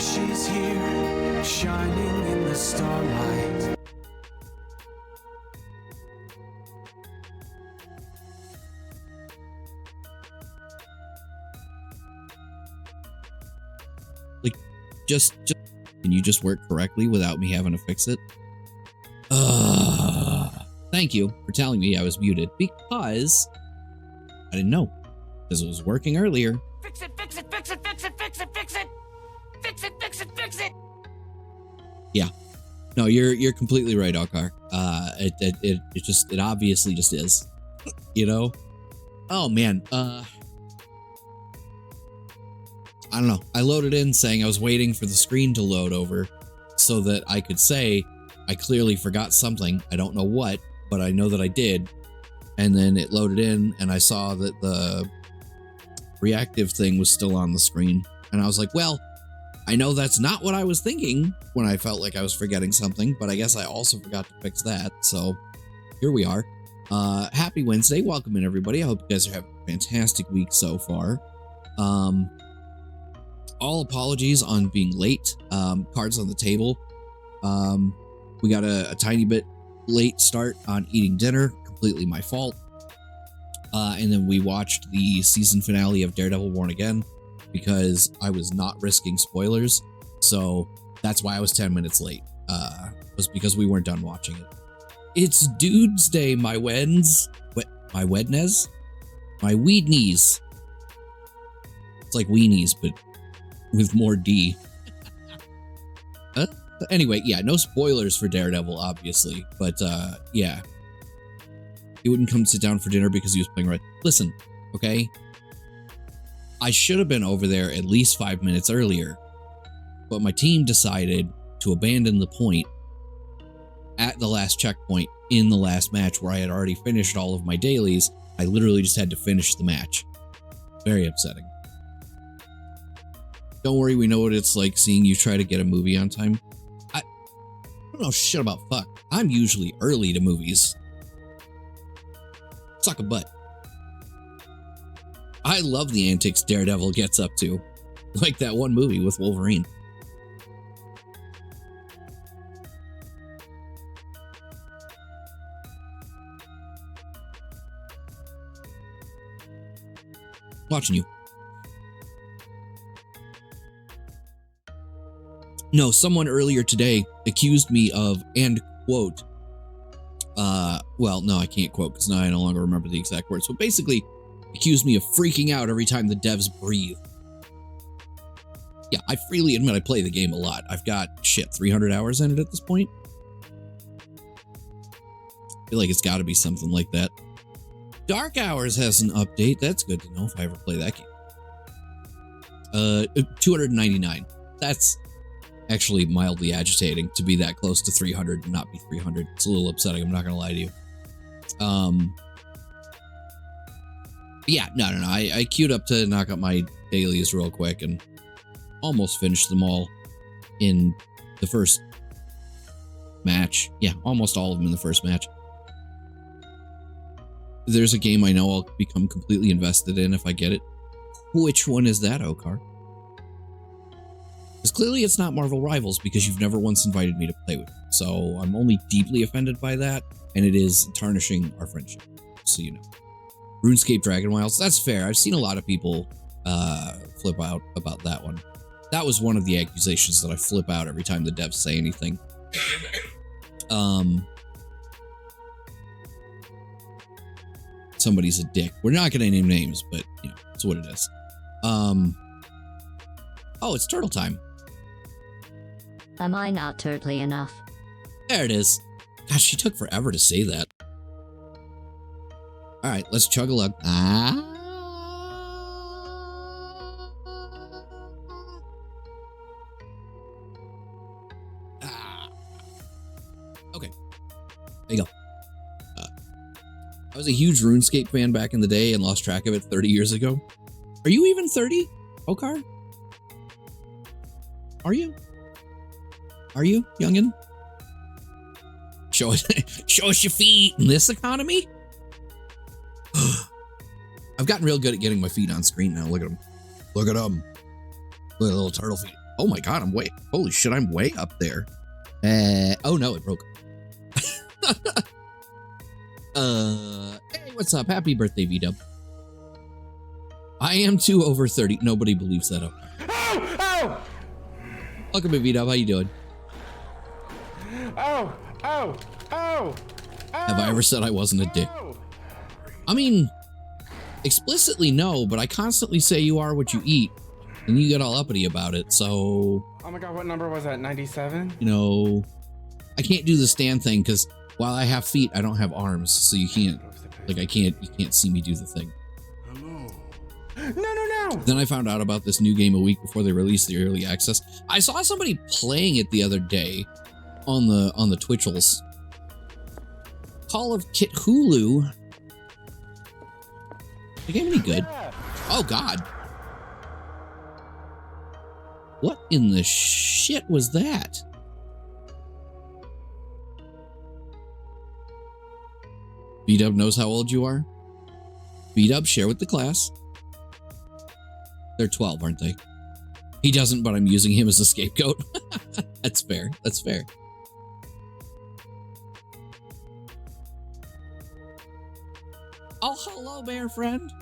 she's here, shining in the starlight. Like, just can you just work correctly without me having to fix it? Thank you for telling me I was muted, because I didn't know, because it was working earlier. Fix it, fix it, fix it, fix it, fix it, fix it. Fix it, fix it, fix it. Yeah. No, you're completely right, Alcar. It obviously just is. You know? Oh man. I don't know. I loaded in saying I was waiting for the screen to load over so that I could say I clearly forgot something. I don't know what, but I know that I did. And then it loaded in and I saw that the reactive thing was still on the screen. And I was like, well, I know that's not what I was thinking when I felt like I was forgetting something, but I guess I also forgot to fix that. So here we are. Happy Wednesday. Welcome in, everybody. I hope you guys are having a fantastic week so far. All apologies on being late. Cards on the table. We got a tiny bit late start on eating dinner. Completely my fault. And then we watched the season finale of Daredevil Born Again because I was not risking spoilers. So that's why I was 10 minutes late. Was because we weren't done watching it. It's Dude's Day, my Wednes. My Wednes? My Weedneys. It's like weenies, but with more D. Anyway, yeah, no spoilers for Daredevil, obviously. But yeah. He wouldn't come sit down for dinner because he was playing Red. Listen, okay? I should have been over there at least 5 minutes earlier. But my team decided to abandon the point at the last checkpoint in the last match where I had already finished all of my dailies. I literally just had to finish the match. Very upsetting. Don't worry, we know what it's like seeing you try to get a movie on time. I don't know shit about fuck. I'm usually early to movies. Suck a butt. I love the antics Daredevil gets up to. Like that one movie with Wolverine. Watching you. No, someone earlier today accused me of, and quote, well, no, I can't quote because now I no longer remember the exact words. So basically, accused me of freaking out every time the devs breathe. Yeah, I freely admit I play the game a lot. I've got, 300 hours in it at this point. I feel like it's got to be something like that. Dark Hours has an update. That's good to know if I ever play that game. 299. That's actually mildly agitating to be that close to 300 and not be 300. It's a little upsetting. I'm not going to lie to you. Yeah, no. I queued up to knock out my dailies real quick and almost finished them all in the first match. Yeah, almost all of them in the first match. There's a game I know I'll become completely invested in if I get it. Which one is that, Okar? Because clearly it's not Marvel Rivals because you've never once invited me to play with you. So I'm only deeply offended by that, and it is tarnishing our friendship. So you know. RuneScape Dragon Wilds, that's fair. I've seen a lot of people flip out about that one. That was one of the accusations that I flip out every time the devs say anything. Somebody's a dick. We're not going to name names, but you know, it's what it is. Oh, it's turtle time. Am I not turtly enough? There it is. Gosh, she took forever to say that. All right, let's chug a lug. Okay. There you go. I was a huge RuneScape fan back in the day and lost track of it 30 years ago. Are you even 30, Okar? Are you? Are you, youngin? Show us your feet in this economy. I've gotten real good at getting my feet on screen now. Look at them. Look at them. Look at the little turtle feet. Oh my God, holy shit, I'm way up there. Oh no, it broke. Hey, what's up? Happy birthday, V-Dub. I am too over 30. Nobody believes that. Oh! Welcome to V-Dub. How you doing? Oh! Have I ever said I wasn't a dick? I mean, explicitly no, but I constantly say you are what you eat, and you get all uppity about it, so... Oh my God, what number was that? 97? You know, I can't do the stand thing, because while I have feet, I don't have arms, so you can't, like, you can't see me do the thing. No! Then I found out about this new game a week before they released the early access. I saw somebody playing it the other day on the Twitchels. Call of Cthulhu. The game any good? Yeah. Oh God. What in the shit was that? V-Dub knows how old you are. V-Dub, share with the class. They're 12, aren't they? He doesn't, but I'm using him as a scapegoat. That's fair. That's fair. Oh, hello, bear friend.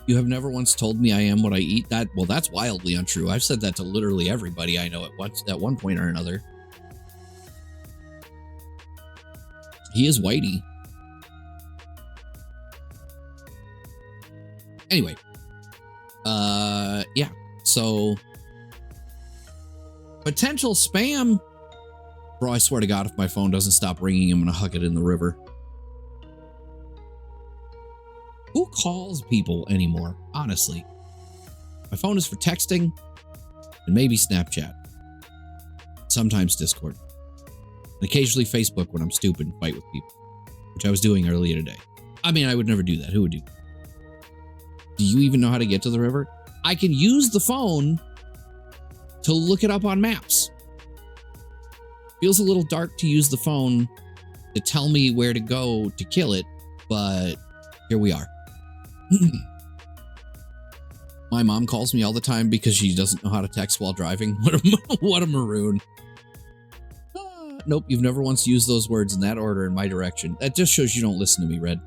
You have never once told me I am what I eat. Well, that's wildly untrue. I've said that to literally everybody I know at one point or another. He is Whitey. Anyway. Yeah. So potential spam. Bro, I swear to God, if my phone doesn't stop ringing, I'm gonna huck it in the river. Who calls people anymore? Honestly. My phone is for texting and maybe Snapchat. Sometimes Discord. And occasionally Facebook when I'm stupid and fight with people. Which I was doing earlier today. I mean, I would never do that. Who would do that? Do you even know how to get to the river? I can use the phone to look it up on maps. Feels a little dark to use the phone to tell me where to go to kill it, but here we are. My mom calls me all the time because she doesn't know how to text while driving. What a maroon. Nope, you've never once used those words in that order in my direction. That just shows you don't listen to me, Red.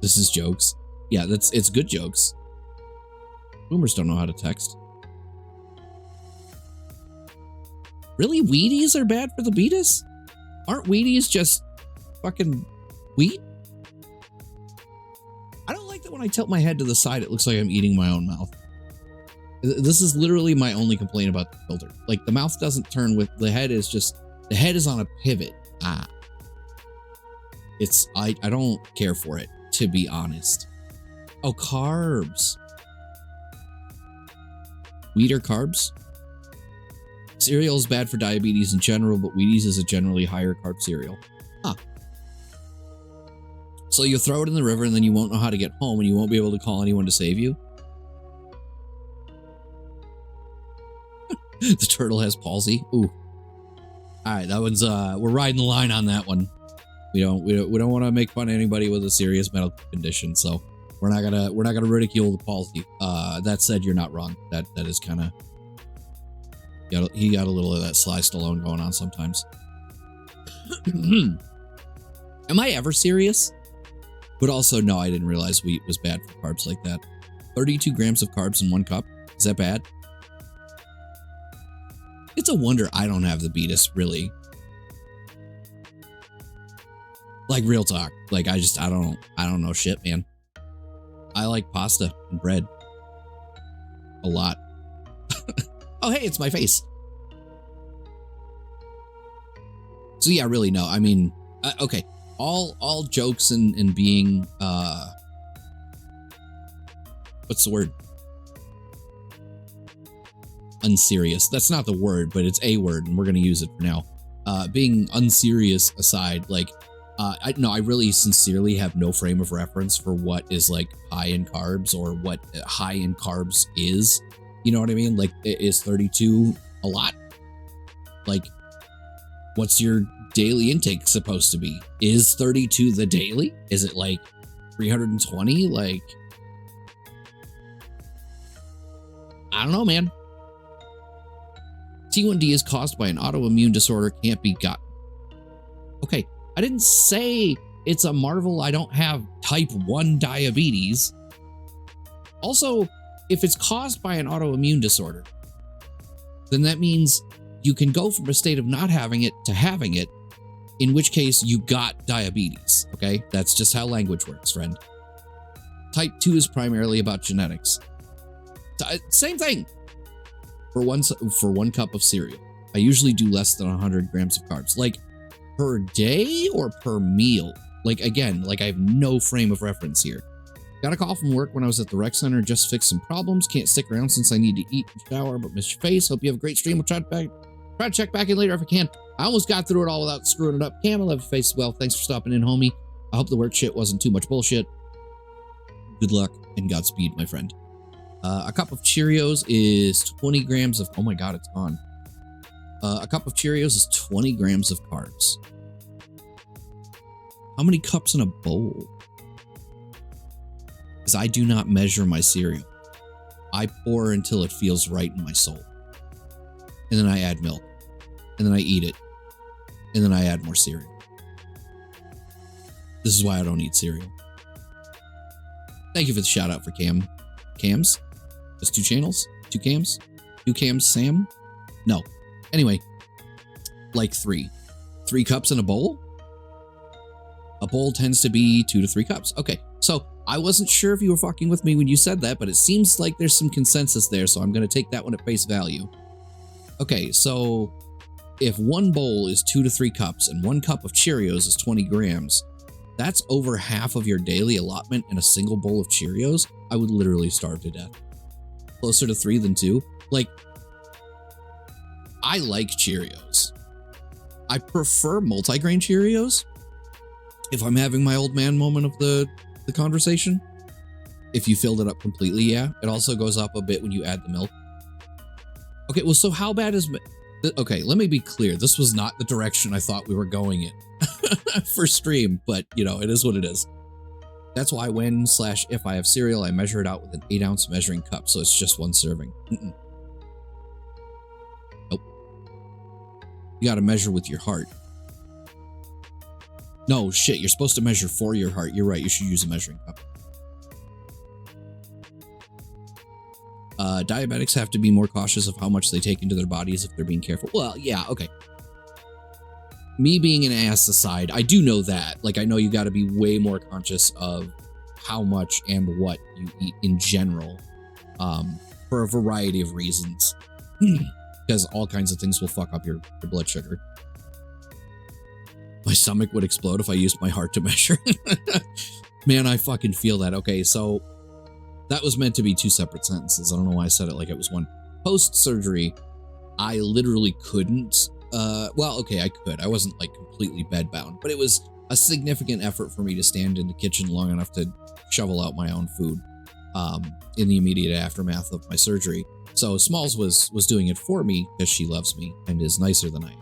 This is jokes. Yeah, it's good jokes. Boomers don't know how to text. Really? Wheaties are bad for the beatus? Aren't Wheaties just fucking wheat? I don't like that when I tilt my head to the side, it looks like I'm eating my own mouth. This is literally my only complaint about the filter. Like, the mouth doesn't turn with, the head is on a pivot. I don't care for it, to be honest. Oh, carbs. Wheat or carbs? Cereal is bad for diabetes in general, but Wheaties is a generally higher carb cereal. Huh. So you throw it in the river and then you won't know how to get home and you won't be able to call anyone to save you? The turtle has palsy. Ooh. Alright, that one's we're riding the line on that one. We don't want to make fun of anybody with a serious medical condition, so we're not gonna ridicule the palsy. That said, you're not wrong. That is kind of he got a little of that Sly Stallone going on sometimes. Am I ever serious? But also, no, I didn't realize wheat was bad for carbs like that. 32 grams of carbs in 1 cup. Is that bad? It's a wonder I don't have the beatus, really. Like, real talk. Like, I don't know shit, man. I like pasta and bread. A lot. Oh, hey, it's my face. So yeah, really, no. I mean, okay. All jokes and being, what's the word? Unserious. That's not the word, but it's a word, and we're going to use it for now. Being unserious aside, like, I really sincerely have no frame of reference for what is like high in carbs or what high in carbs is. You know what I mean? Like, is 32 a lot? Like, what's your daily intake supposed to be? Is 32 the daily? Is it like 320? Like, I don't know, man. T1D is caused by an autoimmune disorder, can't be gotten. Okay, I didn't say it's a marvel I don't have type 1 diabetes. Also, if it's caused by an autoimmune disorder, then that means you can go from a state of not having it to having it, in which case you got diabetes, okay? That's just how language works, friend. Type 2 is primarily about genetics. Same thing. For one cup of cereal, I usually do less than 100 grams of carbs. Like, per day or per meal? Like, again, like I have no frame of reference here. Got a call from work when I was at the rec center, just fixed some problems. Can't stick around since I need to eat and shower, but miss your face. Hope you have a great stream. We'll try to check back in later if I can. I almost got through it all without screwing it up. Cam, I love your face as well. Thanks for stopping in, homie. I hope the work shit wasn't too much bullshit. Good luck and Godspeed, my friend. A cup of Cheerios is 20 grams of... Oh my God, it's gone. A cup of Cheerios is 20 grams of carbs. How many cups in a bowl? Because I do not measure my cereal. I pour until it feels right in my soul. And then I add milk. And then I eat it. And then I add more cereal. This is why I don't eat cereal. Thank you for the shout out for Cam. Cams? Just 2 channels? 2 cams? 2 cams, Sam? No. Anyway, like 3. 3 cups in a bowl? A bowl tends to be 2 to 3 cups. Okay, so I wasn't sure if you were fucking with me when you said that, but it seems like there's some consensus there, so I'm going to take that one at face value. Okay, so if one bowl is 2 to 3 cups and 1 cup of Cheerios is 20 grams, that's over half of your daily allotment in a single bowl of Cheerios. I would literally starve to death. Closer to 3 than 2. Like, I like Cheerios. I prefer multigrain Cheerios if I'm having my old man moment of the conversation. If you filled it up completely, yeah. It also goes up a bit when you add the milk. Okay, well, so how bad is... Okay, let me be clear. This was not the direction I thought we were going in for stream, but, you know, it is what it is. That's why when/if I have cereal, I measure it out with an 8-ounce measuring cup, so it's just 1 serving. Nope. You gotta measure with your heart. No, shit, you're supposed to measure for your heart. You're right, you should use a measuring cup. Diabetics have to be more cautious of how much they take into their bodies if they're being careful. Well, yeah, okay. Me being an ass aside, I do know that. Like, I know you got to be way more conscious of how much and what you eat in general, for a variety of reasons. Because all kinds of things will fuck up your blood sugar. My stomach would explode if I used my heart to measure. Man, I fucking feel that. Okay, so that was meant to be 2 separate sentences. I don't know why I said it like it was one. Post-surgery, I literally couldn't. Well, okay, I could. I wasn't like completely bedbound, but it was a significant effort for me to stand in the kitchen long enough to shovel out my own food in the immediate aftermath of my surgery. So Smalls was doing it for me because she loves me and is nicer than I am.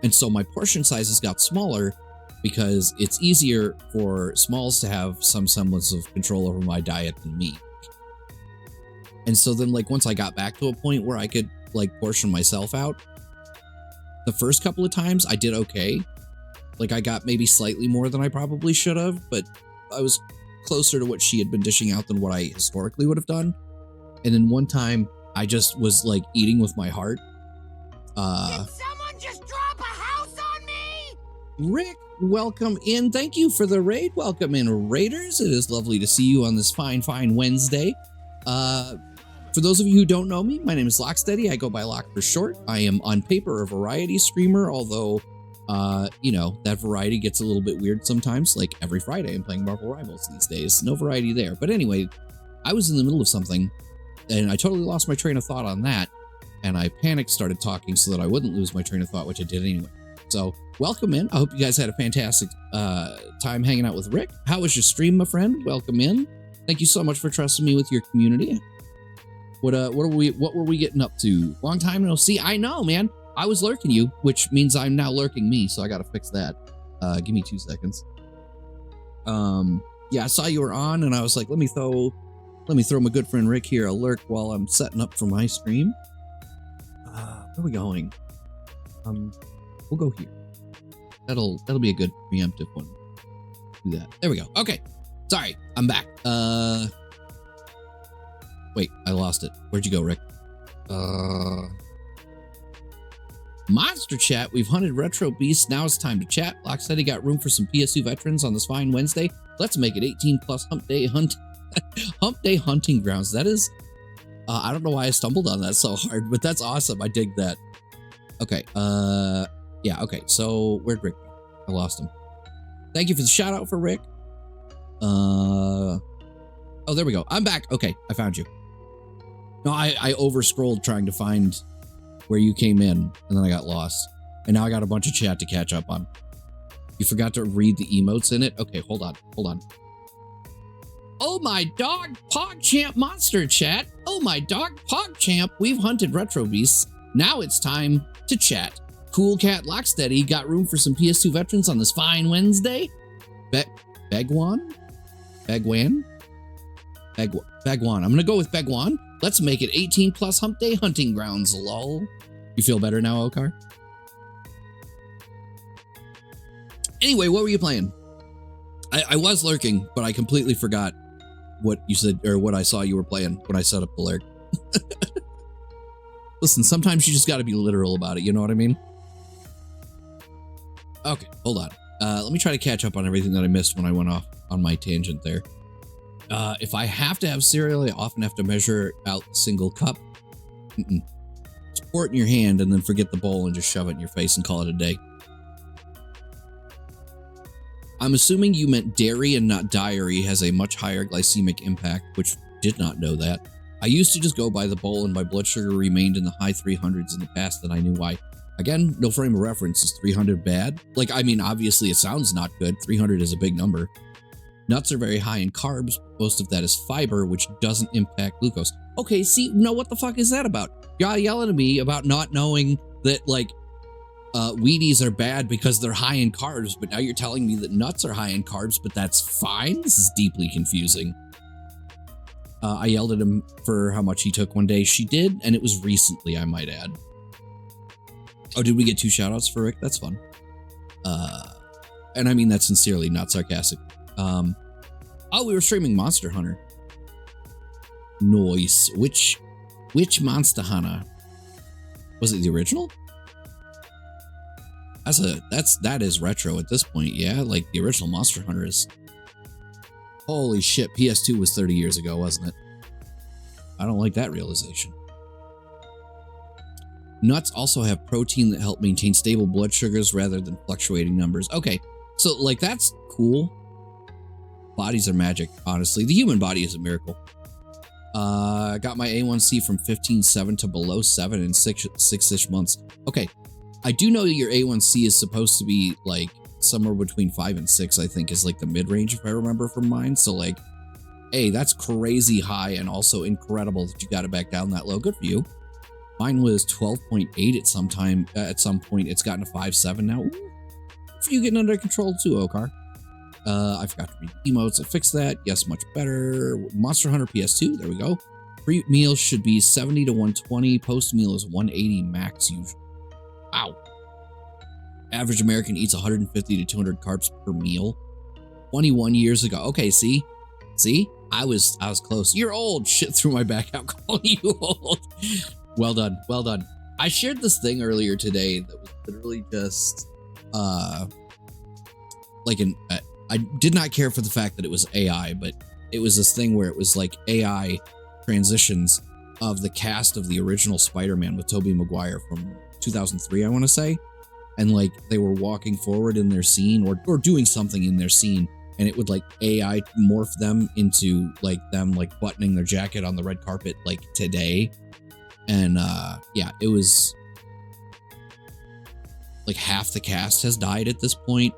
And so my portion sizes got smaller because it's easier for Smalls to have some semblance of control over my diet than me. And so then, like, once I got back to a point where I could like portion myself out, the first couple of times I did okay. Like, I got maybe slightly more than I probably should have, but I was closer to what she had been dishing out than what I historically would have done. And then one time I just was like eating with my heart. Did someone just drop a house on me? Rick, welcome in. Thank you for the raid. Welcome in, Raiders. It is lovely to see you on this fine Wednesday. For those of you who don't know me, my name is Locksteady. I go by Lock for short. I am on paper a variety streamer, although, you know, that variety gets a little bit weird sometimes. Like every Friday, I'm playing Marvel Rivals these days. No variety there. But anyway, I was in the middle of something, and I totally lost my train of thought on that, and I panicked, started talking so that I wouldn't lose my train of thought, which I did anyway. So, welcome in. I hope you guys had a fantastic time hanging out with Rick. How was your stream, my friend? Welcome in. Thank you so much for trusting me with your community. What were we getting up to? Long time no see. I know, man. I was lurking you, which means I'm now lurking me, so I gotta fix that. Give me 2 seconds. Yeah, I saw you were on, and I was like, let me throw my good friend Rick here a lurk while I'm setting up for my stream. Where are we going? We'll go here. That'll be a good preemptive one. Do that. There we go. Okay. Sorry, I'm back. Wait, I lost it. Where'd you go, Rick? Monster Chat. We've hunted retro beasts. Now it's time to chat. Lock said he got room for some PS2 veterans on this fine Wednesday. Let's make it 18 plus hump day hunting grounds. That is, I don't know why I stumbled on that so hard, but that's awesome. I dig that. Okay. Yeah. Okay. So where'd Rick go? I lost him. Thank you for the shout out for Rick. Oh, there we go. I'm back. Okay. I found you. No, I over scrolled trying to find where you came in, and then I got lost. And now I got a bunch of chat to catch up on. You forgot to read the emotes in it? Okay, hold on. Oh my dog, PogChamp Monster Chat. Oh my dog, PogChamp. We've hunted retro beasts. Now it's time to chat. Cool Cat Locksteady got room for some PS2 veterans on this fine Wednesday. Bagwan. I'm gonna go with Bagwan. Let's make it 18 plus hump day hunting grounds, lol. You feel better now, Okar? Anyway, what were you playing? I was lurking, but I completely forgot what you said or what I saw you were playing when I set up the lurk. Listen, sometimes you just got to be literal about it. You know what I mean? Okay, hold on. Let me try to catch up on everything that I missed when I went off on my tangent there. If I have to have cereal, I often have to measure out the single cup. Just pour it in your hand and then forget the bowl and just shove it in your face and call it a day. I'm assuming you meant dairy and not diary has a much higher glycemic impact, which did not know that. I used to just go by the bowl and my blood sugar remained in the high 300s in the past and I knew why. Again, no frame of reference. Is 300 bad? Like, I mean, obviously it sounds not good. 300 is a big number. Nuts are very high in carbs. Most of that is fiber, which doesn't impact glucose. Okay, see, no, what the fuck is that about? Y'all yelling at me about not knowing that, like, Wheaties are bad because they're high in carbs, but now you're telling me that nuts are high in carbs, but that's fine? This is deeply confusing. I yelled at him for how much he took one day. She did, and it was recently, I might add. Oh, did we get 2 shoutouts for Rick? That's fun. And I mean that sincerely, not sarcastic. Oh, we were streaming Monster Hunter. Nice. Which Monster Hunter? Was it the original? That is retro at this point, yeah? Like the original Monster Hunter is. Holy shit, PS2 was 30 years ago, wasn't it? I don't like that realization. Nuts also have protein that help maintain stable blood sugars rather than fluctuating numbers. Okay, so like that's cool. Bodies are magic, honestly. The human body is a miracle. Got my A1C from 15.7 to below 7 in six-ish months. Okay, I do know that your A1C is supposed to be like somewhere between 5 and 6, I think is like the mid-range if I remember from mine. So like, hey, that's crazy high and also incredible that you got it back down that low. Good for you. Mine was 12.8 at some point. It's gotten to 5.7 now. Ooh, good for you getting under control too, Okar. I forgot to read emotes. I fixed that. Yes, much better. Monster Hunter PS2. There we go. Pre-meal should be 70 to 120. Post-meal is 180 max usually. Wow. Average American eats 150 to 200 carbs per meal. 21 years ago. Okay, see? I was close. You're old. Shit through my back out calling you old. Well done. I shared this thing earlier today that was literally just I did not care for the fact that it was AI, but it was this thing where it was like AI transitions of the cast of the original Spider-Man with Tobey Maguire from 2003, I want to say. And like they were walking forward in their scene or doing something in their scene, and it would like AI morph them into like them like buttoning their jacket on the red carpet like today. And yeah, it was like half the cast has died at this point.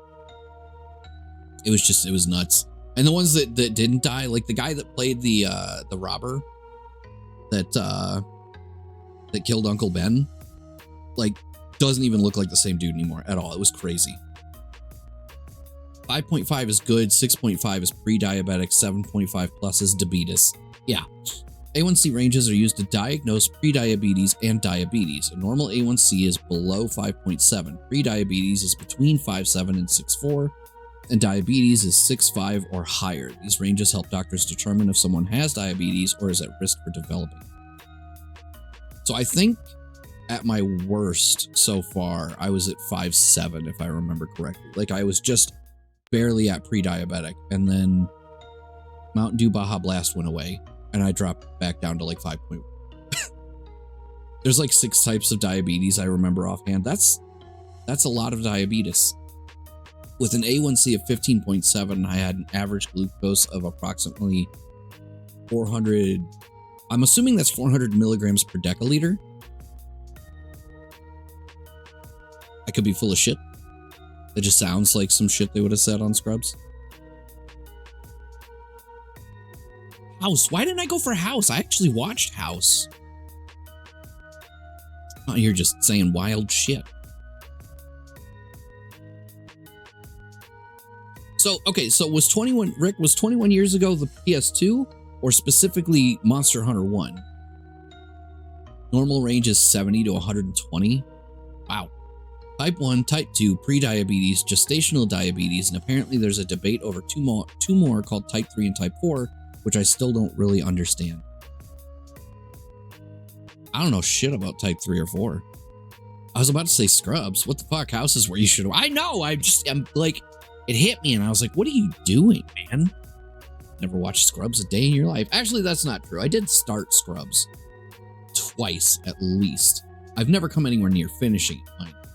It was nuts. And the ones that didn't die, like the guy that played the robber that killed Uncle Ben, like doesn't even look like the same dude anymore at all. It was crazy. 5.5 is good, 6.5 is pre-diabetic, 7.5 plus is diabetes. Yeah. A1C ranges are used to diagnose prediabetes and diabetes. A normal A1C is below 5.7. Prediabetes is between 5.7 and 6.4, and diabetes is 6.5 or higher. These ranges help doctors determine if someone has diabetes or is at risk for developing. So I think at my worst so far, I was at 5.7, if I remember correctly. Like I was just barely at pre-diabetic, and then Mountain Dew Baja Blast went away, and I dropped back down to like 5.1. There's like 6 types of diabetes I remember offhand. That's a lot of diabetes. With an A1C of 15.7, I had an average glucose of approximately 400. I'm assuming that's 400 milligrams per deciliter. I could be full of shit. That just sounds like some shit they would have said on Scrubs. House. Why didn't I go for House? I actually watched House. Oh, you're just saying wild shit. So, okay, so was 21, Rick, was 21 years ago the PS2 or specifically Monster Hunter 1? Normal range is 70 to 120. Wow. Type 1, Type 2, prediabetes, gestational diabetes, and apparently there's a debate over two more called Type 3 and Type 4, which I still don't really understand. I don't know shit about Type 3 or 4. I was about to say Scrubs. What the fuck? House is where you should... I know! I'm like... It hit me and I was like, what are you doing, man? Never watched Scrubs a day in your life. Actually, that's not true. I did start Scrubs twice at least. I've never come anywhere near finishing it, mind you,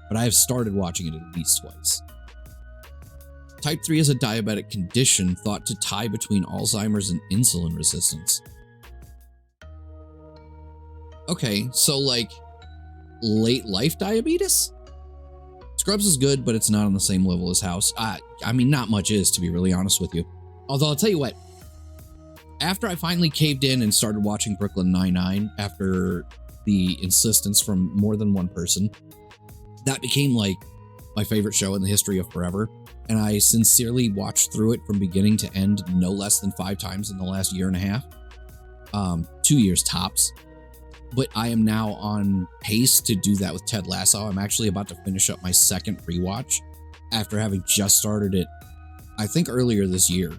but I have started watching it at least twice. Type 3 is a diabetic condition thought to tie between Alzheimer's and insulin resistance. Okay, so like late life diabetes? Scrubs is good, but it's not on the same level as House. I mean, not much is, to be really honest with you. Although I'll tell you what, after I finally caved in and started watching Brooklyn Nine-Nine after the insistence from more than one person, that became like my favorite show in the history of forever. And I sincerely watched through it from beginning to end no less than 5 times in the last year and a half. 2 years tops. But I am now on pace to do that with Ted Lasso. I'm actually about to finish up my second rewatch after having just started it, I think earlier this year.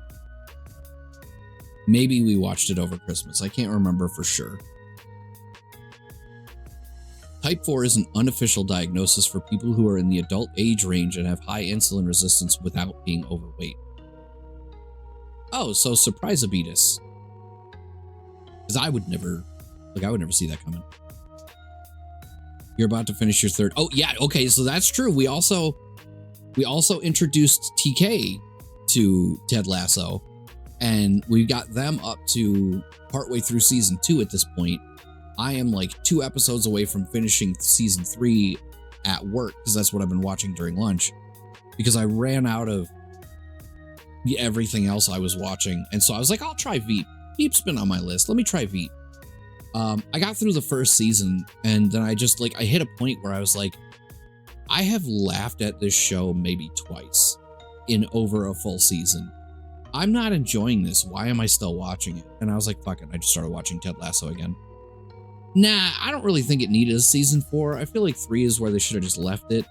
Maybe we watched it over Christmas. I can't remember for sure. Type 4 is an unofficial diagnosis for people who are in the adult age range and have high insulin resistance without being overweight. Oh, so surprise-abetus. Because I would never see that coming. You're about to finish your third. Oh, yeah. Okay. So that's true. We also introduced TK to Ted Lasso, and we got them up to partway through season 2 at this point. I am like 2 episodes away from finishing season 3 at work because that's what I've been watching during lunch because I ran out of everything else I was watching. And so I was like, I'll try Veep. Veep's been on my list. Let me try Veep. I got through the first season and then I hit a point where I was like, I have laughed at this show maybe twice in over a full season. I'm not enjoying this. Why am I still watching it? And I was like, fuck it. I just started watching Ted Lasso again. Nah, I don't really think it needed a season 4. I feel like 3 is where they should have just left it.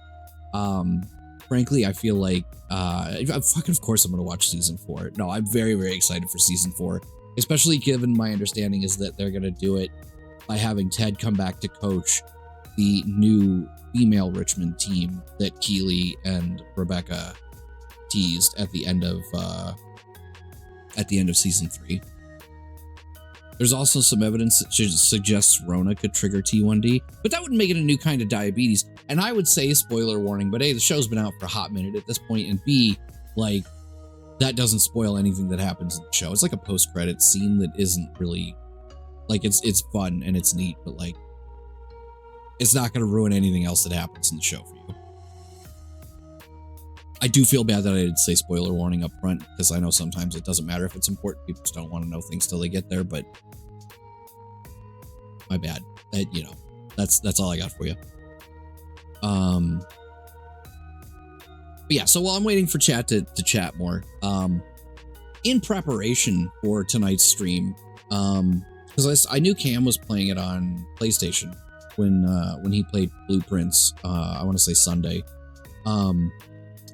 Frankly, I feel like, of course I'm going to watch season 4. No, I'm very, very excited for season 4. Especially given my understanding is that they're going to do it by having Ted come back to coach the new female Richmond team that Keely and Rebecca teased at the end of season 3. There's also some evidence that suggests Rona could trigger T1D, but that would make it a new kind of diabetes. And I would say, spoiler warning, but A, the show's been out for a hot minute at this point, and B, like, that doesn't spoil anything that happens in the show. It's like a post-credits scene that isn't really, like, it's fun and it's neat, but like, it's not going to ruin anything else that happens in the show for you. I do feel bad that I did say spoiler warning up front, because I know sometimes it doesn't matter if it's important. People just don't want to know things till they get there, but my bad. That's all I got for you. But yeah, so while I'm waiting for chat to chat more, in preparation for tonight's stream, because I knew Cam was playing it on PlayStation when he played Blueprints. I want to say Sunday, and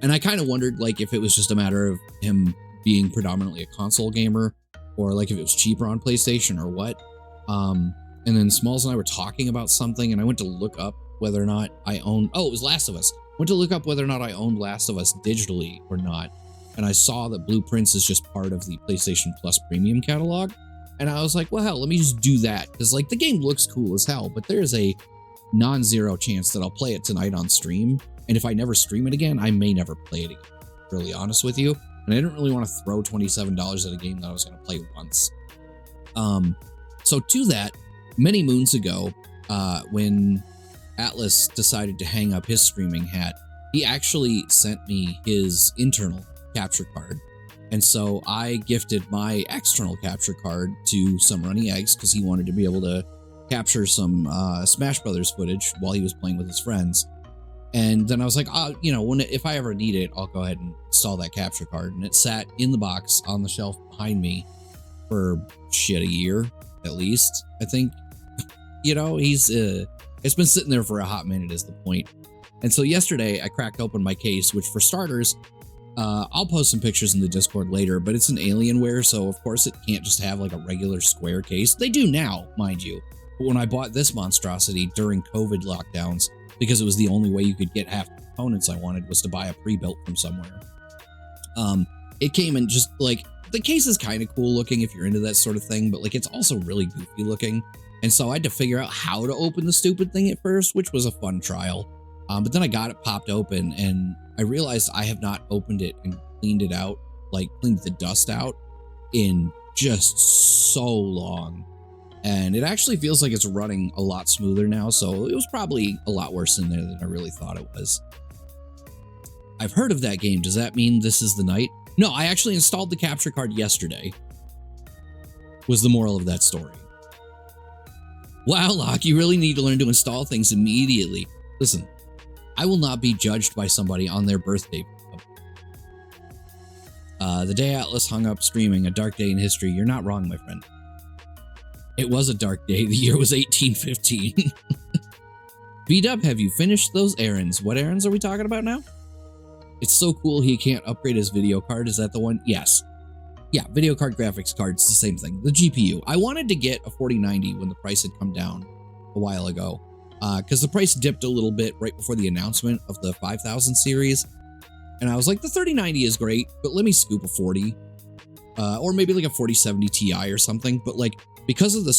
I kind of wondered like if it was just a matter of him being predominantly a console gamer, or like if it was cheaper on PlayStation or what. And then Smalls and I were talking about something, and I went to look up whether or not I owned. Oh, it was Last of Us. Went to look up whether or not I owned Last of Us digitally or not, and I saw that Blueprints is just part of the PlayStation Plus Premium catalog. And I was like, well, hell, let me just do that. Because, like, the game looks cool as hell, but there's a non-zero chance that I'll play it tonight on stream. And if I never stream it again, I may never play it again, really honest with you. And I didn't really want to throw $27 at a game that I was going to play once. So to that, many moons ago, when Atlas decided to hang up his streaming hat, he actually sent me his internal capture card. And so I gifted my external capture card to Some Runny Eggs because he wanted to be able to capture some Smash Brothers footage while he was playing with his friends. And then I was like, if I ever need it, I'll go ahead and install that capture card. And it sat in the box on the shelf behind me for a year at least, I think. It's been sitting there for a hot minute is the point. And so yesterday I cracked open my case, which for starters, I'll post some pictures in the Discord later, but it's an Alienware, so of course it can't just have like a regular square case. They do now, mind you. But when I bought this monstrosity during COVID lockdowns, because it was the only way you could get half the components I wanted was to buy a pre-built from somewhere. It came in just like, the case is kind of cool looking if you're into that sort of thing, but like it's also really goofy looking. And so I had to figure out how to open the stupid thing at first, which was a fun trial. But then I got it popped open and I realized I have not opened it and cleaned it out, like cleaned the dust out in just so long. And it actually feels like it's running a lot smoother now. So it was probably a lot worse in there than I really thought it was. I've heard of that game. Does that mean this is the night? No, I actually installed the capture card yesterday, was the moral of that story. Wow, Locke, you really need to learn to install things immediately. Listen, I will not be judged by somebody on their birthday. The day Atlas hung up streaming, a dark day in history. You're not wrong, my friend. It was a dark day. The year was 1815. B-Dub, have you finished those errands? What errands are we talking about now? It's so cool he can't upgrade his video card. Is that the one? Yes. Yeah, video card graphics card. It's the same thing. The GPU. I wanted to get a 4090 when the price had come down a while ago. Because the price dipped a little bit right before the announcement of the 5000 series. And I was like, the 3090 is great, but let me scoop a 40. Or maybe like a 4070 Ti or something. But like, because of the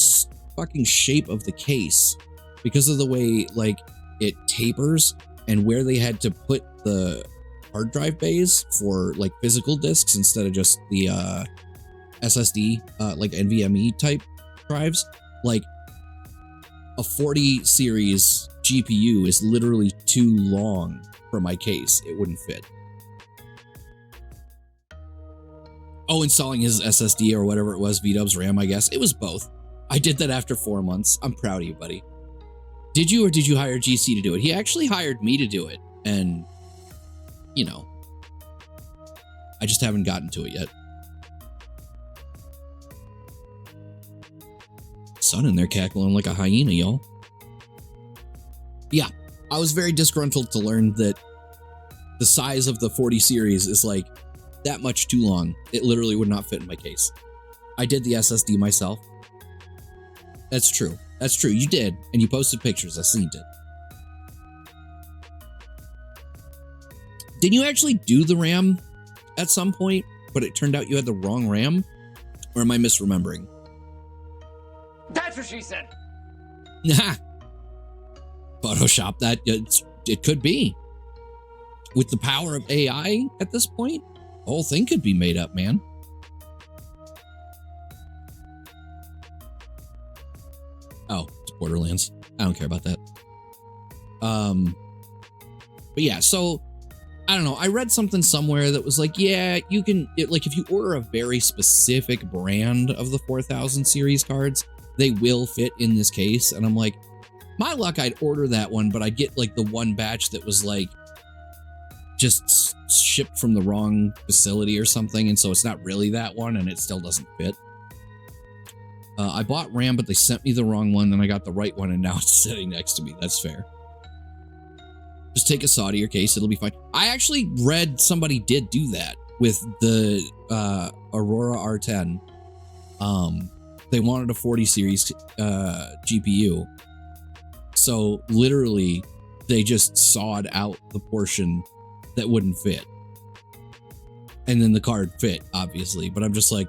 fucking shape of the case, because of the way like it tapers and where they had to put the hard drive bays for like physical disks instead of just the SSD, like NVMe type drives, like a 40 series GPU is literally too long for my case. It wouldn't fit. Oh, installing his SSD or whatever it was, V-Dub's RAM, I guess. It was both. I did that after 4 months. I'm proud of you, buddy. Did you, or did you hire GC to do it? He actually hired me to do it. And, you know, I just haven't gotten to it yet. Sun in there cackling like a hyena, y'all. Yeah, I was very disgruntled to learn that the size of the 40 series is like that much too long. It literally would not fit in my case. I did the SSD myself. That's true. That's true. You did. And you posted pictures. I seen it. Didn't you actually do the RAM at some point, but it turned out you had the wrong RAM? Or am I misremembering? That's what she said. Nah. Photoshop that. It could be. With the power of AI at this point, the whole thing could be made up, man. Oh, it's Borderlands. I don't care about that. But yeah, so I don't know. I read something somewhere that was like, yeah, you can, like if you order a very specific brand of the 4000 series cards, they will fit in this case. And I'm like, my luck, I'd order that one, but I'd get like the one batch that was like just shipped from the wrong facility or something. And so it's not really that one and it still doesn't fit. I bought RAM, but they sent me the wrong one. Then I got the right one, and now it's sitting next to me. That's fair. Just take a saw to your case. It'll be fine. I actually read somebody did do that with the Aurora R10. They wanted a 40 series GPU. So literally, they just sawed out the portion that wouldn't fit. And then the card fit, obviously. But I'm just like,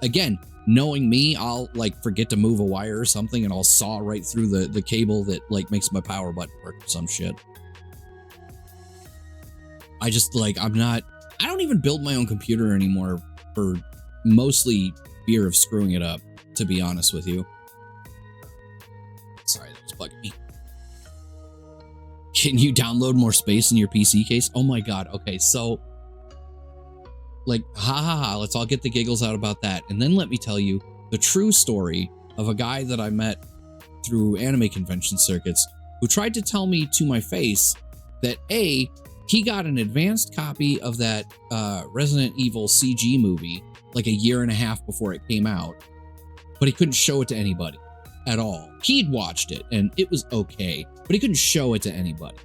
again, knowing me, I'll like forget to move a wire or something and I'll saw right through the cable that like makes my power button work or some shit. I just like, I don't even build my own computer anymore for mostly fear of screwing it up, to be honest with you. Sorry, that was bugging me. Can you download more space in your PC case? Oh my God. Okay, so like, let's all get the giggles out about that. And then let me tell you the true story of a guy that I met through anime convention circuits who tried to tell me to my face that he got an advanced copy of that Resident Evil CG movie like a year and a half before it came out, but he couldn't show it to anybody at all. He'd watched it and it was okay, but he couldn't show it to anybody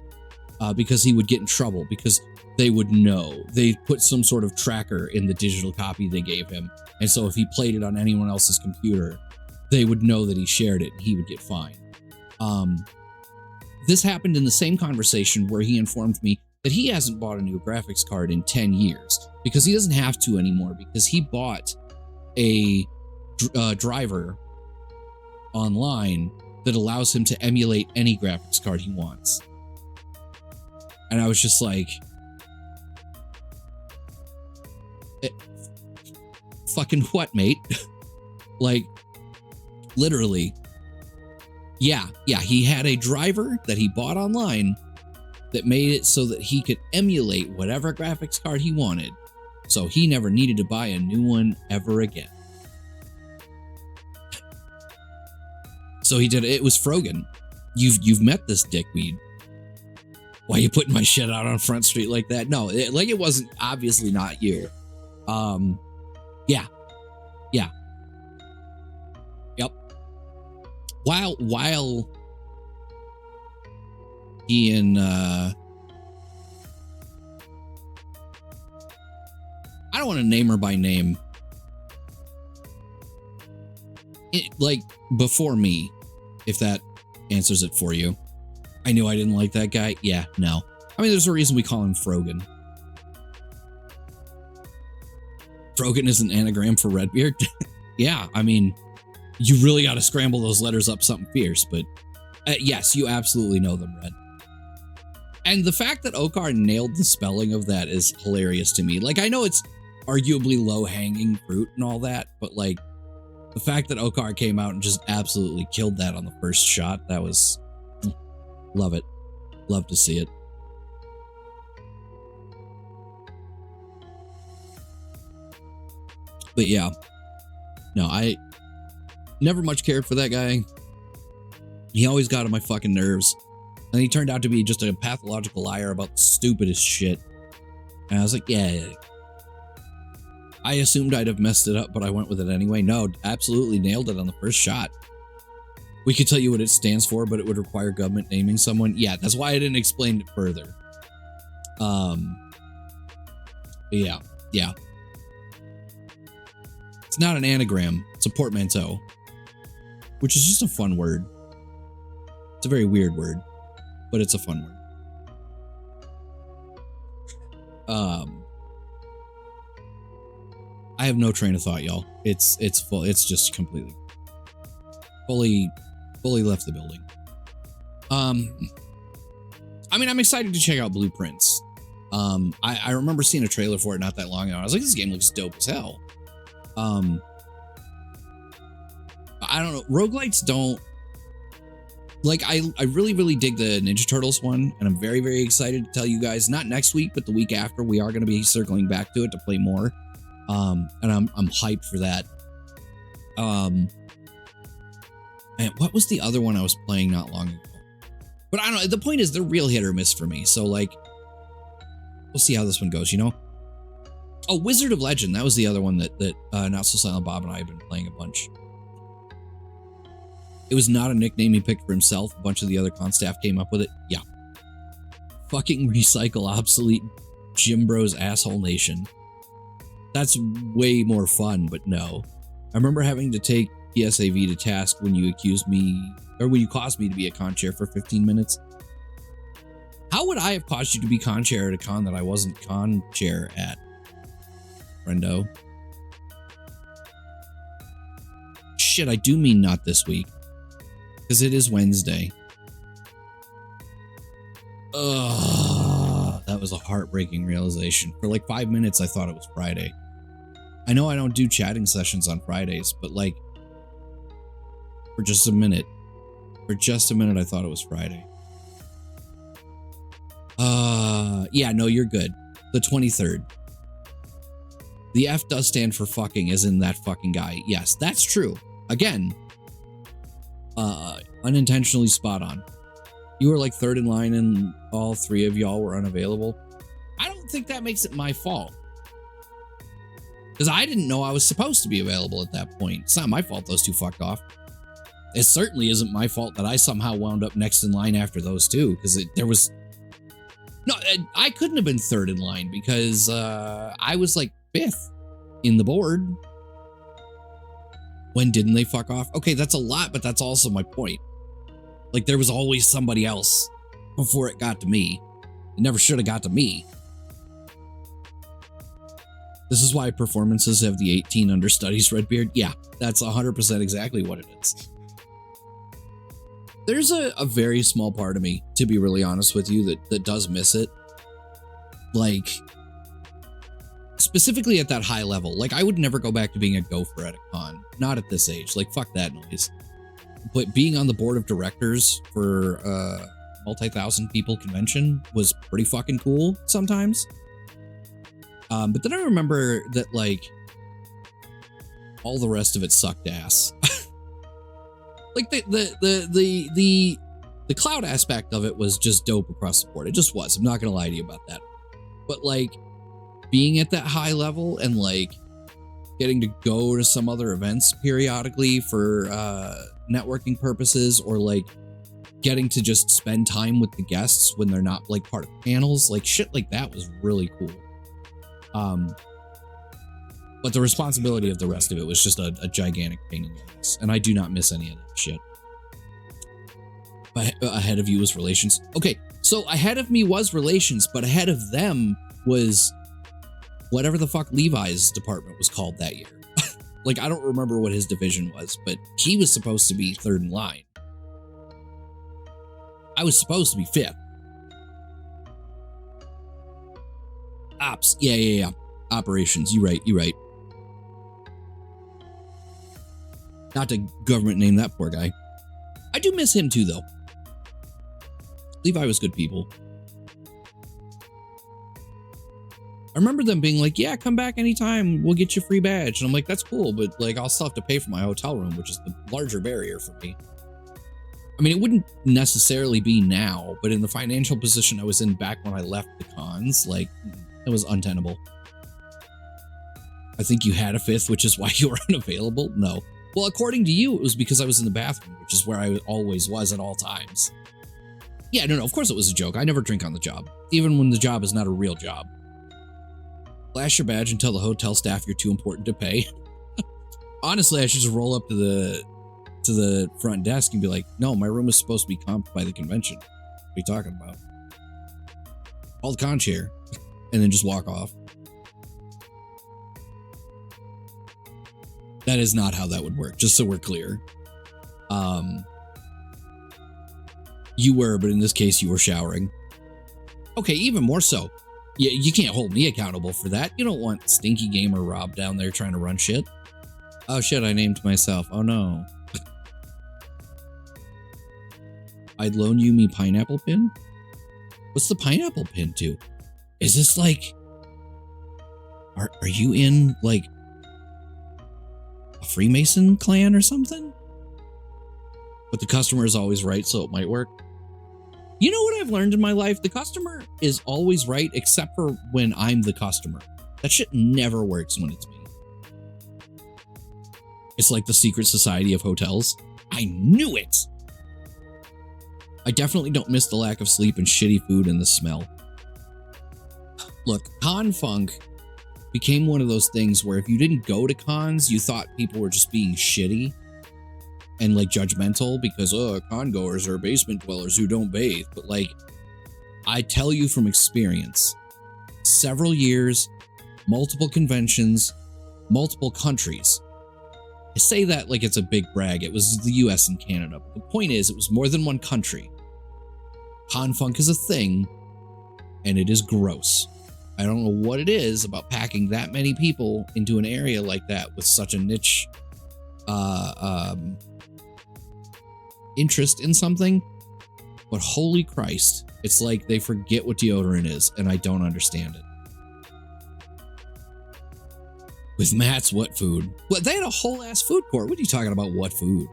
because he would get in trouble because they would know. They put some sort of tracker in the digital copy they gave him. And so if he played it on anyone else's computer, they would know that he shared it and he would get fined. This happened in the same conversation where he informed me that he hasn't bought a new graphics card in 10 years because he doesn't have to anymore because he bought a driver online that allows him to emulate any graphics card he wants. And I was just like, fucking what, mate? Like, literally. Yeah, he had a driver that he bought online that made it so that he could emulate whatever graphics card he wanted. So he never needed to buy a new one ever again. So he did it. It was Frogan. You've met this dickweed. Why are you putting my shit out on Front Street like that? No, it wasn't, obviously not you. Yeah. Yep. While he and I don't want to name her by name. Like before me, if that answers it for you. I knew I didn't like that guy. Yeah, no. I mean, there's a reason we call him Frogan. Frogan is an anagram for Redbeard. Yeah, I mean, you really got to scramble those letters up something fierce, but yes, you absolutely know them, Red. And the fact that Okar nailed the spelling of that is hilarious to me. Like, I know it's arguably low-hanging fruit and all that, but like, the fact that Okar came out and just absolutely killed that on the first shot, that was... Love it. Love to see it. But yeah. No, I never much cared for that guy. He always got on my fucking nerves. And he turned out to be just a pathological liar about the stupidest shit. And I was like, yeah. I assumed I'd have messed it up, but I went with it anyway. No, absolutely nailed it on the first shot. We could tell you what it stands for, but it would require government naming someone. Yeah, that's why I didn't explain it further. Yeah. It's not an anagram. It's a portmanteau, which is just a fun word. It's a very weird word, but it's a fun word. I have no train of thought, y'all. It's full. It's just completely, fully left the building. I mean, I'm excited to check out Blueprints. I remember seeing a trailer for it not that long ago. I was like, this game looks dope as hell. I don't know. Roguelites don't... Like, I really dig the Ninja Turtles one, and I'm very, very excited to tell you guys, not next week, but the week after, we are going to be circling back to it to play more. And I'm hyped for that. Man, what was the other one I was playing not long ago? But I don't know. The point is, they're real hit or miss for me. So, like, we'll see how this one goes, you know? Oh, Wizard of Legend. That was the other one that Not So Silent Bob and I have been playing a bunch. It was not a nickname he picked for himself. A bunch of the other con staff came up with it. Yeah. Fucking recycle obsolete Jim Bros asshole nation. That's way more fun, but no. I remember having to take PSAV to task when you accused me, or when you caused me to be a con chair for 15 minutes. How would I have caused you to be con chair at a con that I wasn't con chair at, friendo? Shit, I do mean not this week. Because it is Wednesday. Ugh, that was a heartbreaking realization. For like 5 minutes, I thought it was Friday. I know I don't do chatting sessions on Fridays, but like, for just a minute, I thought it was Friday. Yeah, no, you're good. The 23rd. The F does stand for fucking, as in that fucking guy. Yes, that's true. Again, unintentionally spot on. You were like third in line and all three of y'all were unavailable. I don't think that makes it my fault. Because I didn't know I was supposed to be available at that point. It's not my fault those two fucked off. It certainly isn't my fault that I somehow wound up next in line after those two. Because there was... No, I couldn't have been third in line because I was like fifth in the board. When didn't they fuck off? Okay, that's a lot, but that's also my point. Like, there was always somebody else before it got to me. It never should have got to me. This is why performances have the 18 understudies, Redbeard. Yeah, that's 100% exactly what it is. There's a very small part of me, to be really honest with you, that does miss it. Like, specifically at that high level. Like, I would never go back to being a gopher at a con. Not at this age. Like, fuck that noise. But being on the board of directors for a multi-thousand people convention was pretty fucking cool sometimes. But then I remember that, like, all the rest of it sucked ass. Like, the cloud aspect of it was just dope across the board. It just was. I'm not gonna lie to you about that. But, like, being at that high level and, like, getting to go to some other events periodically for networking purposes, or like getting to just spend time with the guests when they're not like part of panels, like shit like that was really cool. But the responsibility of the rest of it was just a gigantic pain in the ass, and I do not miss any of that shit. But ahead of you was relations. Okay, so ahead of me was relations, but ahead of them was whatever the fuck Levi's department was called that year. Like, I don't remember what his division was, but he was supposed to be third in line. I was supposed to be fifth. Ops. Yeah. Operations. You right. Not to government name that poor guy. I do miss him too, though. Levi was good people. I remember them being like, yeah, come back anytime. We'll get you a free badge. And I'm like, that's cool, but like, I'll still have to pay for my hotel room, which is the larger barrier for me. I mean, it wouldn't necessarily be now, but in the financial position I was in back when I left the cons, like, it was untenable. I think you had a fifth, which is why you were unavailable. No. Well, according to you, it was because I was in the bathroom, which is where I always was at all times. Yeah, no, of course it was a joke. I never drink on the job, even when the job is not a real job. Flash your badge and tell the hotel staff you're too important to pay. Honestly, I should just roll up to the front desk and be like, no, my room is supposed to be comped by the convention. What are you talking about? Call the con chair and then just walk off. That is not how that would work, just so we're clear. You were, but in this case, you were showering. Okay, even more so. Yeah, you can't hold me accountable for that. You don't want Stinky Gamer Rob down there trying to run shit. Oh shit, I named myself. Oh no. I'd loan you me pineapple pin? What's the pineapple pin to? Is this like... Are you in, like, a Freemason clan or something? But the customer is always right, so it might work. You know what I've learned in my life? The customer is always right, except for when I'm the customer. That shit never works when it's me. It's like the secret society of hotels. I knew it. I definitely don't miss the lack of sleep and shitty food and the smell. Look, con funk became one of those things where if you didn't go to cons, you thought people were just being shitty and like judgmental because, con goers are basement dwellers who don't bathe. But like, I tell you from experience, several years, multiple conventions, multiple countries. I say that like it's a big brag. It was the US and Canada. But the point is, it was more than one country. Con funk is a thing, and it is gross. I don't know what it is about packing that many people into an area like that with such a niche interest in something, but holy Christ, it's like they forget what deodorant is, and I don't understand it. With Matt's what food? Well, they had a whole ass food court. What are you talking about? What food?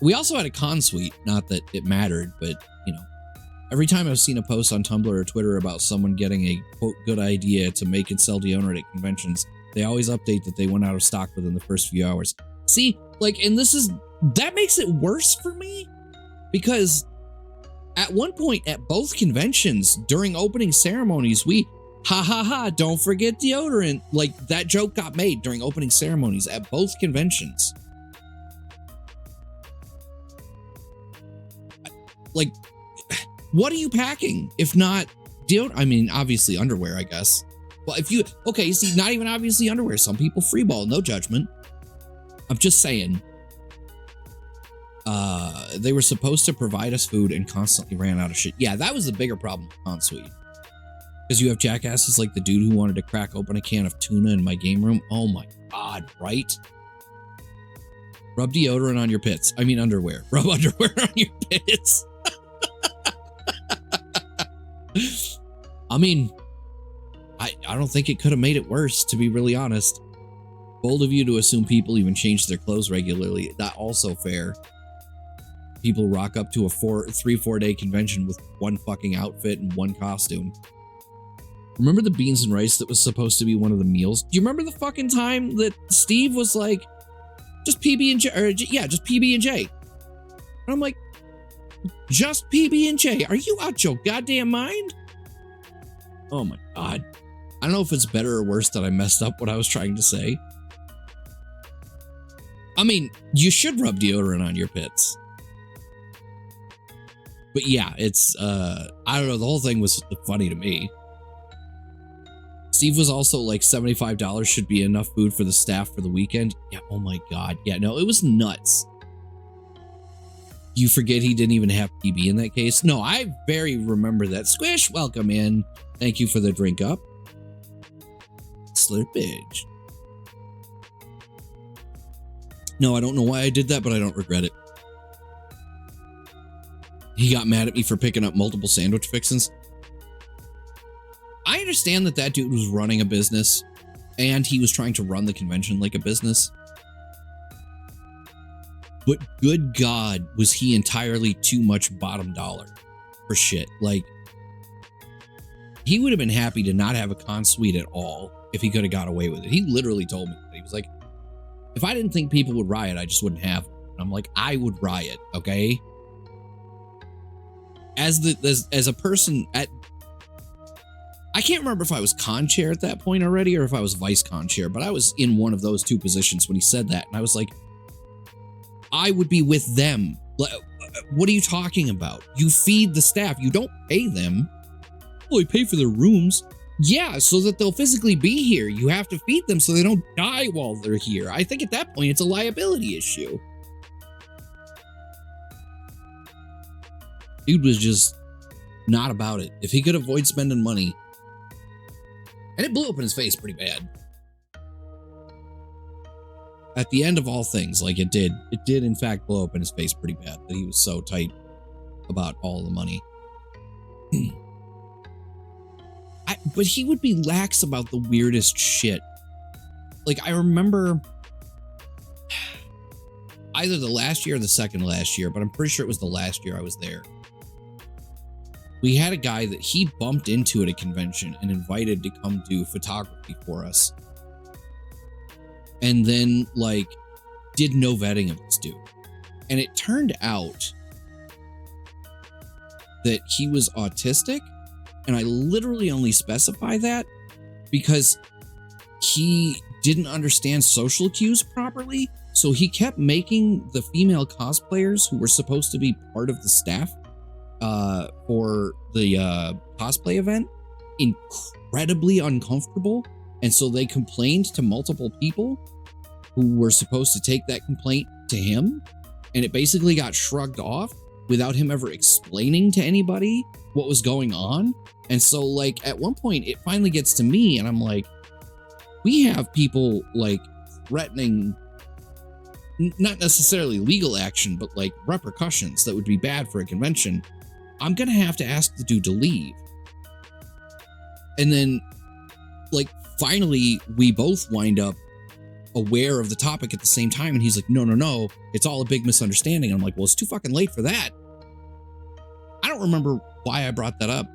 We also had a con suite. Not that it mattered, but you know, every time I've seen a post on Tumblr or Twitter about someone getting a quote good idea to make and sell deodorant at conventions, they always update that they went out of stock within the first few hours. See, like, and that makes it worse for me because at one point at both conventions during opening ceremonies, don't forget deodorant. Like, that joke got made during opening ceremonies at both conventions. Like, what are you packing if not deodorant? I mean, obviously underwear, I guess. Well, see, not even obviously underwear. Some people freeball, no judgment. I'm just saying. They were supposed to provide us food and constantly ran out of shit. Yeah, that was the bigger problem with Con Suite. Because you have jackasses like the dude who wanted to crack open a can of tuna in my game room. Oh my God, right? Rub deodorant on your pits. I mean underwear. Rub underwear on your pits. I mean, I don't think it could have made it worse, to be really honest. Bold of you to assume people even change their clothes regularly. That also fair. People rock up to a 3-4 day convention with one fucking outfit and one costume. Remember the beans and rice that was supposed to be one of the meals? Do you remember the fucking time that Steve was like, just PB&J, or just PB&J? And I'm like, just PB&J? Are you out your goddamn mind? Oh my God. I don't know if it's better or worse that I messed up what I was trying to say. I mean, you should rub deodorant on your pits. But yeah, it's, I don't know, the whole thing was funny to me. Steve was also like $75 should be enough food for the staff for the weekend. Yeah, oh my God. Yeah, no, it was nuts. You forget he didn't even have PB in that case? No, I very remember that. Squish, welcome in. Thank you for the drink up. Slurpage. No, I don't know why I did that, but I don't regret it. He got mad at me for picking up multiple sandwich fixins. I understand that dude was running a business and he was trying to run the convention like a business. But good God, was he entirely too much bottom dollar for shit. Like, he would have been happy to not have a con suite at all if he could have got away with it. He literally told me that. He was like, if I didn't think people would riot, I just wouldn't have them. And I'm like, I would riot, okay? As a person at, I can't remember if I was con chair at that point already or if I was vice con chair, but I was in one of those two positions when he said that. And I was like, I would be with them. What are you talking about? You feed the staff. You don't pay them. Well, you pay for their rooms. Yeah, so that they'll physically be here. You have to feed them so they don't die while they're here. I think at that point, it's a liability issue. Dude was just not about it. If he could avoid spending money. And it blew up in his face pretty bad. At the end of all things, like it did in fact blow up in his face pretty bad that he was so tight about all the money. But he would be lax about the weirdest shit. Like, I remember either the last year or the second last year, but I'm pretty sure it was the last year I was there. We had a guy that he bumped into at a convention and invited to come do photography for us. And then, like, did no vetting of this dude. And it turned out that he was autistic. And I literally only specify that because he didn't understand social cues properly. So he kept making the female cosplayers who were supposed to be part of the staff for the cosplay event incredibly uncomfortable. And so they complained to multiple people who were supposed to take that complaint to him. And it basically got shrugged off without him ever explaining to anybody what was going on. And so like at one point it finally gets to me and I'm like, we have people like threatening not necessarily legal action, but like repercussions that would be bad for a convention. I'm going to have to ask the dude to leave. And then like finally we both wind up aware of the topic at the same time. And he's like, no, it's all a big misunderstanding. And I'm like, well, it's too fucking late for that. I don't remember why I brought that up,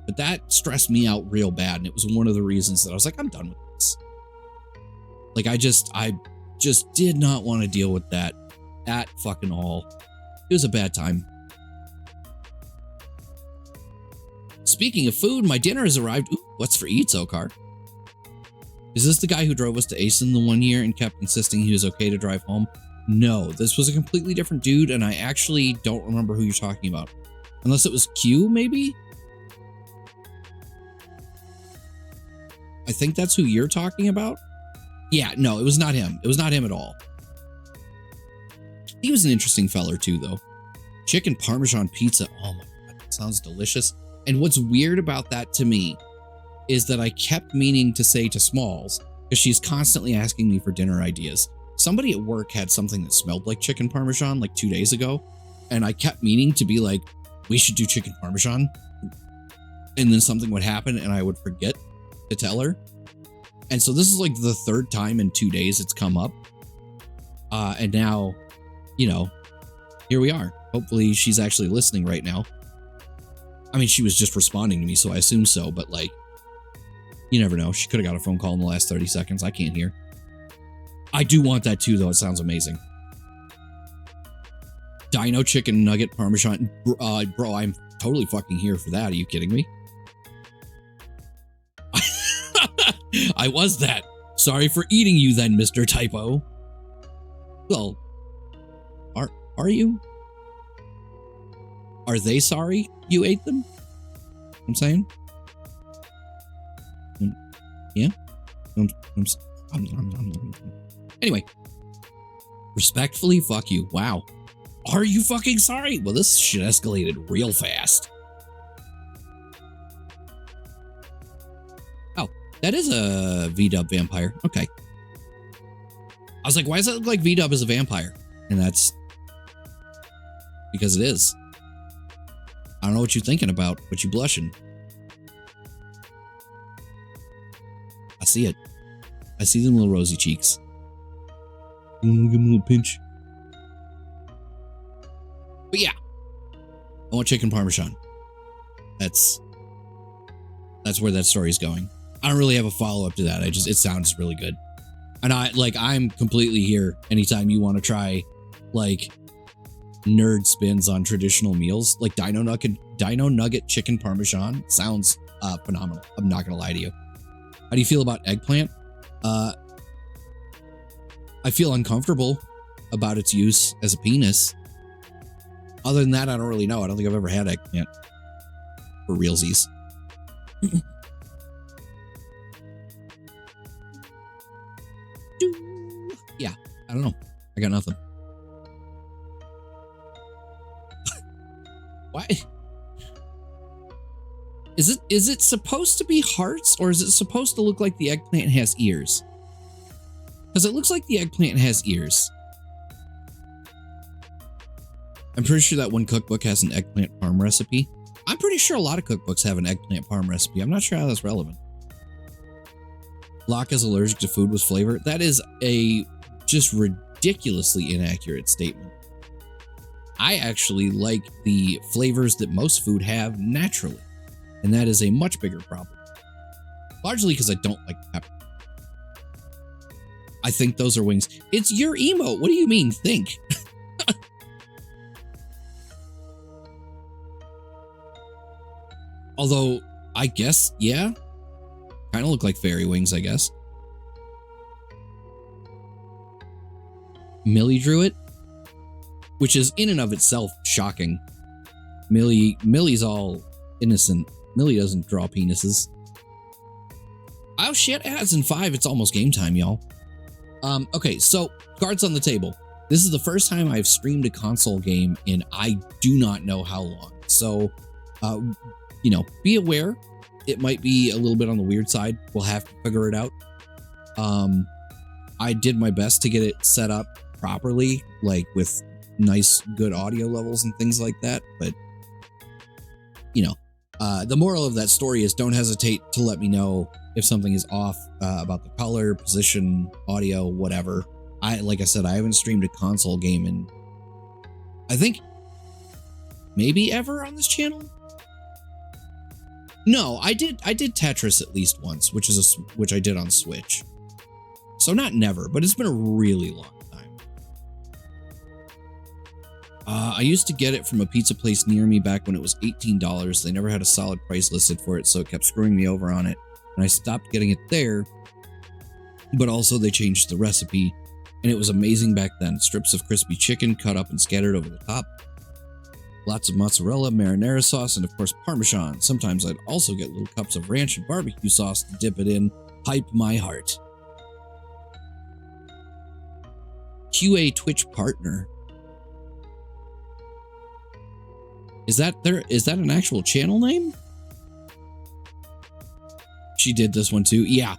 but that stressed me out real bad. And it was one of the reasons that I was like, I'm done with this. Like, I just did not want to deal with that at fucking all. It was a bad time. Speaking of food, my dinner has arrived. Ooh, what's for eat, Zokar? Is this the guy who drove us to Asen the one year and kept insisting he was okay to drive home? No, this was a completely different dude, and I actually don't remember who you're talking about. Unless it was Q, maybe? I think that's who you're talking about. Yeah, no, it was not him. It was not him at all. He was an interesting feller too, though. Chicken Parmesan pizza. Oh my God, that sounds delicious. And what's weird about that to me is that I kept meaning to say to Smalls, because she's constantly asking me for dinner ideas. Somebody at work had something that smelled like chicken Parmesan like 2 days ago. And I kept meaning to be like, we should do chicken Parmesan. And then something would happen and I would forget to tell her. And so this is like the third time in 2 days it's come up. And now, you know, here we are. Hopefully she's actually listening right now. I mean, she was just responding to me, so I assume so. But like, you never know. She could have got a phone call in the last 30 seconds. I can't hear. I do want that too, though. It sounds amazing. Dino chicken nugget Parmesan. Bro, I'm totally fucking here for that. Are you kidding me? I was that. Sorry for eating you then, Mr. Typo. Well, are you? Are they sorry you ate them? I'm saying? Yeah? Anyway. Respectfully, fuck you. Wow. Are you fucking sorry? Well, this shit escalated real fast. Oh, that is a V-Dub vampire. Okay. I was like, why does that look like V-Dub is a vampire? And that's because it is. I don't know what you're thinking about, but you blushing. I see it. I see them little rosy cheeks. You want to give them a little pinch? But yeah, I want chicken Parmesan. That's where that story's going. I don't really have a follow-up to that. It sounds really good. And I'm completely here anytime you want to try like nerd spins on traditional meals. Like Dino Nugget chicken Parmesan sounds phenomenal. I'm not gonna lie to you. How do you feel about eggplant? I feel uncomfortable about its use as a penis. Other than that, I don't really know. I don't think I've ever had eggplant for realsies. Yeah, I don't know. I got nothing. Why? Is it supposed to be hearts, or is it supposed to look like the eggplant has ears? Because it looks like the eggplant has ears. I'm pretty sure that one cookbook has an eggplant parm recipe. I'm pretty sure a lot of cookbooks have an eggplant parm recipe. I'm not sure how that's relevant. Locke is allergic to food with flavor. That is a just ridiculously inaccurate statement. I actually like the flavors that most food have naturally. And that is a much bigger problem. Largely because I don't like pepper. I think those are wings. It's your emote. What do you mean, think? Although, I guess, yeah. Kind of look like fairy wings, I guess. Millie drew it, which is in and of itself shocking. Millie's all innocent. Millie doesn't draw penises. Oh shit, ads in 5. It's almost game time, y'all. Okay, so cards on the table. This is the first time I've streamed a console game in I do not know how long. So, you know, be aware. It might be a little bit on the weird side. We'll have to figure it out. I did my best to get it set up properly, like with nice, good audio levels and things like that. But, you know, the moral of that story is don't hesitate to let me know if something is off about the color, position, audio, whatever. Like I said, I haven't streamed a console game in, I think, maybe ever on this channel. No, I did Tetris at least once, which I did on Switch. So not never, but it's been a really long time. I used to get it from a pizza place near me back when it was $18. They never had a solid price listed for it, so it kept screwing me over on it. And I stopped getting it there, but also they changed the recipe, and it was amazing back then. Strips of crispy chicken cut up and scattered over the top. Lots of mozzarella, marinara sauce, and of course Parmesan. Sometimes I'd also get little cups of ranch and barbecue sauce to dip it in. Hype my heart. QA Twitch partner. Is that an actual channel name? She did this one too. Yeah.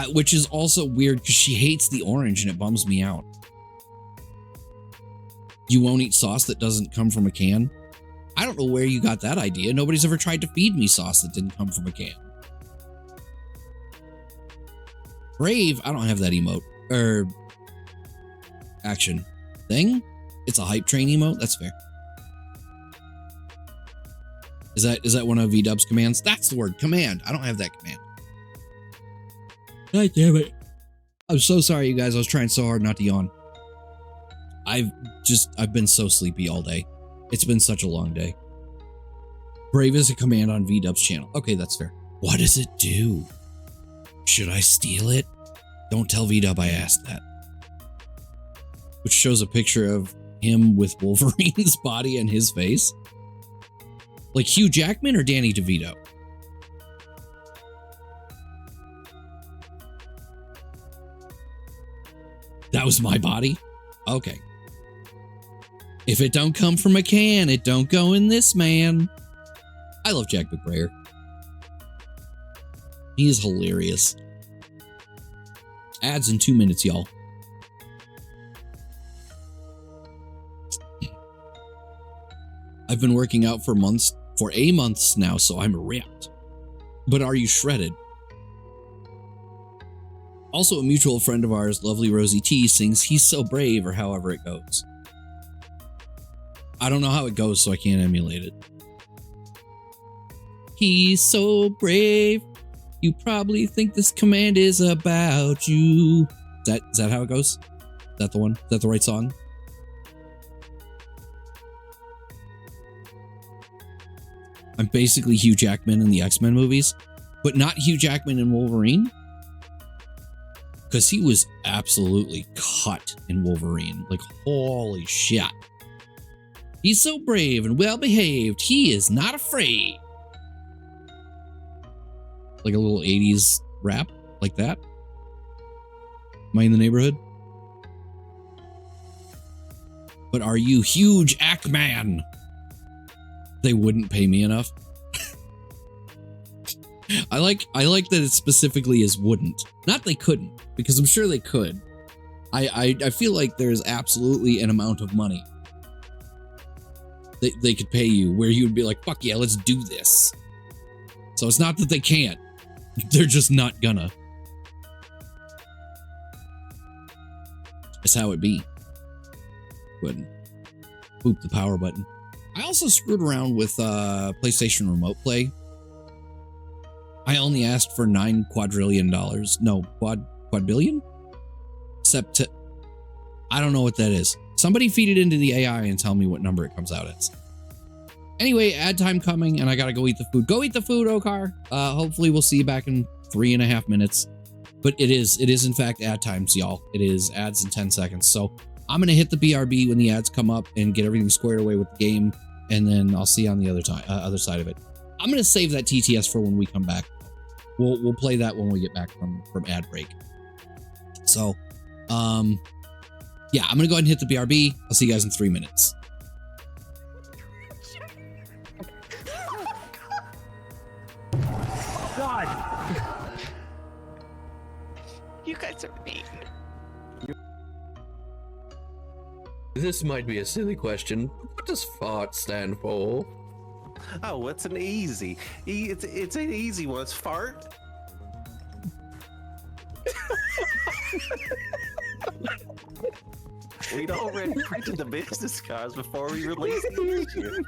Which is also weird because she hates the orange and it bums me out. You won't eat sauce that doesn't come from a can? I don't know where you got that idea. Nobody's ever tried to feed me sauce that didn't come from a can. Brave, I don't have that emote. Or action thing. It's a hype train emote. That's fair. Is that one of V-Dub's commands? That's the word, command. I don't have that command. God damn it. I'm so sorry, you guys. I was trying so hard not to yawn. I've been so sleepy all day. It's been such a long day. Brave is a command on V-Dub's channel. Okay, that's fair. What does it do? Should I steal it? Don't tell V-Dub I asked that. Which shows a picture of him with Wolverine's body and his face. Like Hugh Jackman or Danny DeVito? That was my body? Okay. If it don't come from a can, it don't go in this man. I love Jack McBrayer. He is hilarious. Ads in 2 minutes, y'all. I've been working out for a month now, so I'm ripped. But are you shredded? Also, a mutual friend of ours, Lovely Rosie T, sings He's So Brave, or however it goes. I don't know how it goes, so I can't emulate it. He's so brave. You probably think this command is about you. Is that how it goes? Is that the one? Is that the right song? I'm basically Hugh Jackman in the X-Men movies, but not Hugh Jackman in Wolverine. Because he was absolutely cut in Wolverine. Like, holy shit. He's so brave and well-behaved. He is not afraid. Like a little 80s rap like that. Am I in the neighborhood? But are you huge Ackman? They wouldn't pay me enough. I like that it specifically is wouldn't. Not they couldn't, because I'm sure they could. I feel like there's absolutely an amount of money they could pay you where you would be like, fuck yeah, let's do this. So it's not that they can't. They're just not gonna. That's how it be. Wouldn't. Boop the power button. I also screwed around with PlayStation Remote Play. I only asked for $9 quadrillion. No, quadbillion? I don't know what that is. Somebody feed it into the AI and tell me what number it comes out as. Anyway, ad time coming, and I gotta go eat the food. Go eat the food, Okar. Hopefully we'll see you back in 3.5 minutes. But it is in fact ad times, y'all. It is ads in 10 seconds. So I'm gonna hit the BRB when the ads come up and get everything squared away with the game, and then I'll see you on the other side of it. I'm gonna save that TTS for when we come back. We'll play that when we get back from ad break. So, yeah, I'm gonna go ahead and hit the BRB. I'll see you guys in 3 minutes. God. You guys are mean. This might be a silly question. What does FART stand for? Oh, it's an easy. It's an easy one. It's fart. We'd already printed the business cards before we released the issue.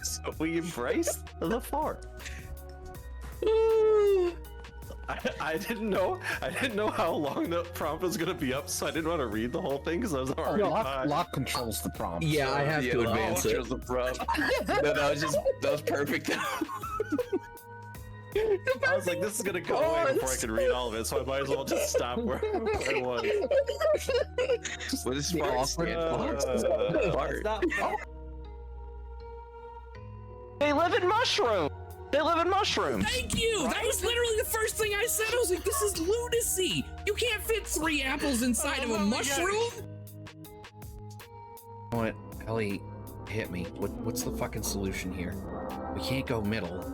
So we embraced the fart. I didn't know how long the prompt was gonna be up, so I didn't want to read the whole thing because I was already behind. Lock controls the prompt. Yeah, I have to advance it. The prompt. No, that was perfect. I was like, this is gonna go away before I can read all of it, so I might as well just stop where I was. What is FART stand for? They live in mushrooms. They live in mushrooms. Thank you. That was literally the first thing I said. I was like, this is lunacy. You can't fit 3 apples inside of a mushroom. What? Ellie, hit me. What's the fucking solution here? We can't go middle,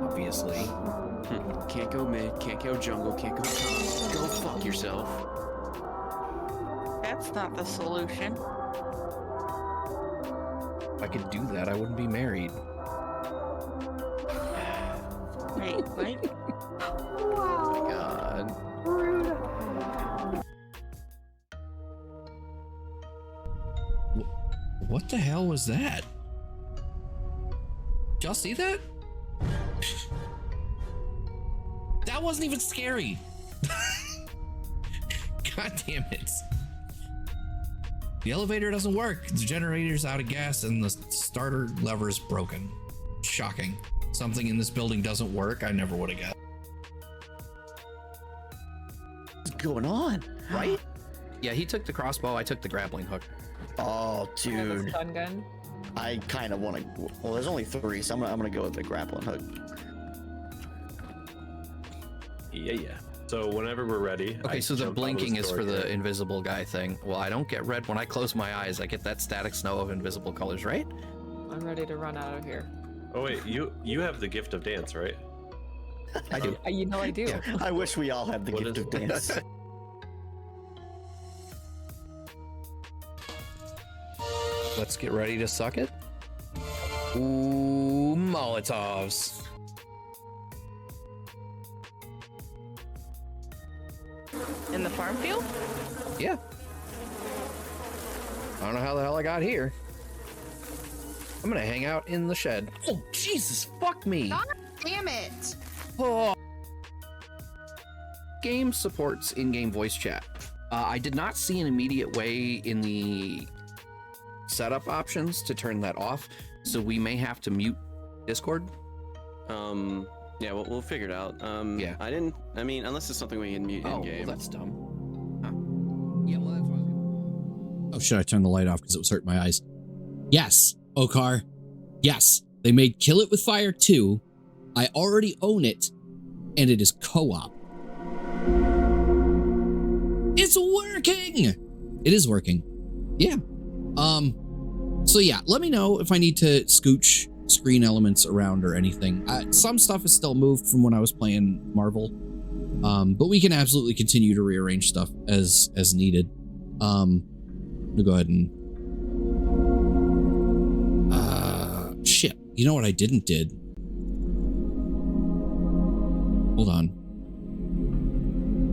obviously. Can't go mid, can't go jungle, can't go top. Go fuck yourself. That's not the solution. If I could do that, I wouldn't be married. Wait, what? God. What the hell was that? Did y'all see that? That wasn't even scary. God damn it. The elevator doesn't work. The generator's out of gas and the starter lever's broken. Shocking. Something in this building doesn't work. I never would have guessed. What's going on? Right? Yeah, he took the crossbow. I took the grappling hook. Oh, dude. Stun gun. I kind of want to. Well, there's only 3, so I'm gonna go with the grappling hook. Yeah. So whenever we're ready. Okay, so the blinking is for the invisible guy thing. Well, I don't get red when I close my eyes. I get that static snow of invisible colors, right? I'm ready to run out of here. Oh wait, you have the gift of dance, right? I do. You know I do. Yeah. I wish we all had the What gift is- of dance. Let's get ready to suck it. Ooh, Molotovs. In the farm field? Yeah. I don't know how the hell I got here. I'm gonna hang out in the shed. Oh, Jesus, fuck me. God damn it. Oh. Game supports in-game voice chat. I did not see an immediate way in the setup options to turn that off, so we may have to mute Discord. Yeah, we'll figure it out. Yeah. I mean, unless it's something we can mute in game. Well, that's dumb. Yeah, well, that's what I was... Oh, should I turn the light off because it was hurting my eyes? Yes, Okar. Yes, they made Kill It With Fire 2. I already own it, and it is co-op. It's working! It is working. Yeah. So yeah, let me know if I need to scooch screen elements around or anything. Some stuff is still moved from when I was playing Marvel. But we can absolutely continue to rearrange stuff as needed. We'll go ahead and shit. You know what I didn't did? Hold on.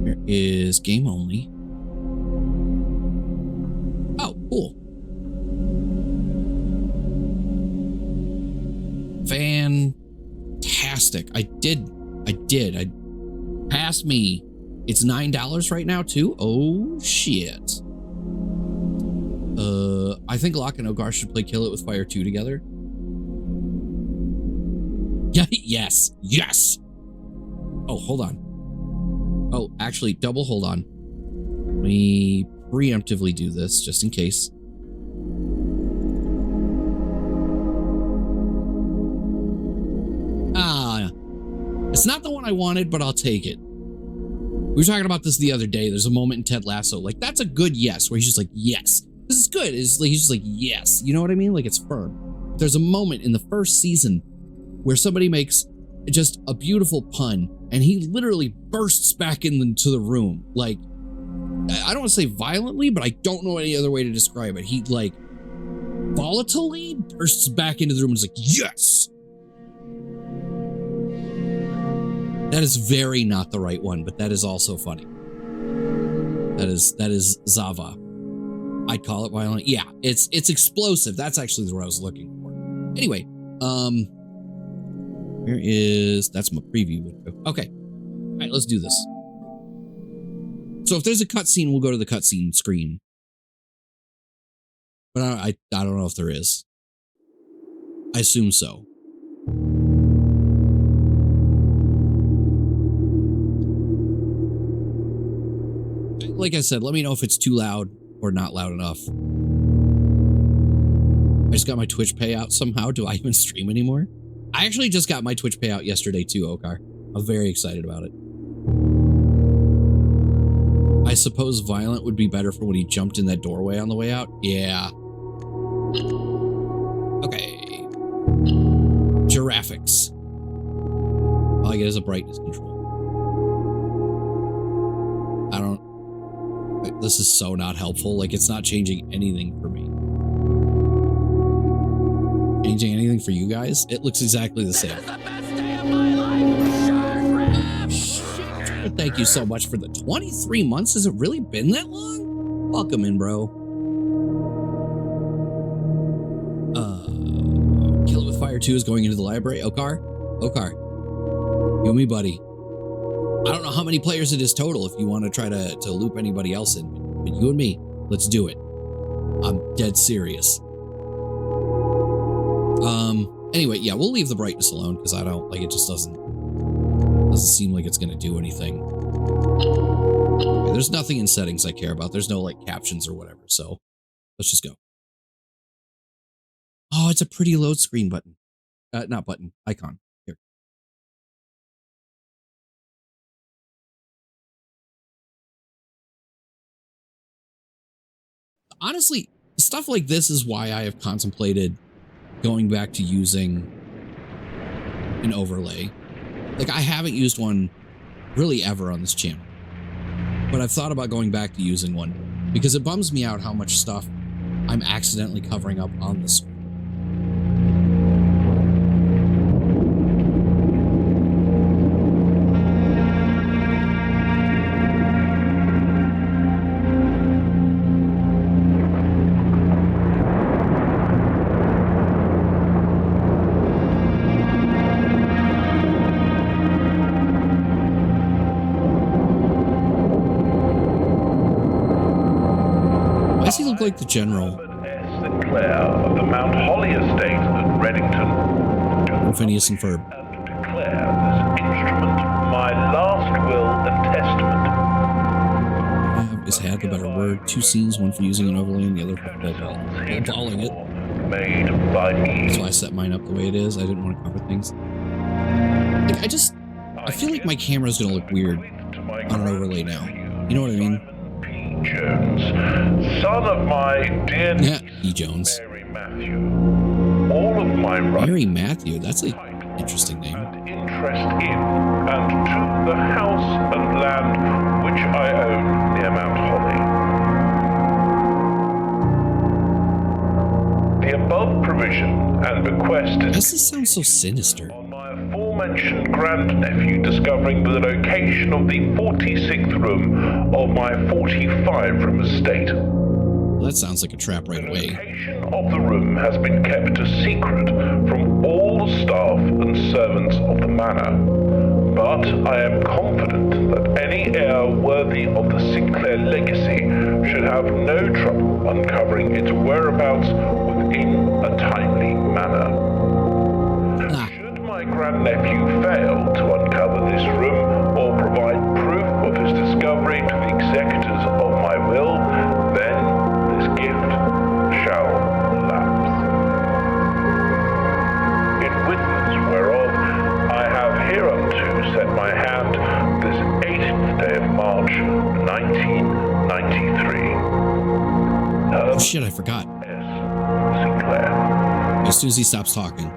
There is game only. Oh, cool. Fantastic. I passed me. It's $9 right now too. Oh shit. I think Locke and Ogar should play Kill It with Fire 2 together. Yeah, yes, yes. Oh, hold on. Oh, actually, double hold on. Let me preemptively do this just in case. It's not the one I wanted, but I'll take it. We were talking about this the other day. There's a moment in Ted Lasso, like, that's a good yes, where he's just like, yes, this is good. It's like, he's just like, yes. You know what I mean? Like, it's firm. There's a moment in the first season where somebody makes just a beautiful pun, and he literally bursts back into the room. Like, I don't want to say violently, but I don't know any other way to describe it. He, like, volatilely bursts back into the room and is like, yes. That is very not the right one, but that is also funny. That is Zava. I'd call it violent. Yeah, it's explosive. That's actually the word I was looking for. Anyway, that's my preview window. Okay. All right, let's do this. So if there's a cutscene, we'll go to the cutscene screen. But I don't know if there is. I assume so. Like I said, let me know if it's too loud or not loud enough. I just got my Twitch payout somehow. Do I even stream anymore? I actually just got my Twitch payout yesterday too, Okar. I'm very excited about it. I suppose violent would be better for when he jumped in that doorway on the way out. Yeah. Okay. Giraffics. All I get is a brightness control. This is so not helpful. Like, it's not changing anything for me. Changing anything for you guys? It looks exactly the same. Thank you so much for the 23 months. Has it really been that long? Welcome in, bro. Kill It with Fire 2 is going into the library. Okar, you and me, buddy. I don't know how many players it is total if you want to try to loop anybody else in, but you and me, let's do it. I'm dead serious. Anyway, yeah, we'll leave the brightness alone because I don't like it. Just doesn't seem like it's gonna do anything. Okay, there's nothing in settings I care about. There's no like captions or whatever. So let's just go. Oh, it's a pretty load screen button. Not button, icon. Here. Honestly, stuff like this is why I have contemplated going back to using an overlay. Like, I haven't used one really ever on this channel, but I've thought about going back to using one because it bums me out how much stuff I'm accidentally covering up on the screen. Like the general. Sinclair of the Mount Holly estate at Reddington. Phineas and Ferb. And declare this instrument my last will and testament. Is had the better word. Two scenes, one for using an overlay and the other for balling it. Made by me. So I set mine up the way it is. I didn't want to cover things. Like, I feel like my camera's gonna look weird on an overlay now. You know what I mean? Jones, son of my dear niece, E. Jones. Mary Matthew. All of my rights, Mary Matthew, that's an interesting name. And interest in and to the house and land which I own near Mount Holly. The above provision and bequest is. Does this sound so sinister? Aforementioned grandnephew discovering the location of the 46th room of my 45-room estate. Well, that sounds like a trap right away. The location of the room has been kept a secret from all the staff and servants of the manor, but I am confident that any heir worthy of the Sinclair legacy should have no trouble uncovering its whereabouts within a timely manner. Should my grandnephew fail to uncover this room or provide proof of his discovery to the executors of my will, then this gift shall lapse. In witness whereof I have hereunto set my hand this 18th day of March, 1993. Oh shit, I forgot. Sinclair. As soon as he stops talking.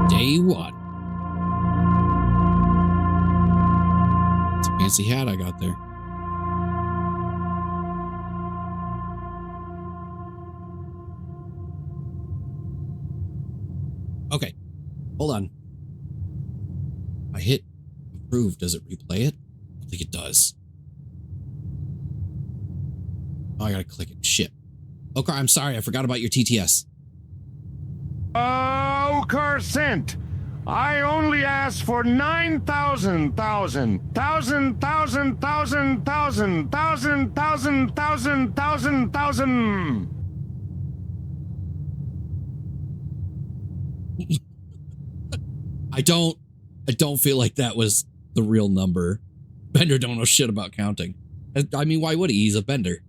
Day one. It's a fancy hat I got there. Okay, hold on. I hit approve. Does it replay it? I don't think it does. Oh, I gotta click it. Shit. Okay, I'm sorry. I forgot about your TTS. Okar sent. I only asked for 9,000. I don't feel like that was the real number. Bender don't know shit about counting. I mean, why would he? He's a Bender.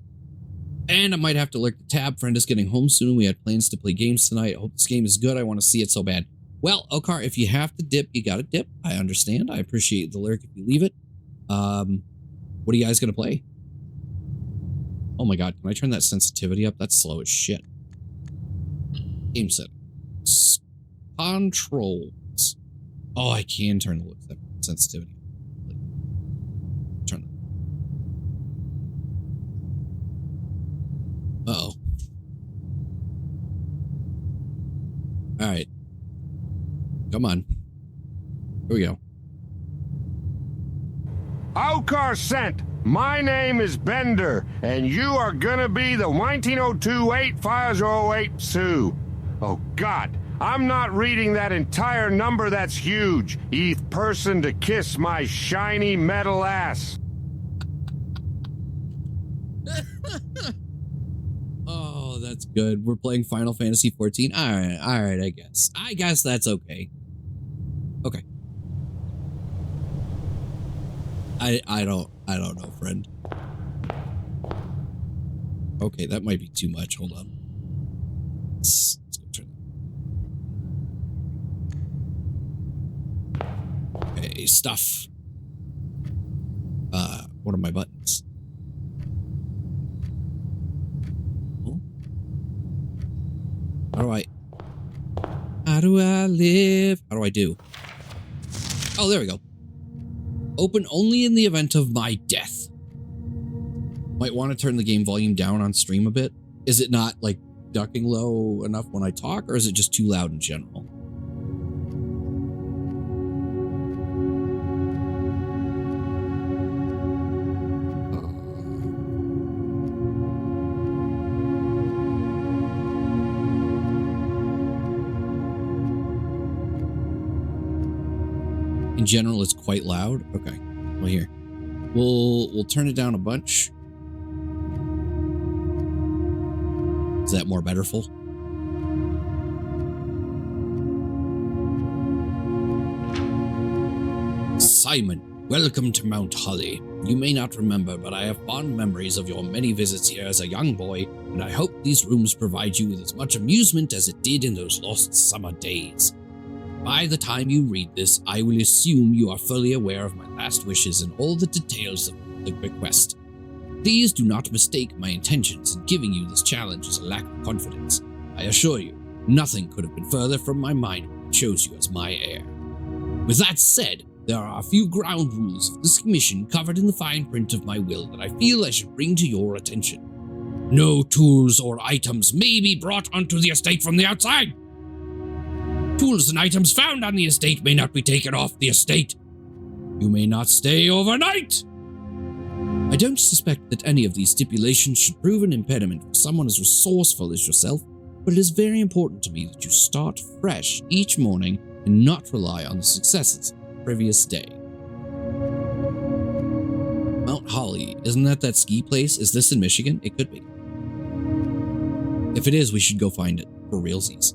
And I might have to lurk the tab. Friend is getting home soon. We had plans to play games tonight. I hope this game is good. I want to see it so bad. Well, Okar, if you have to dip, you gotta dip. I understand. I appreciate the lurk if you leave it. What are you guys gonna play? Oh my god, can I turn that sensitivity up? That's slow as shit. Game set. Controls. Oh, I can turn the sensitivity. Turn it. Uh-oh. All right. Come on. Here we go. Okar sent. My name is Bender, and you are gonna be the 1902-85008 Sue. Oh, God. I'm not reading that entire number. That's huge. Eth person to kiss my shiny metal ass. Oh, that's good. We're playing Final Fantasy 14. All right, I guess. I guess that's okay. Okay. I don't know, friend. Okay, that might be too much. Hold on. Let's go turn that. Okay, stuff. What are my buttons? How do I live? How do I do? Oh, there we go. Open only in the event of my death. Might want to turn the game volume down on stream a bit. Is it not like ducking low enough when I talk, or is it just too loud in general? In general, it's quite loud. Okay, well here, we'll turn it down a bunch. Is that more betterful? Simon, welcome to Mount Holly. You may not remember, but I have fond memories of your many visits here as a young boy, and I hope these rooms provide you with as much amusement as it did in those lost summer days. By the time you read this, I will assume you are fully aware of my last wishes and all the details of the request. Please do not mistake my intentions in giving you this challenge as a lack of confidence. I assure you, nothing could have been further from my mind when I chose you as my heir. With that said, there are a few ground rules of this mission covered in the fine print of my will that I feel I should bring to your attention. No tools or items may be brought onto the estate from the outside. Tools and items found on the estate may not be taken off the estate. You may not stay overnight. I I don't suspect that any of these stipulations should prove an impediment for someone as resourceful as yourself, but it is very important to me that you start fresh each morning and not rely on the successes of the previous day. Mount Holly, isn't that ski place? Is this in Michigan? It could be. If it is, we should go find it for realsies.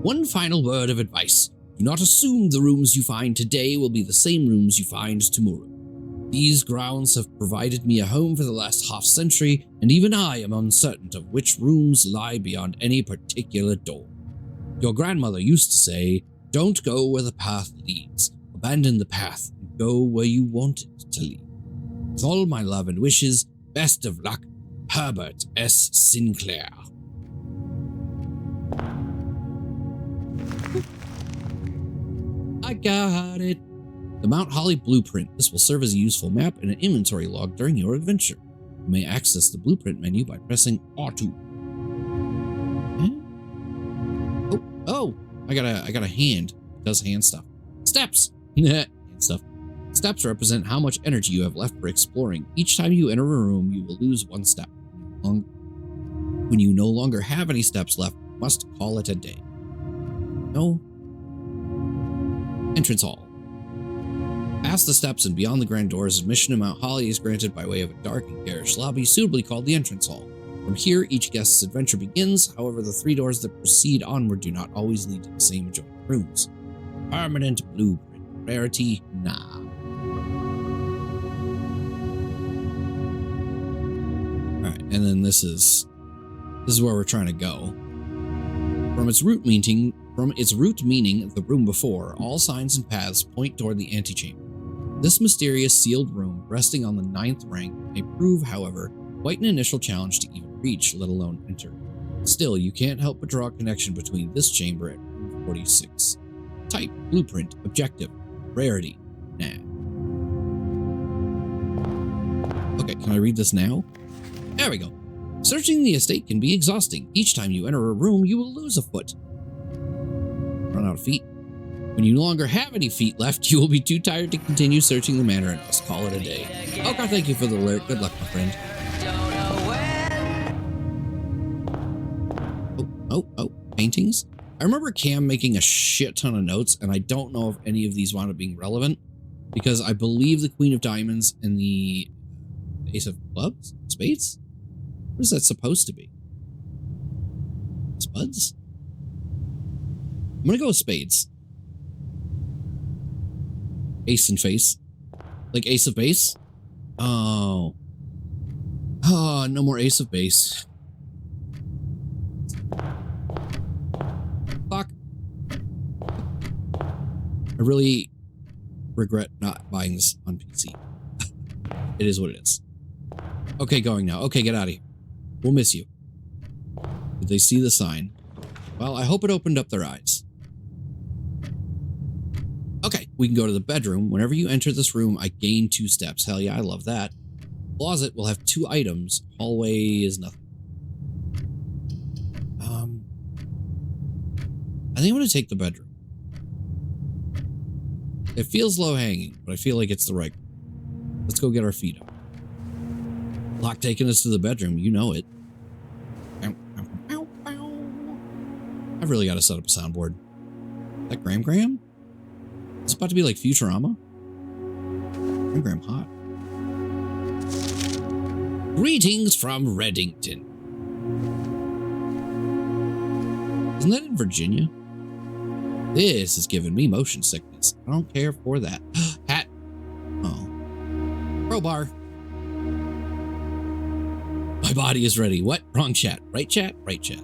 One final word of advice. Do not assume the rooms you find today will be the same rooms you find tomorrow. These grounds have provided me a home for the last half-century, and even I am uncertain of which rooms lie beyond any particular door. Your grandmother used to say, don't go where the path leads. Abandon the path and go where you want it to lead. With all my love and wishes, best of luck, Herbert S. Sinclair. I got it. The Mount Holly blueprint. This will serve as a useful map and an inventory log during your adventure. You may access the blueprint menu by pressing R2. Oh, I got a hand. It does hand stuff. Steps. Hand stuff. Steps represent how much energy you have left for exploring. Each time you enter a room, you will lose 1 step. When you no longer have any steps left, you must call it a day. No. Entrance hall. Past the steps and beyond the grand doors, admission to Mount Holly is granted by way of a dark and garish lobby suitably called the entrance hall. From here, each guest's adventure begins. However, the 3 doors that proceed onward do not always lead to the same adjoining rooms. Permanent blueprint. Rarity, nah. Alright, and then this is where we're trying to go. From its root meaning, the room before, all signs and paths point toward the antechamber. This mysterious sealed room, resting on the 9th rank, may prove, however, quite an initial challenge to even reach, let alone enter. Still, you can't help but draw a connection between this chamber and room 46. Type, blueprint, objective, rarity, nah. Okay, can I read this now? There we go. Searching the estate can be exhausting. Each time you enter a room, you will lose a foot. Run out of feet. When you no longer have any feet left, you will be too tired to continue searching the manor and must call it a day. Okay, thank you for the alert. Good luck, my friend. Oh, paintings? I remember Cam making a shit ton of notes, and I don't know if any of these wound up being relevant, because I believe the Queen of Diamonds and the Ace of Clubs? Spades? What is that supposed to be? Spuds? I'm gonna go with spades. Ace and face. Like Ace of Base? Oh. Oh, no more Ace of Base. Fuck. I really regret not buying this on PC. It is what it is. Okay, going now. Okay, get out of here. We'll miss you. Did they see the sign? Well, I hope it opened up their eyes. Okay, we can go to the bedroom. Whenever you enter this room, I gain 2 steps. Hell yeah, I love that. Closet will have 2 items. Hallway is nothing. I think I'm going to take the bedroom. It feels low-hanging, but I feel like it's the right one. Let's go get our feet up. Lock taking us to the bedroom. You know it. I've really got to set up a soundboard. Is that Graham? It's about to be like Futurama. Graham hot. Greetings from Reddington. Isn't that in Virginia? This is giving me motion sickness. I don't care for that. Hat. Oh. Crowbar. My body is ready. What? Wrong chat. Right chat? Right chat.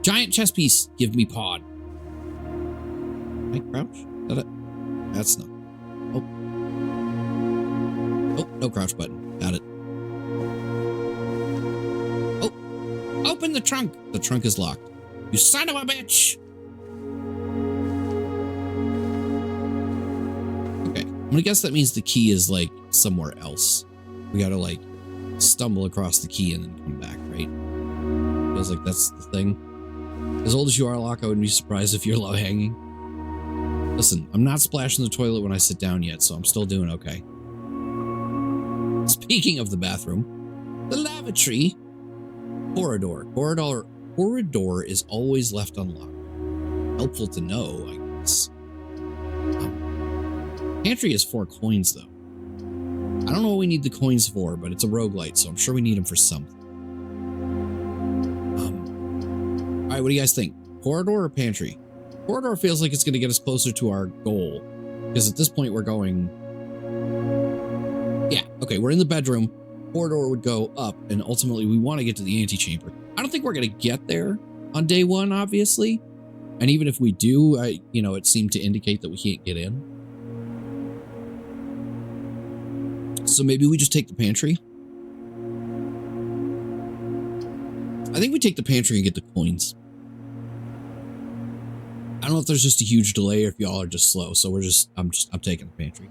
Giant chess piece. Give me pod. Can I crouch? Is that it? That's not. Oh. Oh, no crouch button. Got it. Oh. Open the trunk. The trunk is locked. You son of a bitch. Okay. I'm gonna guess that means the key is like somewhere else. We gotta like stumble across the key and then come back, right? Feels like that's the thing. As old as you are, Locke, I wouldn't be surprised if you're low hanging. Listen, I'm not splashing the toilet when I sit down yet, so I'm still doing okay. Speaking of the bathroom, the lavatory corridor is always left unlocked. Helpful to know, I guess. Pantry is 4 coins, though. I don't know what we need the coins for, but it's a roguelite, so I'm sure we need them for something. All right, what do you guys think? Corridor or pantry? Corridor feels like it's going to get us closer to our goal, because at this point we're going... Yeah, okay, we're in the bedroom. Corridor would go up, and ultimately we want to get to the antechamber. I don't think we're going to get there on day 1, obviously. And even if we do, it seemed to indicate that we can't get in. So maybe we just take the pantry. I think we take the pantry and get the coins. I don't know if there's just a huge delay or if y'all are just slow. So I'm taking the pantry.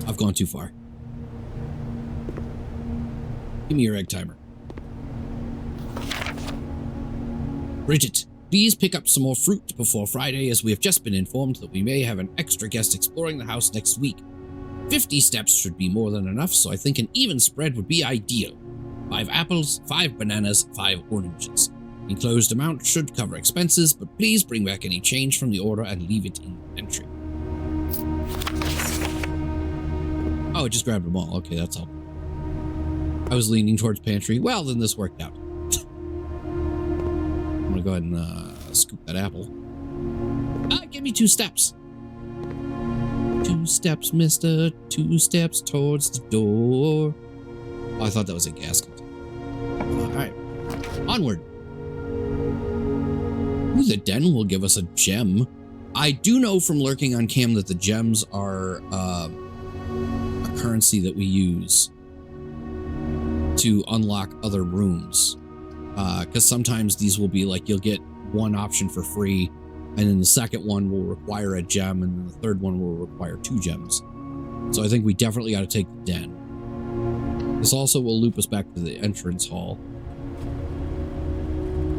I've gone too far. Give me your egg timer. Bridget, please pick up some more fruit before Friday, as we have just been informed that we may have an extra guest exploring the house next week. 50 steps should be more than enough, so I think an even spread would be ideal. 5 apples, 5 bananas, 5 oranges. Enclosed amount should cover expenses, but please bring back any change from the order and leave it in the entry. Oh, it just grabbed them all. Okay, that's all. I was leaning towards pantry. Well, then this worked out. I'm gonna go ahead and scoop that apple. Give me 2 steps. 2 steps, mister. 2 steps towards the door. Oh, I thought that was a gasket. All right. Onward. Ooh, the den will give us a gem. I do know from lurking on cam that the gems are a currency that we use to unlock other rooms. Because sometimes these will be like, you'll get one option for free, and then the second one will require a gem, and then the third one will require 2 gems. So I think we definitely got to take the den. This also will loop us back to the entrance hall.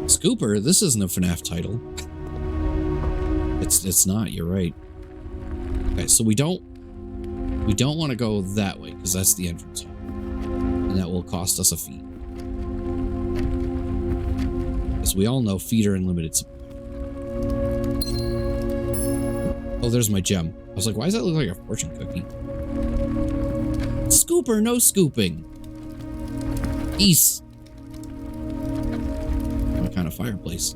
Scooper, this isn't a FNAF title. It's not, you're right. Okay, so we don't want to go that way, because that's the entrance hall. And that will cost us a fee. As we all know, feet are in limited supply. Oh, there's my gem. I was like, why does that look like a fortune cookie? Scooper, no scooping. Peace. What kind of fireplace?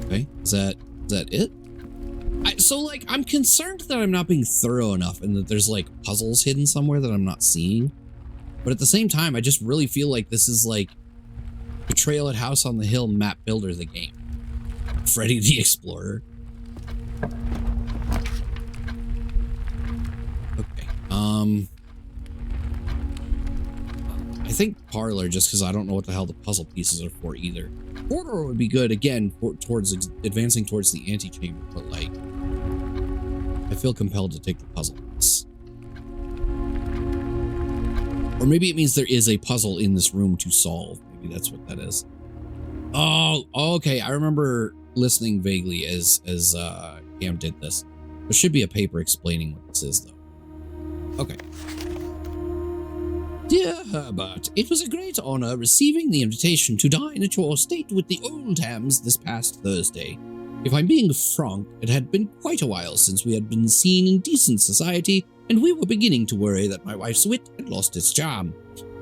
Okay, is that it? I'm concerned that I'm not being thorough enough and that there's like puzzles hidden somewhere that I'm not seeing. But at the same time, I just really feel like this is like Betrayal at House on the Hill map builder the game. Freddy the Explorer. Okay. I think parlor, just because I don't know what the hell the puzzle pieces are for either. Corridor would be good again towards advancing towards the antechamber, but like I feel compelled to take the puzzle piece. Or maybe it means there is a puzzle in this room to solve. Maybe that's what that is. Oh, okay. I remember listening vaguely as Cam did this. There should be a paper explaining what this is, though. Okay. Dear Herbert, it was a great honor receiving the invitation to dine at your estate with the Oldhams this past Thursday. If I'm being frank, it had been quite a while since we had been seen in decent society, and we were beginning to worry that my wife's wit had lost its charm.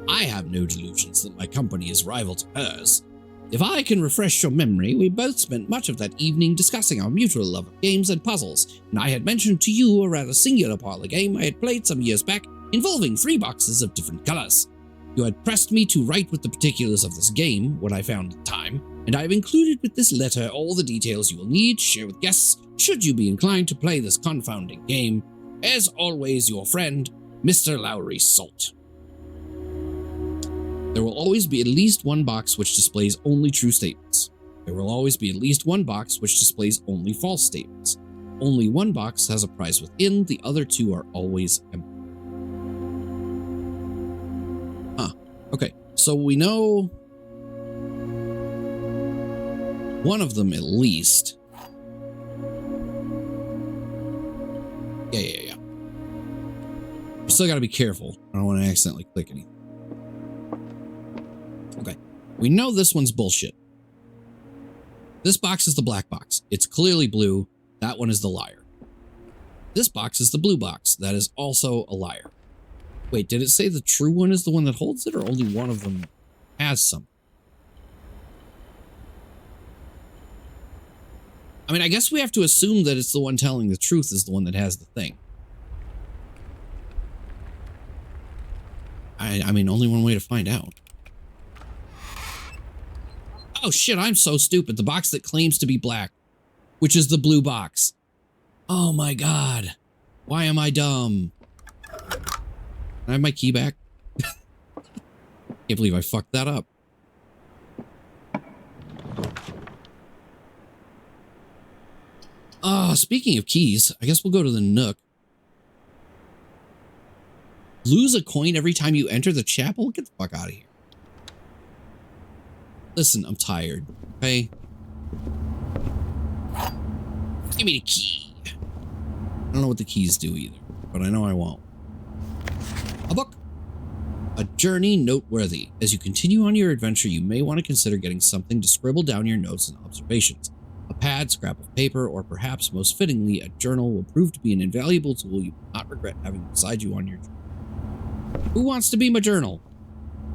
I have no delusions that my company is rival to hers. If I can refresh your memory, we both spent much of that evening discussing our mutual love of games and puzzles, and I had mentioned to you a rather singular parlor game I had played some years back involving 3 boxes of different colors. You had pressed me to write with the particulars of this game, what I found at the time, and I have included with this letter all the details you will need to share with guests should you be inclined to play this confounding game. As always, your friend, Mr. Lowry Salt. There will always be at least one box which displays only true statements. There will always be at least one box which displays only false statements. Only one box has a prize within, the other 2 are always empty. Okay, so we know one of them at least. Yeah. Still got to be careful. I don't want to accidentally click anything. Okay. We know this one's bullshit. This box is the black box. It's clearly blue. That one is the liar. This box is the blue box. That is also a liar. Wait, did it say the true one is the one that holds it, or only one of them has something? I mean, I guess we have to assume that it's the one telling the truth is the one that has the thing. I mean, only one way to find out. Oh shit, I'm so stupid. The box that claims to be black, which is the blue box. Oh my god. Why am I dumb? Can I have my key back? Can't believe I fucked that up. Speaking of keys, I guess we'll go to the Nook. Lose a coin every time you enter the chapel? Get the fuck out of here. Listen, I'm tired, okay? Give me the key. I don't know what the keys do either, but I know I won't. A book. A journey noteworthy. As you continue on your adventure, you may want to consider getting something to scribble down your notes and observations. A pad, scrap of paper, or perhaps most fittingly, a journal will prove to be an invaluable tool you will not regret having beside you on your journey. Who wants to be my journal?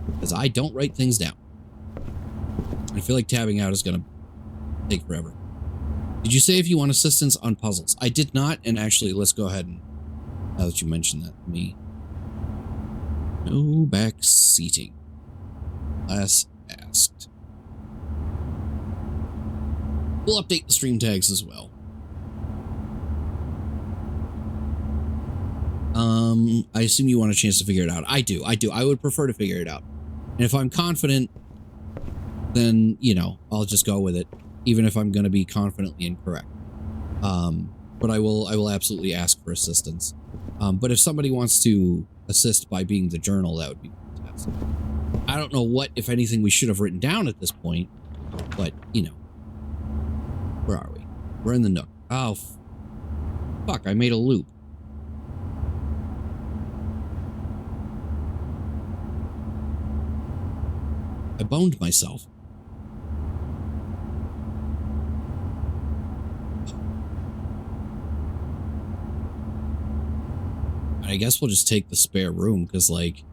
Because I don't write things down. I feel like tabbing out is going to take forever. Did you say if you want assistance on puzzles? I did not, and actually, let's go ahead and, now that you mentioned that to me. No back seating. Less asked. We'll update the stream tags as well. I assume you want a chance to figure it out. I do. I would prefer to figure it out. And if I'm confident, then, you know, I'll just go with it, even if I'm going to be confidently incorrect. But I will absolutely ask for assistance. But if somebody wants to assist by being the journal, that would be fantastic. I don't know what, if anything, we should have written down at this point, but, you know. Where are we? We're in the Nook. Oh, fuck, I made a loop. I boned myself. I guess we'll just take the spare room, because, like...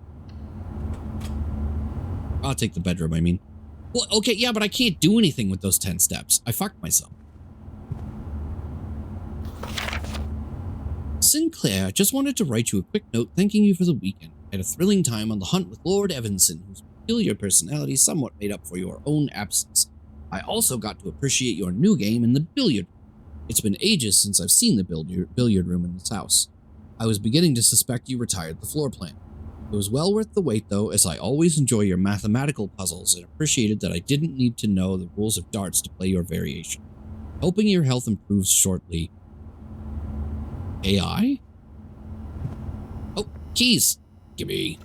I'll take the bedroom, I mean. Well, okay, yeah, but I can't do anything with those 10 steps. I fucked myself. Sinclair, just wanted to write you a quick note thanking you for the weekend. I had a thrilling time on the hunt with Lord Evanson, whose peculiar personality somewhat made up for your own absence. I also got to appreciate your new game in the billiard room. It's been ages since I've seen the billiard room in this house. I was beginning to suspect you retired the floor plan. It was well worth the wait, though, as I always enjoy your mathematical puzzles and appreciated that I didn't need to know the rules of darts to play your variation. Hoping your health improves shortly. AI? Oh, keys! Gimme.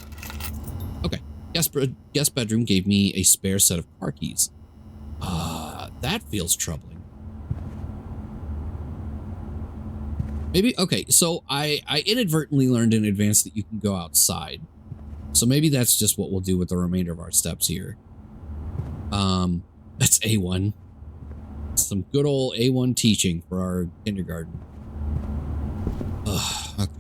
Okay, guest bedroom gave me a spare set of car keys. That feels troubling. Maybe, okay, so I inadvertently learned in advance that you can go outside. So maybe that's just what we'll do with the remainder of our steps here. That's A1. Some good old A1 teaching for our kindergarten. Okay.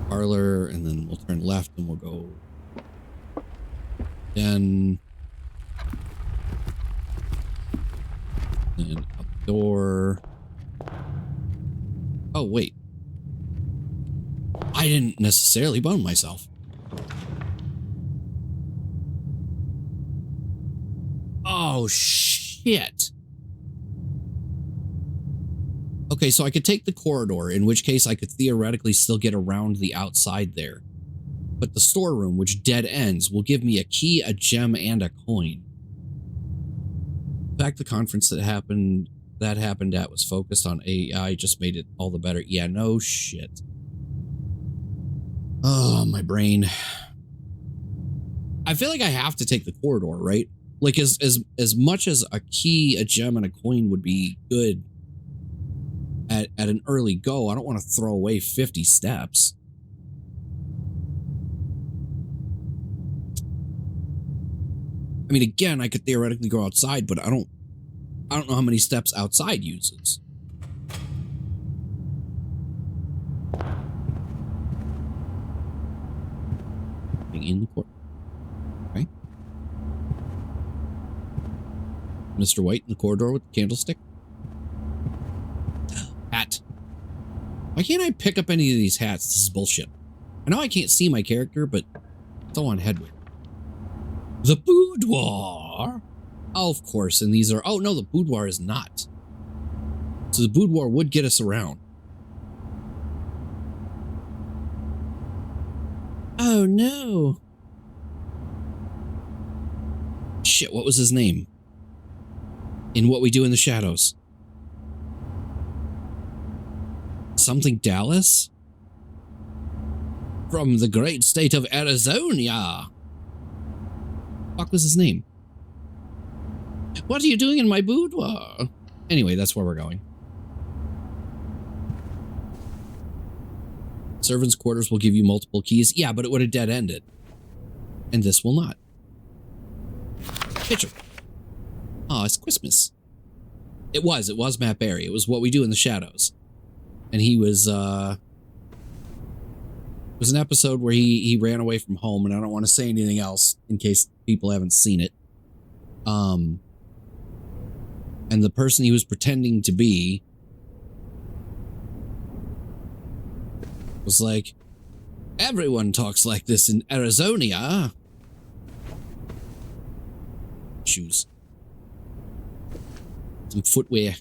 Parlor, and then we'll turn left and we'll go. Then up the door. Oh, wait. I didn't necessarily bone myself. Oh, shit. Okay, so I could take the corridor, in which case I could theoretically still get around the outside there. But the storeroom, which dead ends, will give me a key, a gem, and a coin. In fact, the conference that happened at was focused on AI, just made it all the better. Yeah, no shit. Oh, my brain. I feel like I have to take the corridor, right? Like, as much as a key, a gem, and a coin would be good at an early go. I don't want to throw away 50 steps. I mean, again, I could theoretically go outside, but I don't know how many steps outside uses. In the court. Okay. Mr. White in the corridor with the candlestick. Hat. Why can't I pick up any of these hats? This is bullshit. I know I can't see my character, but it's all on Hedwig. The boudoir. Oh, of course. And these are... Oh, no, the boudoir is not. So the boudoir would get us around. Oh, no. Shit, what was his name? In What We Do in the Shadows. Something Dallas? From the great state of Arizona. Fuck was his name? What are you doing in my boudoir? Anyway, that's where we're going. Servants' quarters will give you multiple keys. Yeah, but it would have dead-ended. And this will not. Picture. Oh, it's Christmas. It was Matt Berry. It was What We Do in the Shadows. And he was, it was an episode where he ran away from home, and I don't want to say anything else in case people haven't seen it. And the person he was pretending to be was like, everyone talks like this in Arizona. Shoes. Some footwear.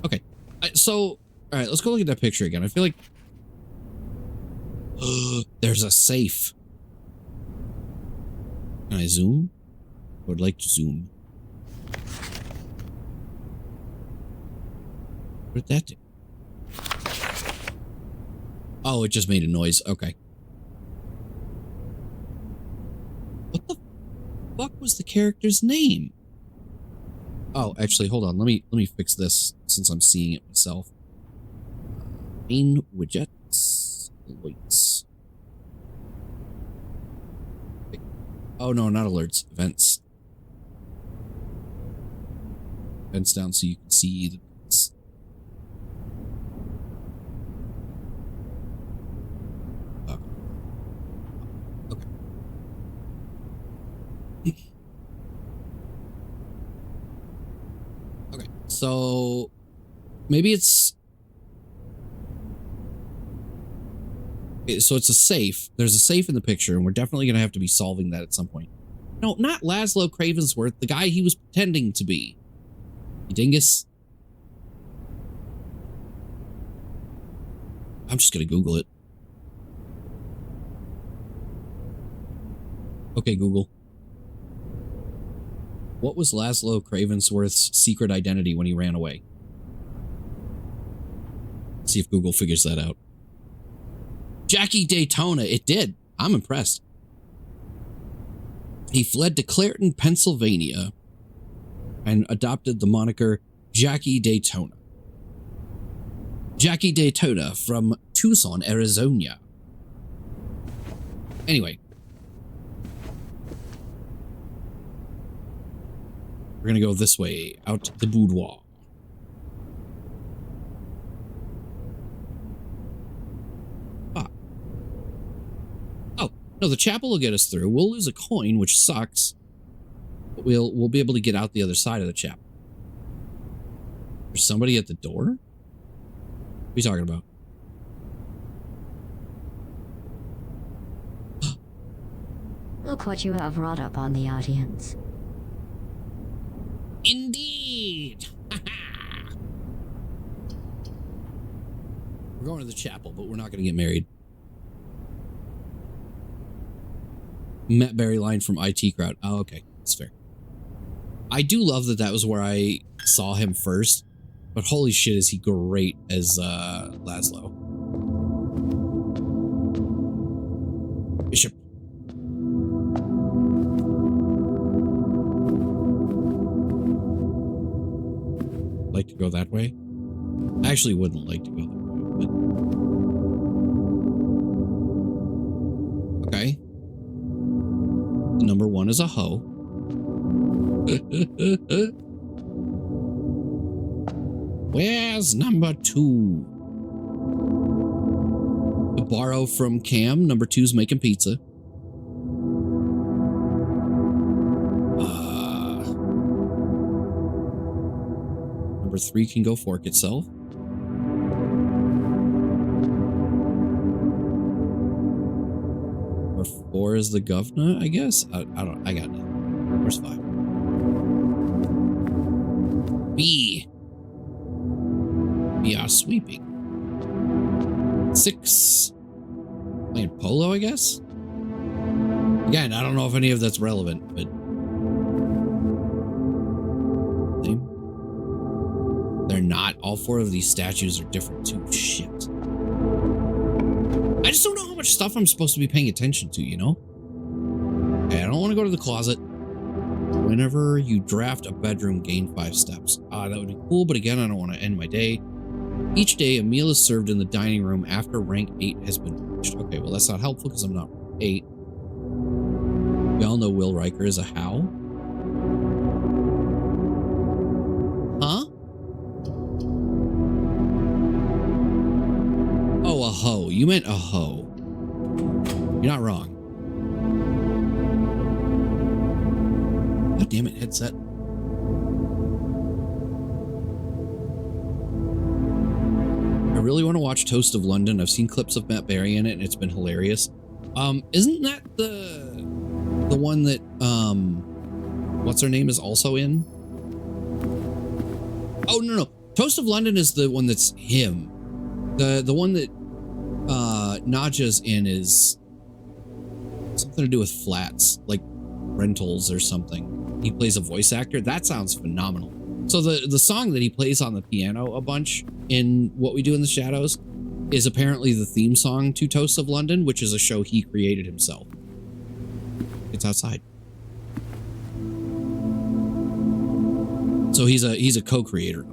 Okay. So, all right, let's go look at that picture again. I feel like there's a safe. Can I zoom? I would like to zoom. What did that do? Oh, it just made a noise. Okay. What the fuck was the character's name? Oh, actually, hold on. Let me fix this since I'm seeing it myself. Main widgets. Alerts. Oh no, not alerts. Events. Events down so you can see the events. Okay, so maybe it's... So it's a safe. There's a safe in the picture, and we're definitely going to have to be solving that at some point. No, not Laszlo Cravensworth, the guy he was pretending to be. You dingus. I'm just going to Google it. Okay, Google. What was Laszlo Cravensworth's secret identity when he ran away? Let's see if Google figures that out. Jackie Daytona. It did. I'm impressed. He fled to Clairton, Pennsylvania, and adopted the moniker Jackie Daytona. Jackie Daytona from Tucson, Arizona. Anyway. We're going to go this way, out the boudoir. Ah. Oh, no, the chapel will get us through. We'll lose a coin, which sucks. But we'll be able to get out the other side of the chapel. There's somebody at the door? What are you talking about? Look what you have brought up on the audience. Indeed! We're going to the chapel, but we're not going to get married. Matt Berry line from IT Crowd. Oh, okay. That's fair. I do love that that was where I saw him first, but holy shit is he great as Laszlo. Bishop. Like to go that way? I actually wouldn't like to go there, but okay. Number 1 is a hoe. Where's number 2? To borrow from Cam, number 2's making pizza. Number 3 can go fork itself. Number 4 is the governor, I guess. I got nothing. Where's 5? B. We are sweeping. 6. Playing polo, I guess. Again, I don't know if any of that's relevant, but they're not. All 4 of these statues are different too. Shit. I just don't know how much stuff I'm supposed to be paying attention to, you know? Okay, I don't want to go to the closet. Whenever you draft a bedroom, gain 5 steps. That would be cool, but again, I don't want to end my day. Each day, a meal is served in the dining room after rank 8 has been reached. Okay, well, that's not helpful because I'm not rank 8. We all know Will Riker is a how. Huh? Oh, a hoe. You meant a hoe. You're not wrong. God damn it, headset. I really want to watch Toast of London. I've seen clips of Matt Berry in it and it's been hilarious. Isn't that the one that what's her name is also in? Oh no. Toast of London is the one that's him. The one that Nadja's in is something to do with flats, like rentals or something. He plays a voice actor. That sounds phenomenal. So the song that he plays on the piano a bunch in What We Do in the Shadows is apparently the theme song to Toast of London, which is a show he created himself. It's outside. So he's a co-creator.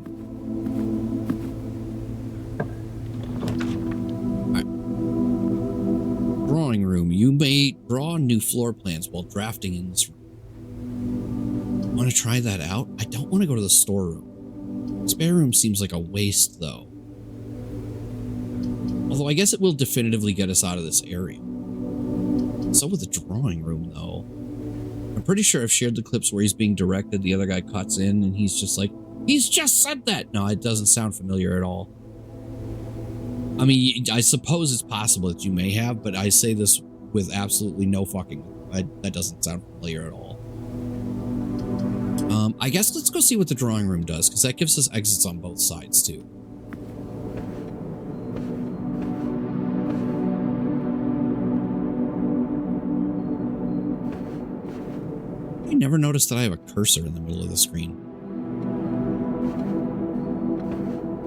Drawing room. You may draw new floor plans while drafting in this room. Want to try that out? I don't want to go to the storeroom. Spare room seems like a waste, though. Although I guess it will definitively get us out of this area. So with the drawing room, though. I'm pretty sure I've shared the clips where he's being directed. The other guy cuts in and he's just like, he's just said that. No, it doesn't sound familiar at all. I mean, I suppose it's possible that you may have, but I say this with absolutely no fucking... that doesn't sound familiar at all. I guess let's go see what the drawing room does, because that gives us exits on both sides, too. I never noticed that I have a cursor in the middle of the screen.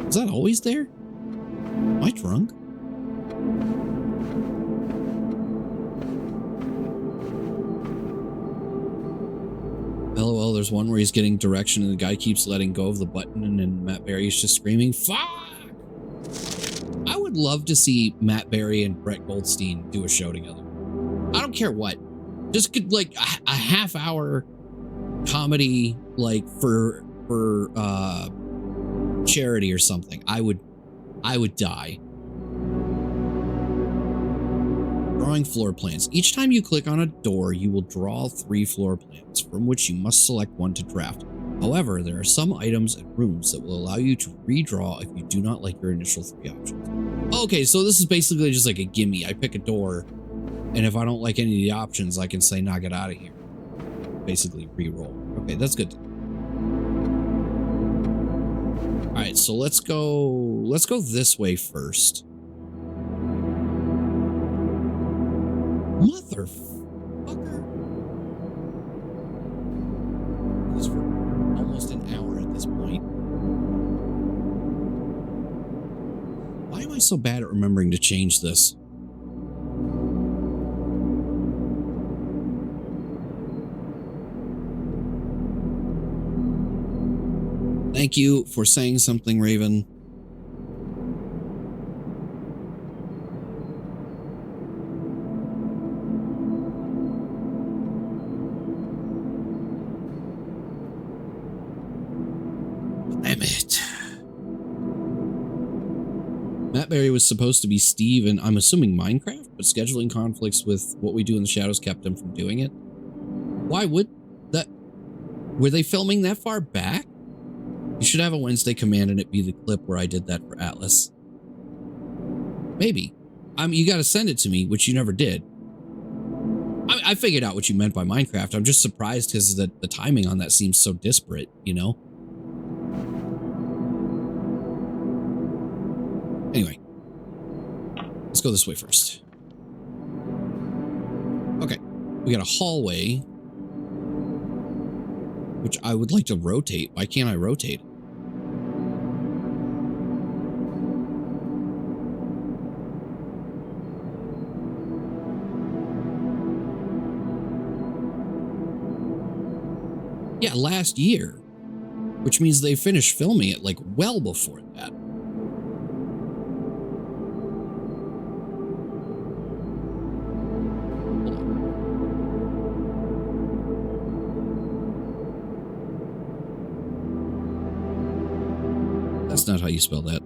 Is that always there? Am I drunk? LOL, there's one where he's getting direction and the guy keeps letting go of the button and then Matt Berry's just screaming, fuck! I would love to see Matt Berry and Brett Goldstein do a show together. I don't care what. Just could like a half-hour comedy like for charity or something. I would die. Drawing floor plans. Each time you click on a door, you will draw 3 floor plans, from which you must select one to draft. However, there are some items and rooms that will allow you to redraw if you do not like your initial 3 options. Okay, so this is basically just like a gimme. I pick a door, and if I don't like any of the options, I can say, knock it out of here. Basically, re-roll. Okay, that's good. All right, so let's go this way first. Motherfucker. This is for almost an hour at this point. Why am I so bad at remembering to change this? Thank you for saying something, Raven. Matt Berry was supposed to be Steve in, I'm assuming, Minecraft, but scheduling conflicts with What We Do in the Shadows kept him from doing it. Why would that? Were they filming that far back? You should have a Wednesday command and it be the clip where I did that for Atlas. Maybe. You got to send it to me, which you never did. I figured out what you meant by Minecraft. I'm just surprised because the timing on that seems so disparate, you know? Anyway. Let's go this way first. Okay. We got a hallway, which I would like to rotate. Why can't I rotate? Yeah, last year, which means they finished filming it like well before that. That's not how you spell that.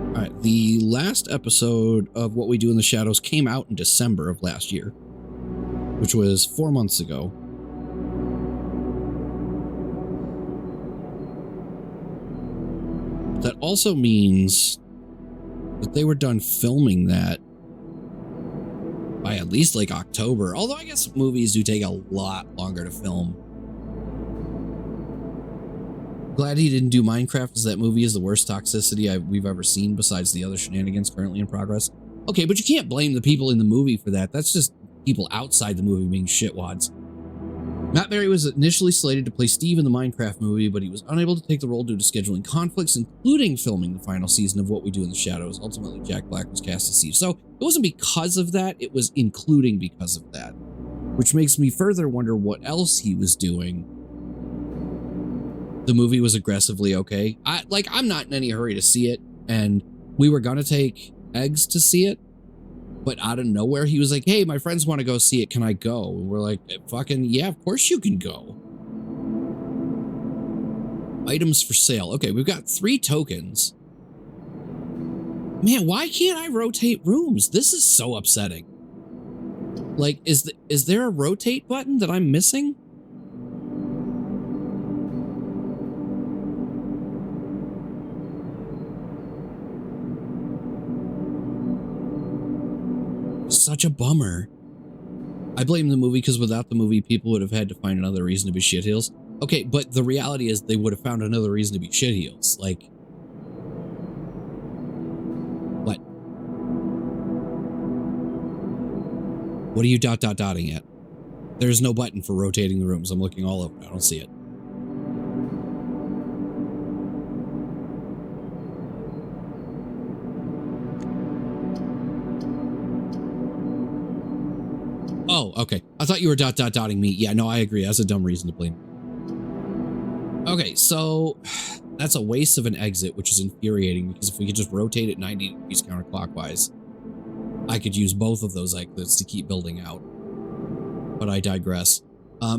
All right, the last episode of What We Do in the Shadows came out in December of last year, which was 4 months ago. That also means that they were done filming that by at least like October, although I guess movies do take a lot longer to film. Glad he didn't do Minecraft, as that movie is the worst toxicity we've ever seen besides the other shenanigans currently in progress. Okay, but you can't blame the people in the movie for that. That's just people outside the movie being shitwads. Matt Berry was initially slated to play Steve in the Minecraft movie, but he was unable to take the role due to scheduling conflicts, including filming the final season of What We Do in the Shadows. Ultimately, Jack Black was cast as Steve. So it wasn't because of that, it was including because of that. Which makes me further wonder what else he was doing. The movie was aggressively okay. I'm not in any hurry to see it, and we were gonna take Eggs to see it, but out of nowhere he was like, hey, my friends want to go see it, can I go? And we're like, fucking yeah, of course you can go. Items for sale. Okay, we've got 3 tokens. Man, why can't I rotate rooms? This is so upsetting. Like, is there a rotate button that I'm missing? Such a bummer. I blame the movie because without the movie, people would have had to find another reason to be shitheels. Okay, but the reality is they would have found another reason to be shitheels. Like, what? What are you dotting at? There's no button for rotating the rooms. I'm looking all over. I don't see it. Oh, okay. I thought you were dotting me. Yeah, no, I agree. That's a dumb reason to blame. Okay, so that's a waste of an exit, which is infuriating because if we could just rotate it 90 degrees counterclockwise, I could use both of those exits to keep building out. But I digress.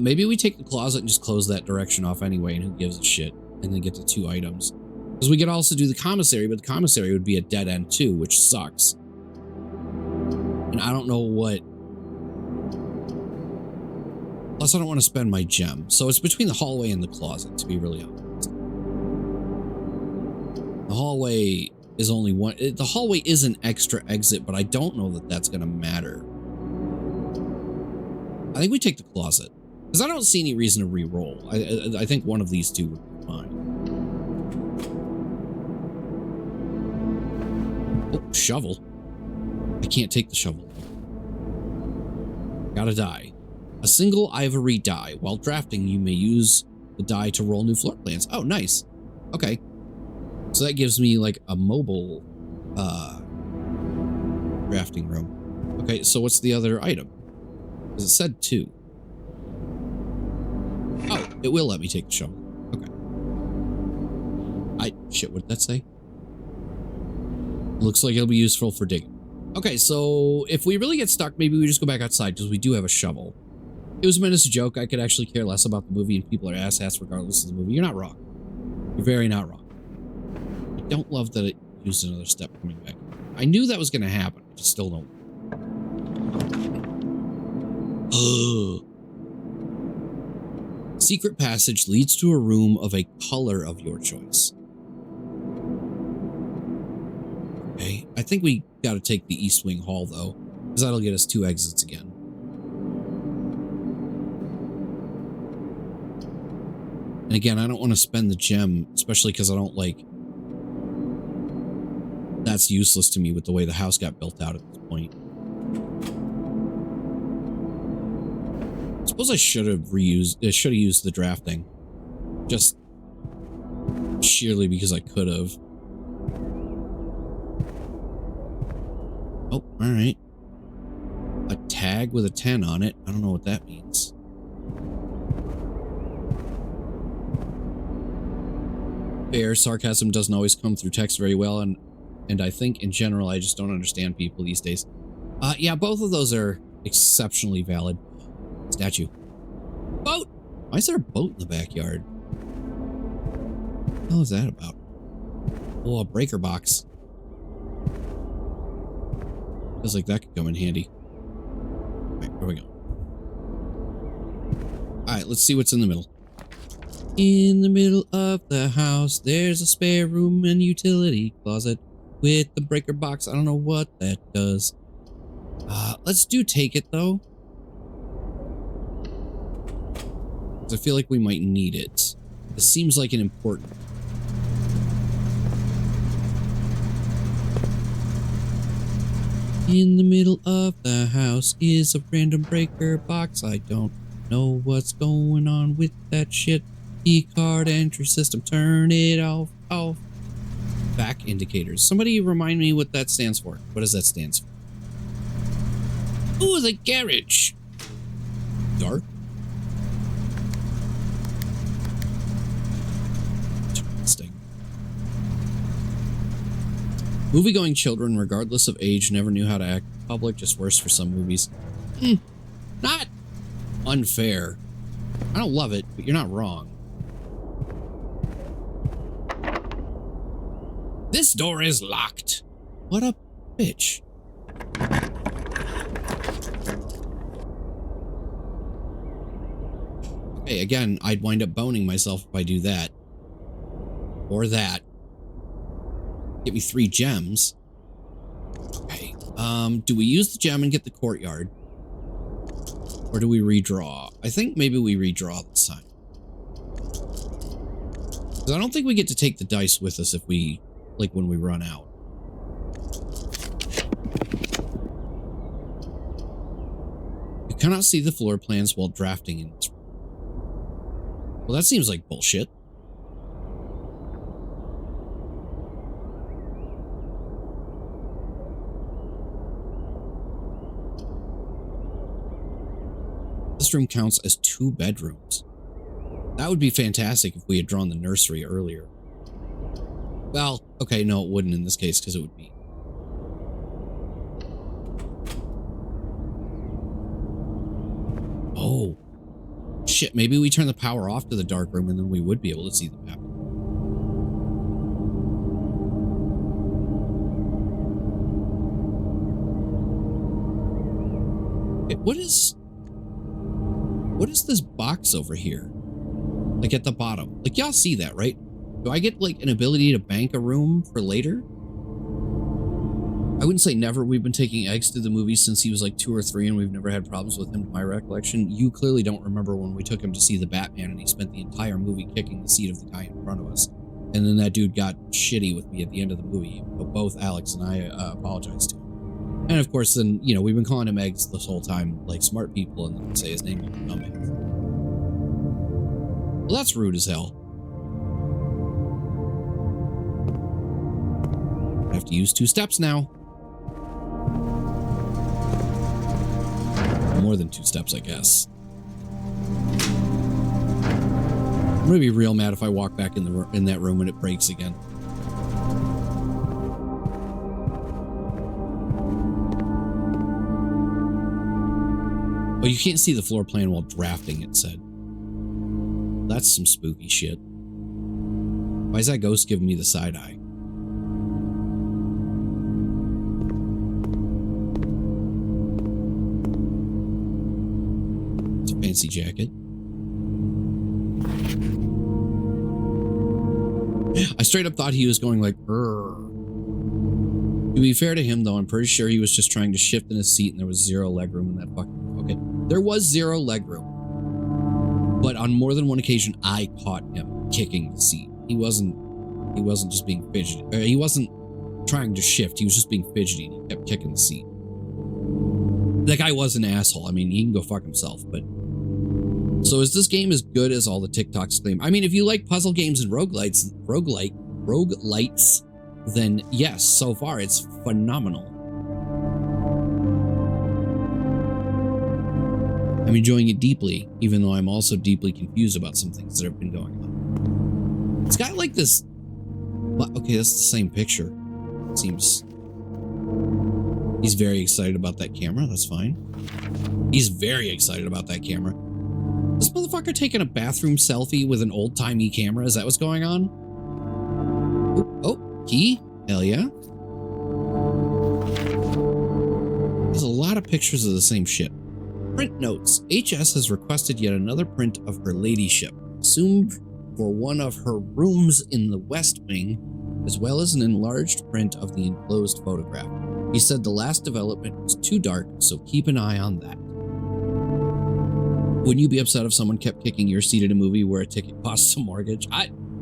Maybe we take the closet and just close that direction off anyway, and who gives a shit, and then get to 2 items. Because we could also do the commissary, but the commissary would be a dead end too, which sucks. And I don't know what... Plus, I don't want to spend my gem. So it's between the hallway and the closet, to be really honest. The hallway is only one... The hallway is an extra exit, but I don't know that that's going to matter. I think we take the closet. Because I don't see any reason to re-roll. I think one of these 2 would be fine. Oh, shovel. I can't take the shovel. Gotta die. A single ivory die. While drafting, you may use the die to roll new floor plans. Oh, nice. Okay. So that gives me like a mobile drafting room. Okay, so what's the other item? Because it said 2. Oh, it will let me take the shovel. Okay. Shit, what did that say? Looks like it'll be useful for digging. Okay, so if we really get stuck, maybe we just go back outside because we do have a shovel. it was meant as a joke. I could actually care less about the movie and people are asshats regardless of the movie. You're not wrong. You're very not wrong. I don't love that it used another step coming back. I knew that was going to happen. I just still don't. Ugh. Secret passage leads to a room of a color of your choice. Okay, I think we got to take the East Wing Hall though, because that'll get us 2 exits again. And again, I don't want to spend the gem, especially because I don't like... That's useless to me with the way the house got built out at this point. I suppose I should have used the drafting. Just sheerly because I could have. Oh, alright. A tag with a 10 on it. I don't know what that means. Fair, sarcasm doesn't always come through text very well, and I think in general I just don't understand people these days. Yeah, both of those are exceptionally valid. Statue. Boat! Why is there a boat in the backyard? What the hell is that about? Oh, a breaker box. Feels like that could come in handy. Alright, where we go? Alright, let's see what's in the middle. In the middle of the house, there's a spare room and utility closet with the breaker box. I don't know what that does. Let's take it though. I feel like we might need it. This seems like an important... In the middle of the house is a random breaker box. I don't know what's going on with that shit. E-card entry system. Turn it off. Back indicators. Somebody remind me what that stands for. What does that stand for? Ooh, the garage. Dark. Movie-going children, regardless of age, never knew how to act in public, just worse for some movies. Not unfair. I don't love it, but you're not wrong. This door is locked. What a bitch. Okay, again, I'd wind up boning myself if I do that. Or that. Get me 3 gems. Okay. Do we use the gem and get the courtyard? Or do we redraw? I think maybe we redraw this time. Because I don't think we get to take the dice with us if we, like, when we run out. You cannot see the floor plans while drafting in this room. Well, that seems like bullshit. This room counts as 2 bedrooms. That would be fantastic if we had drawn the nursery earlier. Well, okay, no, it wouldn't in this case because it would be. Oh. Shit, maybe we turn the power off to the dark room and then we would be able to see the map. Okay, what is this box over here? Like at the bottom. Like y'all see that, right? Do I get like an ability to bank a room for later? I wouldn't say never. We've been taking eggs to the movies since he was like 2 or 3 and we've never had problems with him to my recollection. You clearly don't remember when we took him to see the Batman and he spent the entire movie kicking the seat of the guy in front of us. And then that dude got shitty with me at the end of the movie. But both Alex and I apologized to him. And of course, then, you know, we've been calling him eggs this whole time, like smart people, and then say his name will become eggs. Well, that's rude as hell. I have to use 2 steps now. More than 2 steps, I guess. I'm gonna be real mad if I walk back in that room and it breaks again. Oh, you can't see the floor plan while drafting, it said. That's some spooky shit. Why is that ghost giving me the side eye? It's a fancy jacket. I straight up thought he was going like, "Urgh." To be fair to him, though, I'm pretty sure he was just trying to shift in his seat and there was zero legroom in that fucking... Okay, there was zero legroom. But on more than one occasion, I caught him kicking the seat. He wasn't just being fidgety. He wasn't trying to shift. He was just being fidgety and he kept kicking the seat. That guy was an asshole. I mean, he can go fuck himself, but... So is this game as good as all the TikToks claim? I mean, if you like puzzle games and roguelites, then yes, so far it's phenomenal. I'm enjoying it deeply, even though I'm also deeply confused about some things that have been going on. It's got like this... Okay, that's the same picture. It seems... He's very excited about that camera, that's fine. He's very excited about that camera. This motherfucker taking a bathroom selfie with an old-timey camera? Is that what's going on? Oh, key? Hell yeah. There's a lot of pictures of the same shit. Print notes. HS has requested yet another print of her ladyship, assumed for one of her rooms in the West Wing, as well as an enlarged print of the enclosed photograph. He said the last development was too dark, so keep an eye on that. Wouldn't you be upset if someone kept kicking your seat at a movie where a ticket costs a mortgage?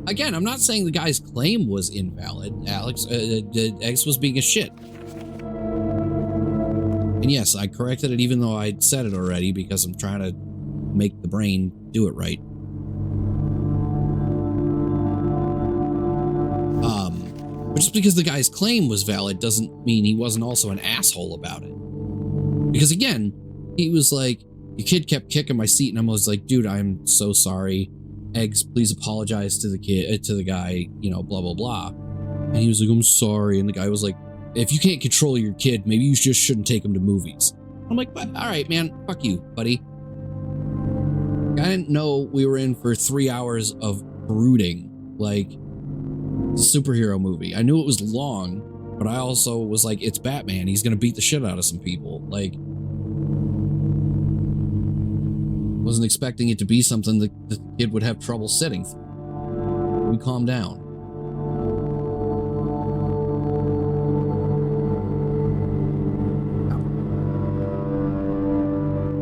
Again, I'm not saying the guy's claim was invalid. X was being a shit. And yes, I corrected it even though I'd said it already because I'm trying to make the brain do it right. But just because the guy's claim was valid doesn't mean he wasn't also an asshole about it. Because again, he was like, your kid kept kicking my seat, and I was like, dude, I'm so sorry. Eggs, please apologize to the kid, to the guy, you know, blah, blah, blah. And he was like, I'm sorry. And the guy was like, if you can't control your kid, maybe you just shouldn't take him to movies. I'm like, all right, man, fuck you, buddy. I didn't know we were in for 3 hours of brooding, like a superhero movie. I knew it was long, but I also was like, it's Batman. He's going to beat the shit out of some people. Like, wasn't expecting it to be something that the kid would have trouble sitting through. We calm down.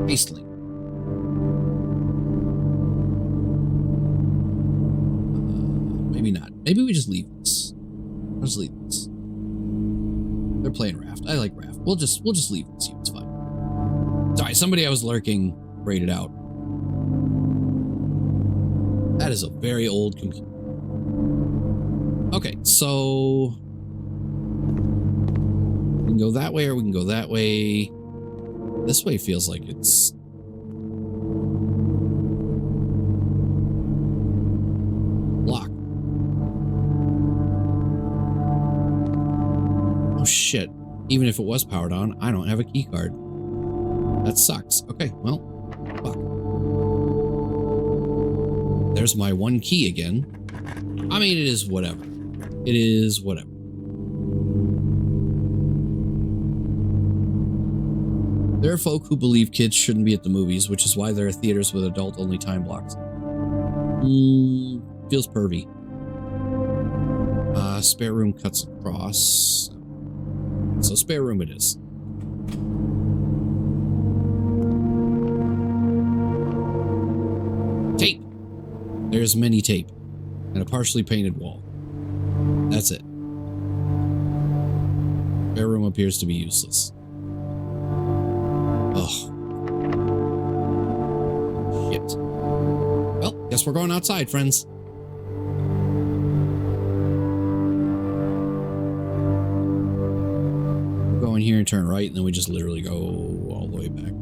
Hastily. Maybe not. Maybe we just leave this. Let's leave this. They're playing Raft. I like Raft. We'll just leave this. It's fine. Sorry, somebody I was lurking rated out. That is a very old computer. Okay, so we can go that way or we can go that way. This way feels like it's locked. Oh shit. Even if it was powered on, I don't have a key card. That sucks. Okay, well, fuck. There's my one key again. I mean, it is whatever. It is whatever. There are folk who believe kids shouldn't be at the movies, which is why there are theaters with adult-only time blocks. Feels pervy. Spare room cuts across. So spare room it is. Tape. There's mini tape and a partially painted wall. That's it. Spare room appears to be useless. Oh. Shit. Well, guess we're going outside, friends. We'll go in here and turn right, and then we just literally go all the way back.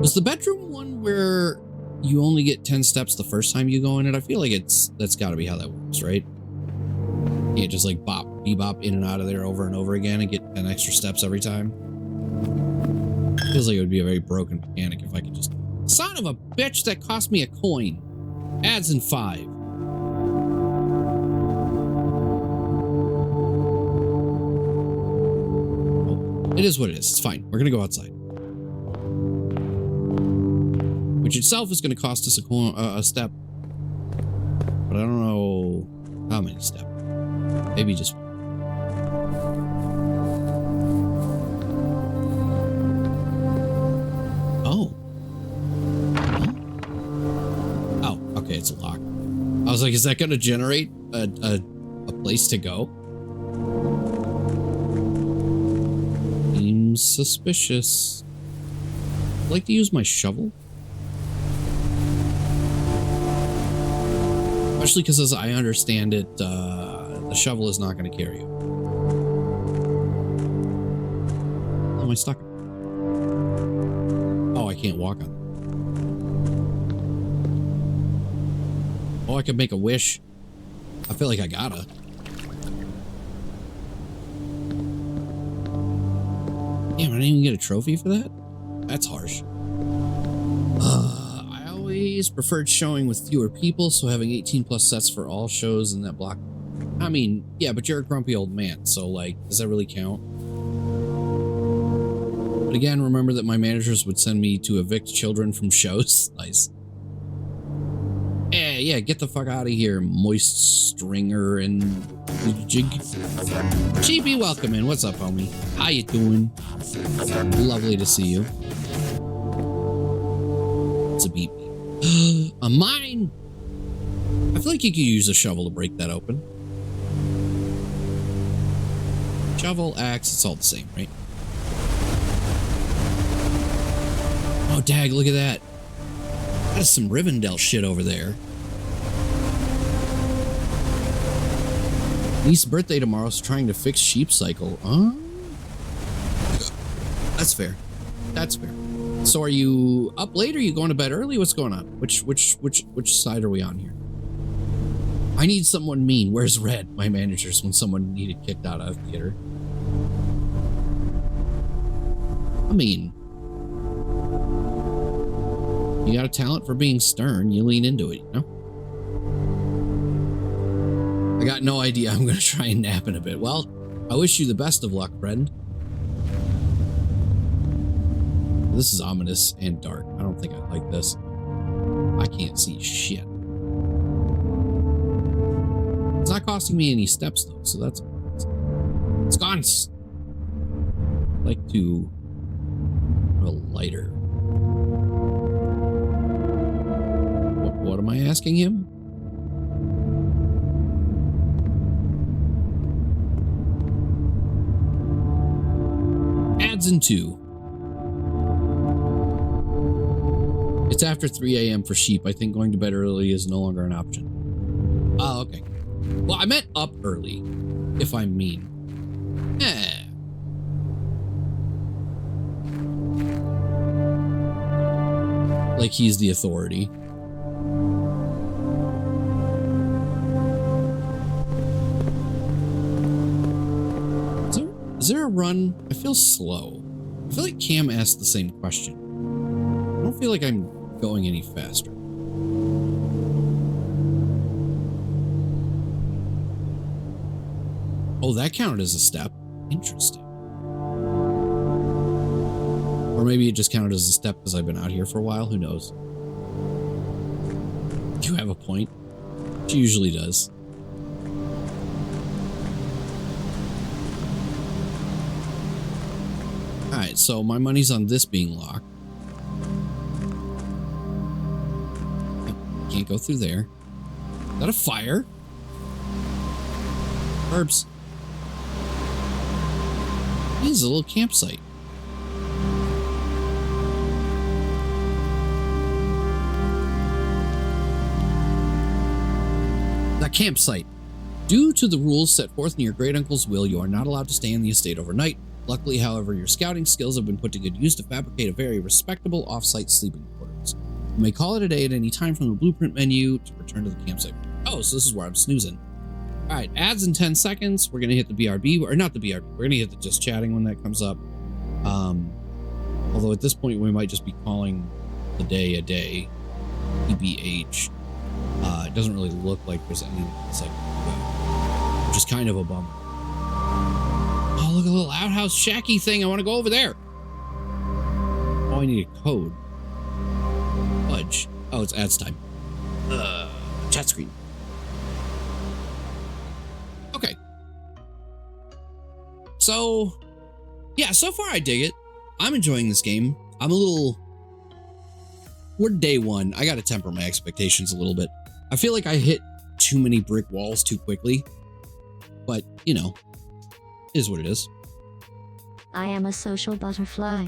Was the bedroom one where you only get 10 steps the first time you go in it? I feel like that's got to be how that works, right? Can't just like bebop in and out of there over and over again and get 10 extra steps every time. Feels like it would be a very broken mechanic if I could just... Son of a bitch, that cost me a coin. Adds in 5. Oh, it is what it is. It's fine. We're gonna go outside. Which itself is gonna cost us a step. But I don't know how many steps. Maybe just... Oh. Oh, okay, it's a lock. I was like, is that going to generate a place to go? Seems suspicious. I'd like to use my shovel. Especially because as I understand it, the shovel is not going to carry you. How am I stuck? Oh, I can't walk on it. Oh, I could make a wish. I feel like I gotta. Damn, I didn't even get a trophy for that? That's harsh. I always preferred showing with fewer people, so having 18 plus sets for all shows in that block. I mean, yeah, but you're a grumpy old man, so like, does that really count? But again, remember that my managers would send me to evict children from shows. Nice. Yeah, get the fuck out of here, moist stringer and jig. Cheapy, welcome in. What's up, homie? How you doing? Lovely to see you. It's a beep. A mine! I feel like you could use a shovel to break that open. Shovel, axe, it's all the same, right? Oh, dag, look at that. That's some Rivendell shit over there. Niece's birthday tomorrow, so trying to fix sheep cycle. That's fair. That's fair. So are you up late or are you going to bed early? What's going on? Which side are we on here? I need someone mean. Where's Red? My managers when someone needed kicked out of theater. I mean, you got a talent for being stern. You lean into it, you know? I got no idea. I'm going to try and nap in a bit. Well, I wish you the best of luck, friend. This is ominous and dark. I don't think I like this. I can't see shit. It's not costing me any steps, though, so that's... It's gone. I'd like to... a lighter. What am I asking him? Adds in 2. It's after 3 a.m. for sheep. I think going to bed early is no longer an option. Oh, okay. Well, I meant up early, if I'm mean. Like he's the authority. Is there a run? I feel slow. I feel like Cam asked the same question. I don't feel like I'm going any faster. Oh, that counted as a step. Interesting. Or maybe it just counted as a step because I've been out here for a while. Who knows? You have a point. She usually does. Alright, so my money's on this being locked. Can't go through there. Is that a fire? Herbs. This is a little campsite. The campsite. Due to the rules set forth in your great uncle's will, you are not allowed to stay in the estate overnight. Luckily, however, your scouting skills have been put to good use to fabricate a very respectable off-site sleeping quarters. You may call it a day at any time from the blueprint menu to return to the campsite. Oh, so this is where I'm snoozing. All right, ads in 10 seconds. We're gonna hit the BRB, or not the BRB. We're gonna hit the just chatting when that comes up. Although at this point we might just be calling the day a day. TBH. It doesn't really look like there's anything else I can do, which is kind of a bummer. Oh, look at the little outhouse shacky thing. I want to go over there. Oh, I need a code. Fudge. Oh, it's ads time. Chat screen. Okay. So, yeah, so far I dig it. I'm enjoying this game. We're day one. I got to temper my expectations a little bit. I feel like I hit too many brick walls too quickly. But, you know, it is what it is. I am a social butterfly.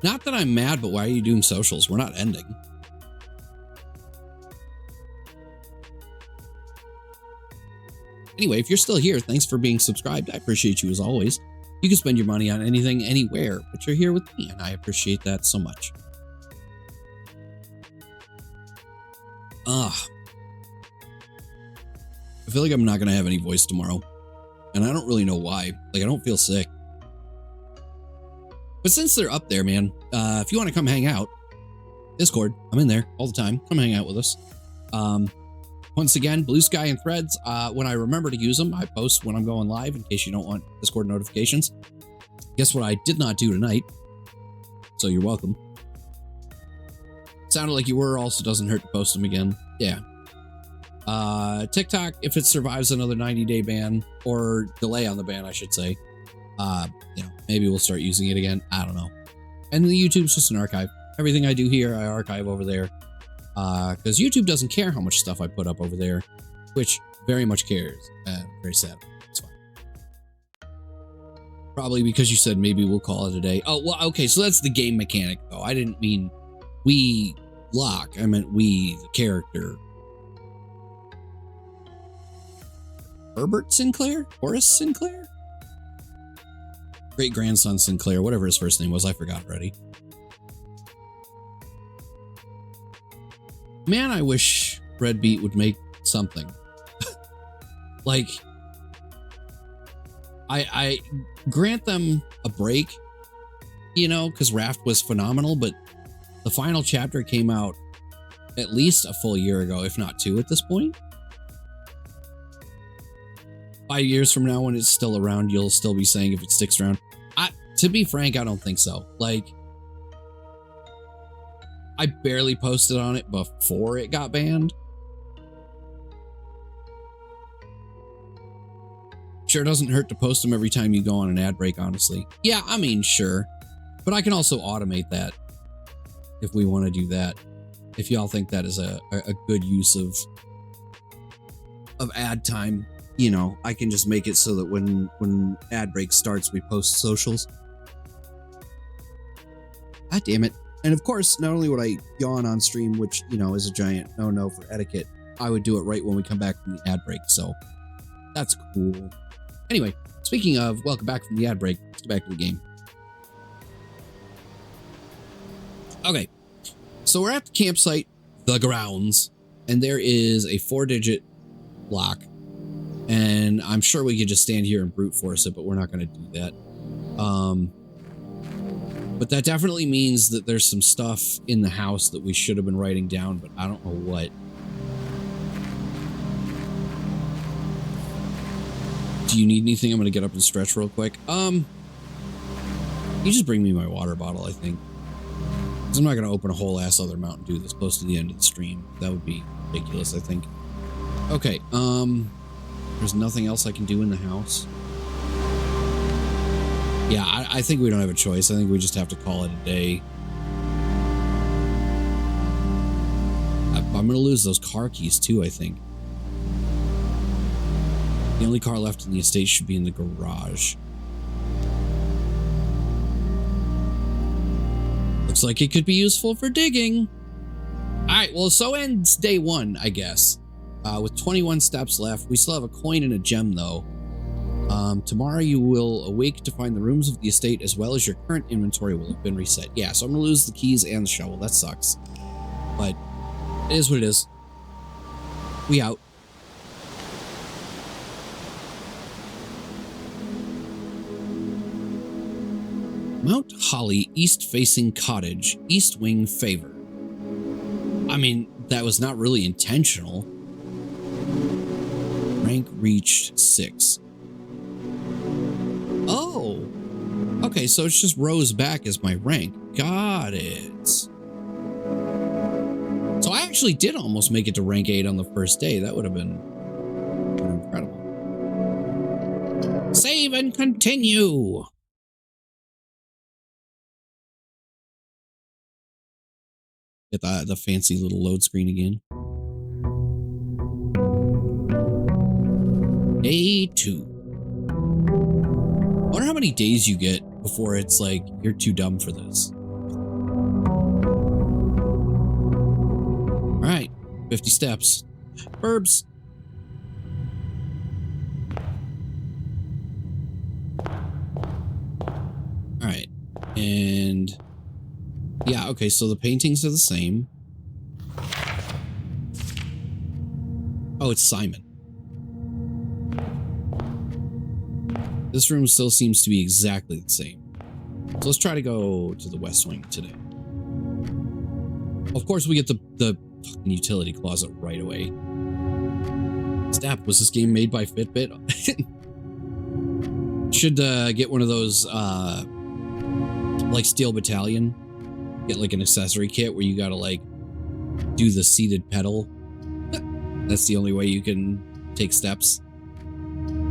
Not that I'm mad, but why are you doing socials? We're not ending. Anyway, if you're still here, thanks for being subscribed. I appreciate you as always. You can spend your money on anything, anywhere, but you're here with me, and I appreciate that so much. I feel like I'm not going to have any voice tomorrow, and I don't really know why. Like, I don't feel sick. But since they're up there, man, if you want to come hang out, Discord, I'm in there all the time. Come hang out with us. Once again, Blue Sky and Threads, when I remember to use them, I post when I'm going live in case you don't want Discord notifications. Guess what I did not do tonight? So you're welcome. Sounded like you were, also doesn't hurt to post them again. Yeah. TikTok, if it survives another 90-day ban, or delay on the ban, I should say, you know, maybe we'll start using it again. I don't know. And the YouTube's just an archive. Everything I do here, I archive over there. Because YouTube doesn't care how much stuff I put up over there, which very much cares. Very sad. It's fine. Probably because you said maybe we'll call it a day. Oh, well, okay, so that's the game mechanic, though. I didn't mean we lock. I meant we, the character. Herbert Sinclair? Horace Sinclair? Great-grandson Sinclair, whatever his first name was, I forgot already. Man, I wish Red Beat would make something. Like, I grant them a break, you know, because Raft was phenomenal, but the final chapter came out at least a full year ago, if not 2 at this point. 5 years from now, when it's still around, you'll still be saying if it sticks around. To be frank, I don't think so. Like, I barely posted on it before it got banned. Sure doesn't hurt to post them every time you go on an ad break, honestly. Yeah, I mean, sure. But I can also automate that if we want to do that. If y'all think that is a good use of ad time, you know, I can just make it so that when ad break starts, we post socials. God damn it. And of course, not only would I yawn on stream, which, you know, is a giant no-no for etiquette, I would do it right when we come back from the ad break. So that's cool. Anyway, speaking of welcome back from the ad break, let's get back to the game. Okay, so we're at the campsite, the grounds, and there is a 4-digit lock. And I'm sure we could just stand here and brute force it, but we're not going to do that. But that definitely means that there's some stuff in the house that we should have been writing down, but I don't know what. Do you need anything? I'm going to get up and stretch real quick. You just bring me my water bottle, I think. Because I'm not going to open a whole ass other Mountain Dew this close to the end of the stream. That would be ridiculous, I think. Okay, there's nothing else I can do in the house. Yeah, I think we don't have a choice. I think we just have to call it a day. I'm going to lose those car keys too, I think. The only car left in the estate should be in the garage. Looks like it could be useful for digging. All right, well, so ends day 1, I guess. With 21 steps left. We still have a coin and a gem, though. Tomorrow you will awake to find the rooms of the estate as well as your current inventory will have been reset. Yeah, so I'm going to lose the keys and the shovel. That sucks. But it is what it is. We out. Mount Holly east-facing cottage, east wing favor. I mean, that was not really intentional. Rank reached 6. Oh, okay, so it's just rose back as my rank. Got it. So I actually did almost make it to rank 8 on the first day. That would have been incredible. Save and continue. Get the fancy little load screen again. Day 2. I wonder how many days you get before it's like, you're too dumb for this. All right, 50 steps. Burbs. All right, and yeah, okay, so the paintings are the same. Oh, it's Simon. This room still seems to be exactly the same. So let's try to go to the West Wing today. Of course, we get the fucking utility closet right away. Snap, was this game made by Fitbit? Should get one of those, like Steel Battalion. Get like an accessory kit where you gotta like do the seated pedal. That's the only way you can take steps.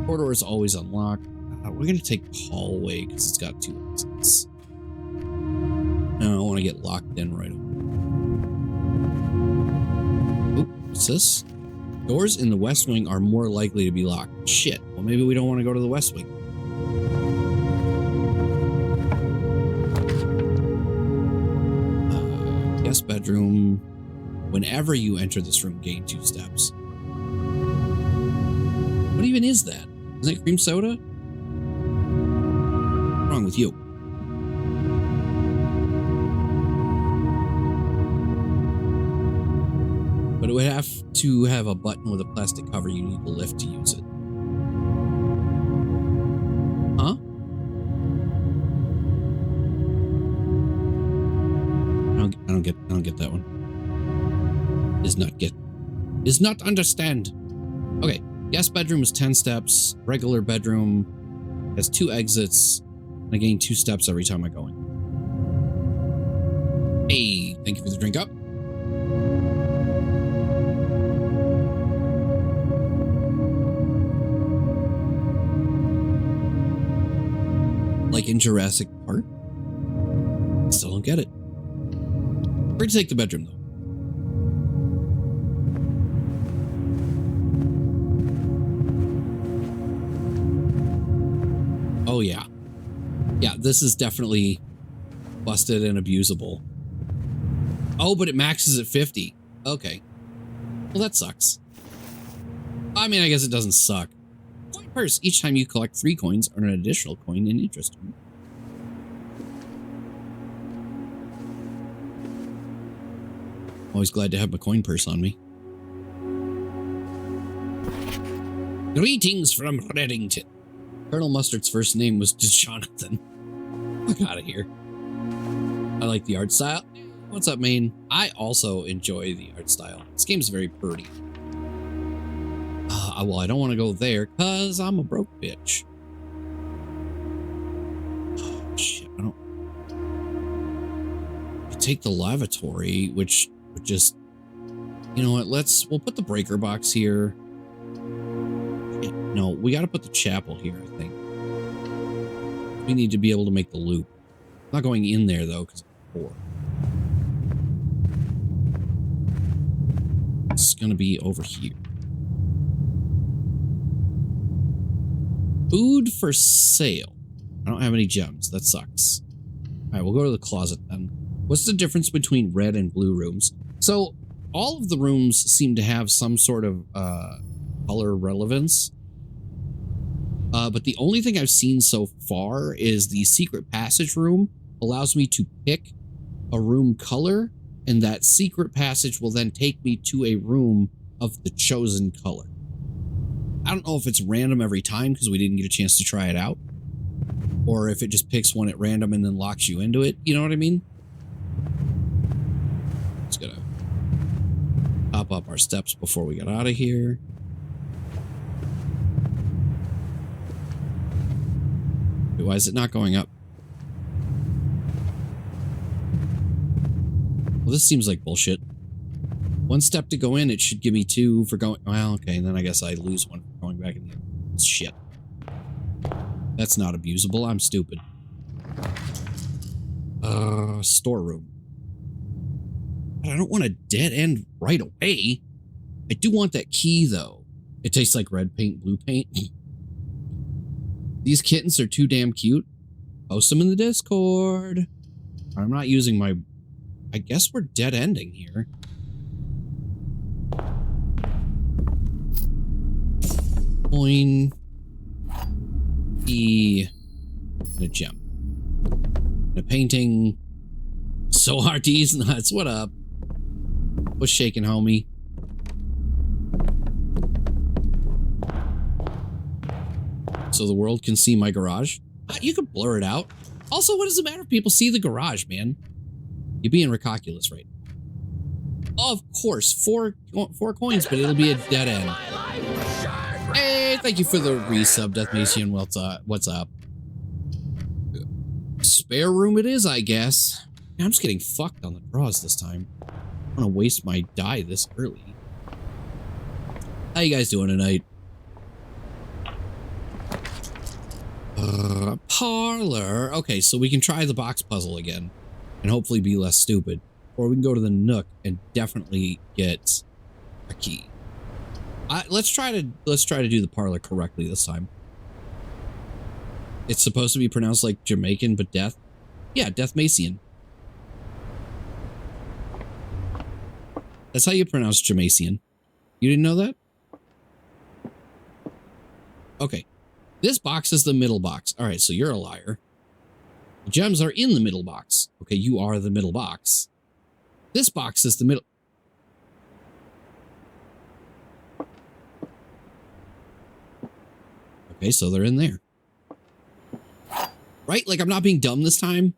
Corridor is always unlocked. We're gonna take the hallway because it's got 2 exits. I don't want to get locked in right away. Oh, what's this? Doors in the West Wing are more likely to be locked. Shit. Well, maybe we don't want to go to the West Wing. Guest bedroom. Whenever you enter this room, gain 2 steps. What even is that? Is that cream soda? What's wrong with you? But it would have to have a button with a plastic cover you need to lift to use it. Huh? I don't get that one. Is not understand. Okay, guest bedroom is 10 steps. Regular bedroom has 2 exits. I gain 2 steps every time I go in. Hey, thank you for the drink up. Like in Jurassic Park? Still don't get it. Where'd you take the bedroom, though? Oh, yeah. Yeah, this is definitely busted and abusable. Oh, but it maxes at 50. Okay. Well, that sucks. I mean, I guess it doesn't suck. Coin purse. Each time you collect 3 coins, earn an additional coin in interest. Always glad to have my coin purse on me. Greetings from Reddington. Colonel Mustard's first name was Jonathan. Fuck out of here. I like the art style. What's up, Maine? I also enjoy the art style. This game's very pretty. Well, I don't want to go there because I'm a broke bitch. Oh, shit, I don't... I take the lavatory, which would just... You know what, we'll put the breaker box here. No, we got to put the chapel here, I think. We need to be able to make the loop. I'm not going in there, though, because it's 4. It's going to be over here. Food for sale. I don't have any gems. That sucks. All right, we'll go to the closet then. What's the difference between red and blue rooms? So, all of the rooms seem to have some sort of color relevance. But the only thing I've seen so far is the secret passage room allows me to pick a room color, and that secret passage will then take me to a room of the chosen color. I don't know if it's random every time because we didn't get a chance to try it out. or if it just picks one at random and then locks you into it. You know what I mean? Just gonna hop up our steps before we get out of here. Why is it not going up? Well, this seems like bullshit. 1 step to go in, it should give me 2 for going... Well, okay, and then I guess I lose 1 for going back in the... Shit. That's not abusable. I'm stupid. Storeroom. But I don't want a dead end right away. I do want that key, though. It tastes like red paint, blue paint. These kittens are too damn cute. Post them in the Discord. I'm not using my... I guess we're dead ending here. Coin. E. And a gem. And a painting. So hard to use nuts. What up? What's shaking, homie? So the world can see my garage? You could blur it out. Also, what does it matter if people see the garage, man? You're being ridiculous, right? Of course, four coins, but it'll be a dead end. Hey, thank you for the resub, Deathmacian. What's up? Spare room it is, I guess. I'm just getting fucked on the draws this time. I don't want to waste my die this early. How you guys doing tonight? Parlor. Okay, so we can try the box puzzle again and hopefully be less stupid. Or we can go to the Nook and definitely get a key. Let's try to do the parlor correctly this time. It's supposed to be pronounced like Jamaican, but death. Yeah, Deathmacian. That's how you pronounce Jamaician. You didn't know that? Okay. This box is the middle box. All right, so you're a liar. The gems are in the middle box. Okay, you are the middle box. This box is the middle. Okay, so they're in there. Right? Like, I'm not being dumb this time.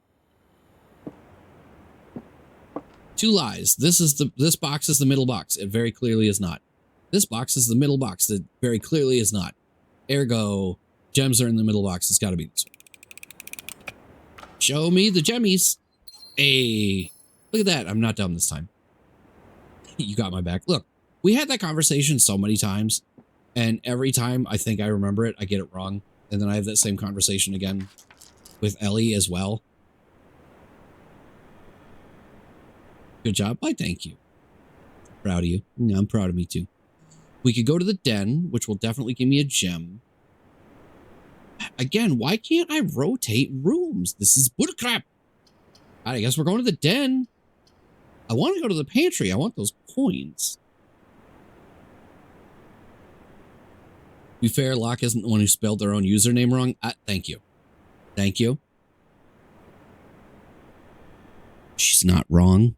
2 lies. This box is the middle box. It very clearly is not. This box is the middle box. That very clearly is not. Ergo, gems are in the middle box. It's got to be this one. Show me the gemmies. Hey, look at that. I'm not dumb this time. You got my back. Look, we had that conversation so many times, and every time I think I remember it, I get it wrong. And then I have that same conversation again with Ellie as well. Good job. Why, thank you. Proud of you. Yeah, I'm proud of me too. We could go to the den, which will definitely give me a gem. Again, why can't I rotate rooms? This is bullcrap. I guess we're going to the den. I want to go to the pantry. I want those coins. To be fair, Locke isn't the one who spelled their own username wrong. Thank you. Thank you. She's not wrong.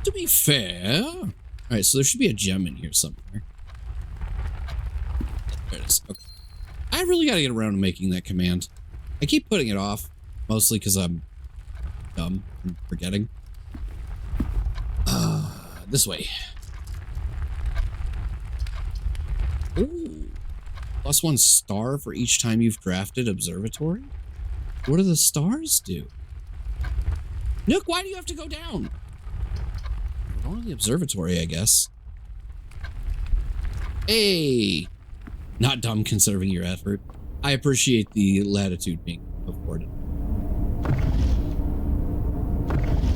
To be fair. All right, so there should be a gem in here somewhere. There it is. Okay. I really got to get around to making that command. I keep putting it off, mostly because I'm dumb and forgetting. This way. Ooh. +1 star for each time you've drafted observatory? What do the stars do? Nook, why do you have to go down? We're going to the observatory, I guess. Hey! Not dumb conserving your effort. I appreciate the latitude being afforded.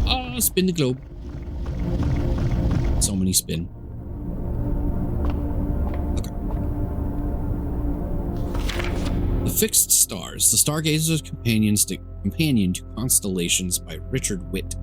Oh, spin the globe. So many spin. Okay. The Fixed Stars. The Stargazer's Companion to Constellations by Richard Witt.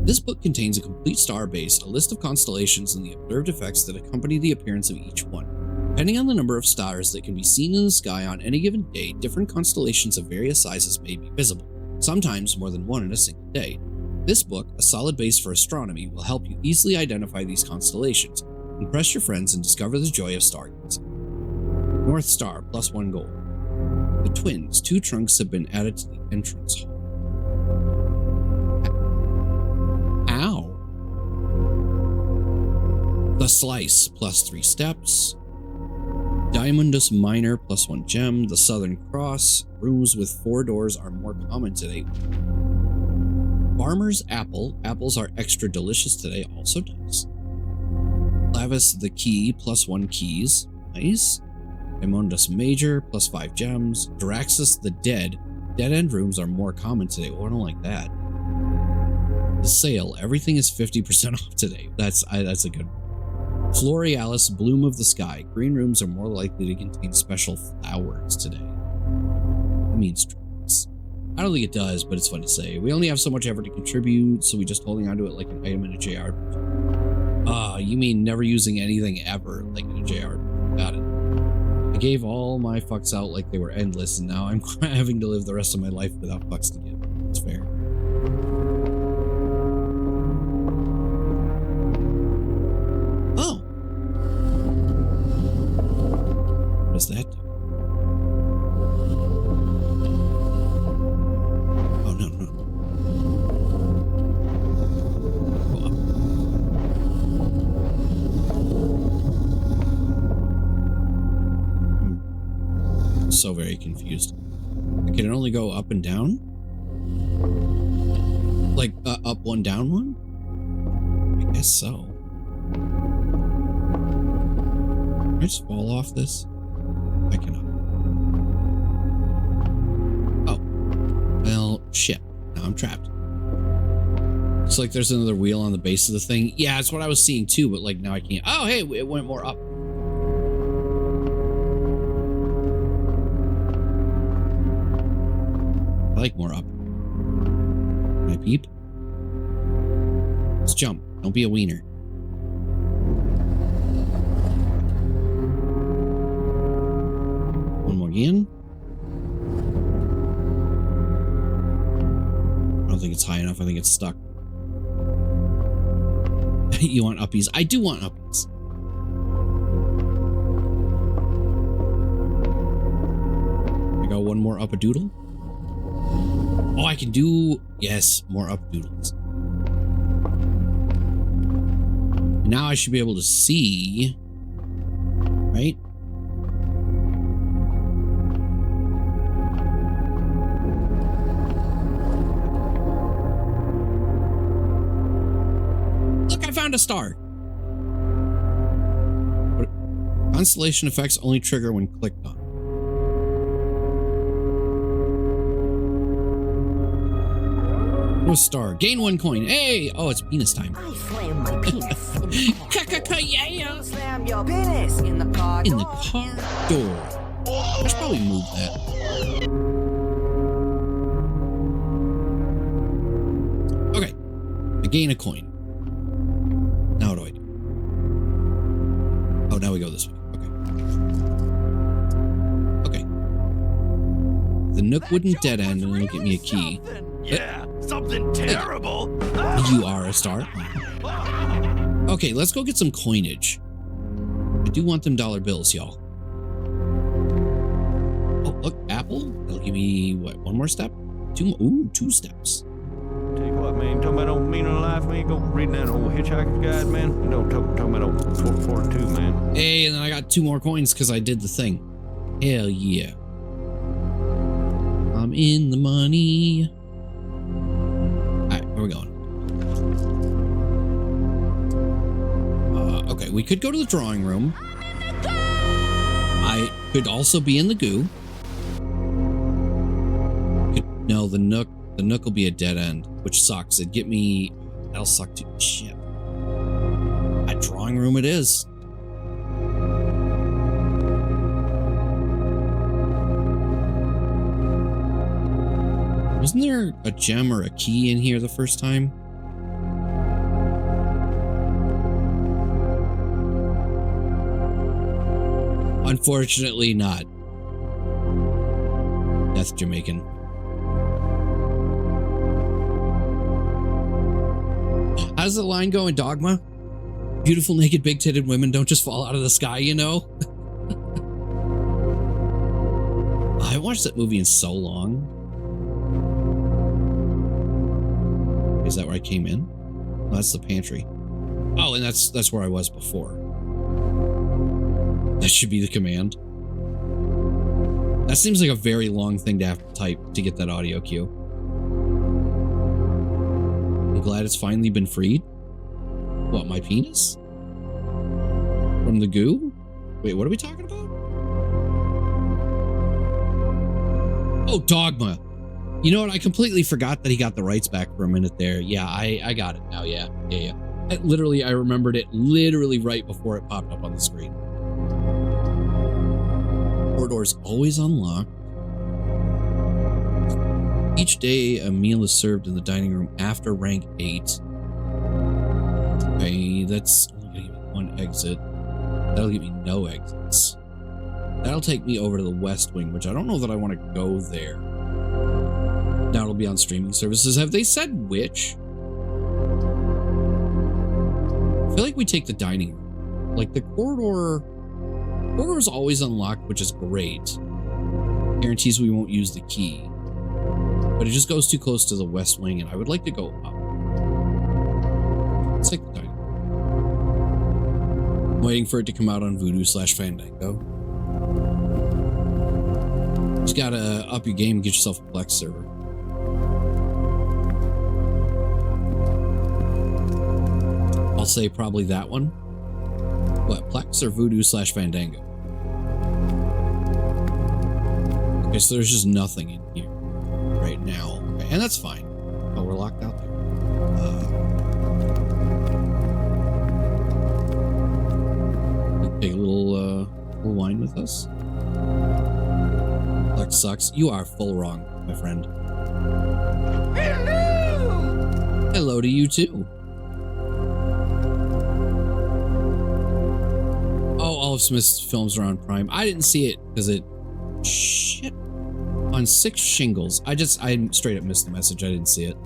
This book contains a complete star base, a list of constellations, and the observed effects that accompany the appearance of each one. Depending on the number of stars that can be seen in the sky on any given day, different constellations of various sizes may be visible. sometimes more than one in a single day. This book, a solid base for astronomy, will help you easily identify these constellations, impress your friends, and discover the joy of stargazing. North Star, +1 gold. The twins, 2 trunks have been added to the entrance hall. Ow. The Slice, +3 steps. Diamondus Minor, +1 gem. The Southern Cross, rooms with 4 doors are more common today. Farmer's Apple, apples are extra delicious today, also nice. Clavis the Key, +1 keys, nice. Diamondus Major, +5 gems. Draxus the Dead, dead end rooms are more common today. Oh, I don't like that. The Sale, everything is 50% off today. That's a good one. Florealis, Bloom of the Sky, green rooms are more likely to contain special flowers today. That means drugs. I don't think it does, but it's fun to say. We only have so much effort to contribute, so we just holding onto it like an item in a JR. You mean never using anything ever, like in a JR. Got it. I gave all my fucks out like they were endless, and now I'm having to live the rest of my life without fucks to give. It's fair. Oh. What does that do? Oh, no. Go up. So very confused. Can it only go up and down? Like up one, down one? I guess so. Can I just fall off this? I cannot. Oh. Well, shit. Now I'm trapped. Looks like there's another wheel on the base of the thing. Yeah, that's what I was seeing too, but like now I can't. Oh, hey, it went more up. I like more up. Can I peep? Let's jump. Don't be a wiener. One more again. I don't think it's high enough. I think it's stuck. You want uppies? I do want uppies. I got one more up-a-doodle. Oh, I can do, yes, more up-doodles. Now I should be able to see, right? Look, I found a star. But constellation effects only trigger when clicked on. No star. Gain 1 coin. Hey! Oh, it's penis time. I slam my penis in the car. Yeah. Slam your penis in the car In the car door. I should probably move that. Okay. I gain a coin. Now what do I do? Oh, now we go this way. Okay. The Nook wouldn't dead end and it'll get me a key. Yeah, something terrible. You are a star. Okay, let's go get some coinage. I do want them dollar bills, y'all. Oh, look, Apple. That'll give me, what, 1 more step? 2 more? Ooh, 2 steps. Tell you what, man, talking about old meaning of life, man, go reading that old Hitchhiker's Guide, man. You know, talking about old 442, man. Hey, and then I got 2 more coins because I did the thing. Hell yeah. I'm in the money. Alright, where are we going? Okay, we could go to the drawing room. I could also be in the goo. No, the Nook will be a dead end, which sucks. It'd get me. That'll suck too. Shit. That drawing room it is. Wasn't there a gem or a key in here the first time? Unfortunately not. Death Jamaican. How's the line go in Dogma? Beautiful, naked, big-titted women don't just fall out of the sky, you know? I watched that movie in so long. Is that where I came in? Oh, that's the pantry. Oh, and that's where I was before. That should be the command. That seems like a very long thing to have to type to get that audio cue. I'm glad it's finally been freed. What, my penis? From the goo? Wait, what are we talking about? Oh, Dogma. You know what? I completely forgot that he got the rights back for a minute there. Yeah, I got it now. Yeah. I remembered it literally right before it popped up on the screen. Corridors always unlocked. Each day, a meal is served in the dining room after rank 8. Okay, that's only gonna give me one exit. That'll give me no exits. That'll take me over to the West Wing, which I don't know that I want to go there. Now it'll be on streaming services. Have they said which? I feel like we take the dining room. Like the corridor is always unlocked, which is great. Guarantees we won't use the key. But it just goes too close to the West Wing, and I would like to go up. Let's take the dining room. I'm waiting for it to come out on Voodoo/Fandango. Just gotta up your game and get yourself a Plex server. I'll say probably that one. What, Plex or Voodoo/Fandango? Okay, so there's just nothing in here right now. Okay, and that's fine. Oh, we're locked out there. Take a little wine with us. Plex sucks. You are full wrong, my friend. Hello! Hello to you too. Oh, Olive Smith's films are on Prime. I didn't see it because it... Shit. On 6 shingles. I straight up missed the message. I didn't see it.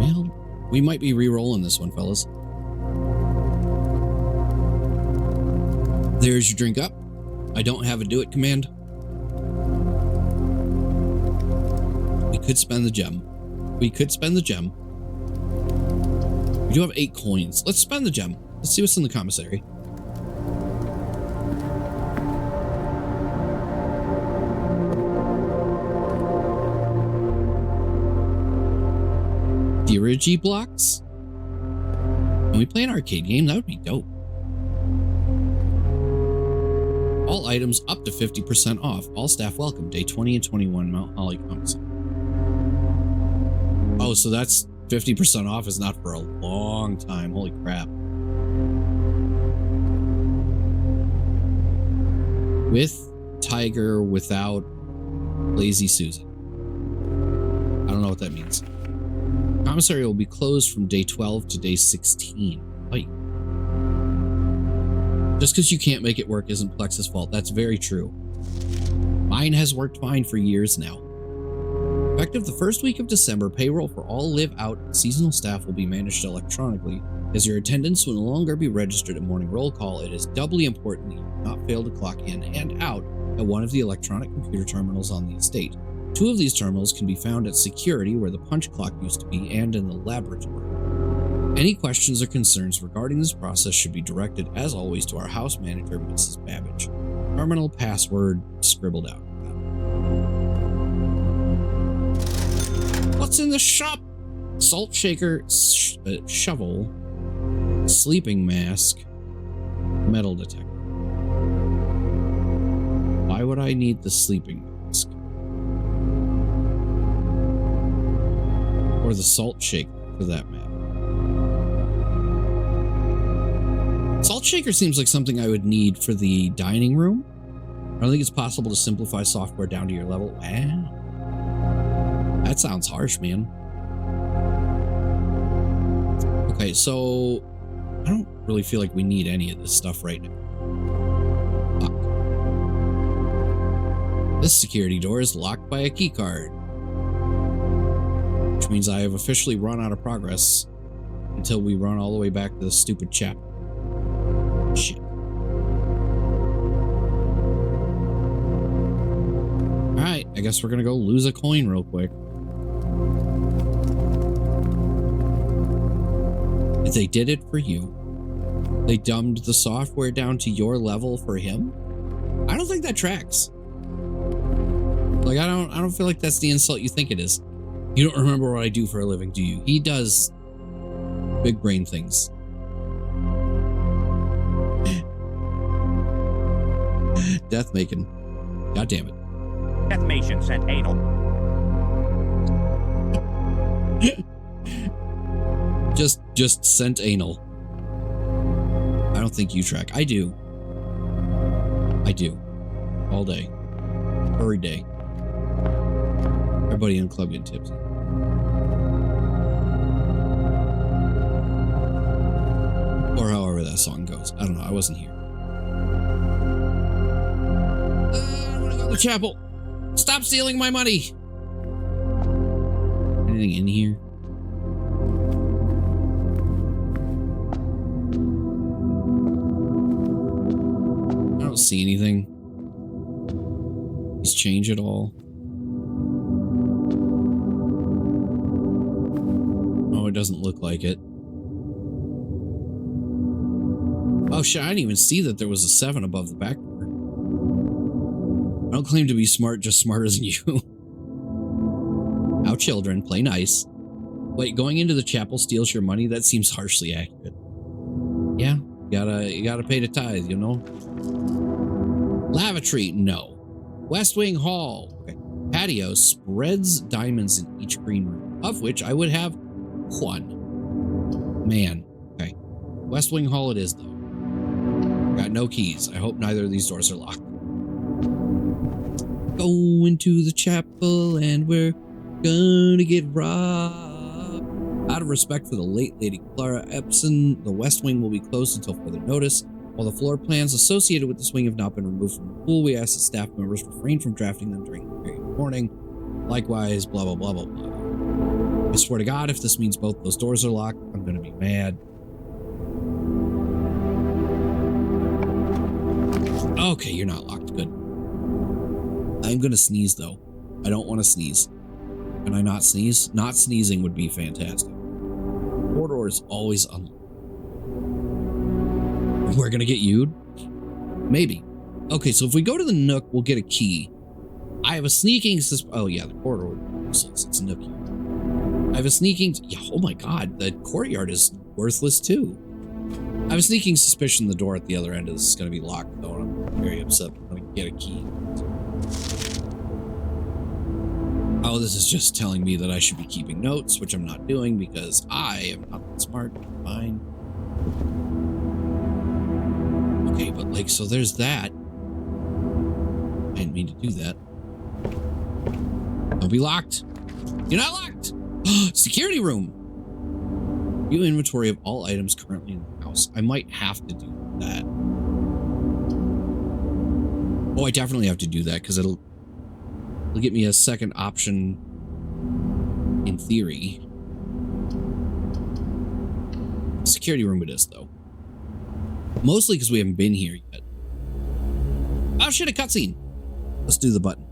Well, we might be re-rolling this one, fellas. There's your drink up. I don't have a do it command. We could spend the gem. We do have 8 coins. Let's spend the gem. Let's see what's in the commissary. Dirigy blocks? Can we play an arcade game? That would be dope. All items up to 50% off. All staff welcome. Day 20 and 21 Mount Holly commissary. Oh, so that's 50% off is not for a long time. Holy crap. With Tiger, without Lazy Susan. I don't know what that means. Commissary will be closed from day 12 to day 16. Wait. Just because you can't make it work isn't Plex's fault. That's very true. Mine has worked fine for years now. Effective the first week of December, payroll for all live-out seasonal staff will be managed electronically. As your attendance will no longer be registered at morning roll call, it is doubly important that you do not fail to clock in and out at one of the electronic computer terminals on the estate. 2 of these terminals can be found at security, where the punch clock used to be, and in the laboratory. Any questions or concerns regarding this process should be directed, as always, to our house manager, Mrs. Babbage. Terminal password scribbled out. What's in the shop? Salt shaker, shovel, sleeping mask, metal detector. Why would I need the sleeping mask? Or the salt shaker, for that matter. Salt shaker seems like something I would need for the dining room. I don't think it's possible to simplify software down to your level. Wow. That sounds harsh, man. Okay, so I don't really feel like we need any of this stuff right now. Fuck. This security door is locked by a key card. which means I have officially run out of progress until we run all the way back to the stupid chapel. Shit. Alright, I guess we're gonna go lose a coin real quick. They did it for you. They dumbed the software down to your level for him? I don't think that tracks. Like, I don't feel like that's the insult you think it is. You don't remember what I do for a living, do you? He does big brain things. Death making. God damn it. Deathmation sent anal. Just sent anal. I don't think you track. I do. I do. All day. Every day. Everybody in the club getting tipsy. Or however that song goes. I don't know. I wasn't here. I want to go to the chapel. Stop stealing my money. Anything in here? I don't see anything. He's changed it all. Oh, it doesn't look like it. Oh shit, I didn't even see that there was a 7 above the back door. I don't claim to be smart, just smarter than you. How children play nice. Wait, going into the chapel steals your money? That seems harshly accurate. Yeah, you gotta pay the tithe, you know? Lavatory, no. West Wing Hall. Okay. Patio spreads diamonds in each green room, of which I would have 1. Man. Okay. West Wing Hall it is, though. Got no keys. I hope neither of these doors are locked. Go into the chapel and we're gonna get robbed. Out of respect for the late Lady Clara Epson, the West Wing will be closed until further notice. While the floor plans associated with this wing have not been removed from the pool, we ask that staff members refrain from drafting them during the period of morning. Likewise, blah, blah, blah, blah, blah. I swear to God, if this means both those doors are locked, I'm gonna be mad. Okay, you're not locked. Good. I'm gonna sneeze, though. I don't want to sneeze. Can I not sneeze? Not sneezing would be fantastic. Corridor is always unlocked. We're gonna get you'd? Maybe. Okay, so if we go to the Nook, we'll get a key. I have a sneaking oh yeah, the corridor useless. It's Nookie. I have a sneaking yeah, oh my god, the courtyard is worthless too. I have a sneaking suspicion the door at the other end is gonna be locked though, and I'm very upset. I'm gonna get a key. Oh, this is just telling me that I should be keeping notes, which I'm not doing because I am not that smart. Fine. Okay, but like, so there's that. I didn't mean to do that. Don't be locked. You're not locked. Security room. View inventory of all items currently in the house. I might have to do that. Oh, I definitely have to do that because it'll get me a second option in theory. Security room it is, though. Mostly because we haven't been here yet. Oh shit, a cutscene. Let's do the button.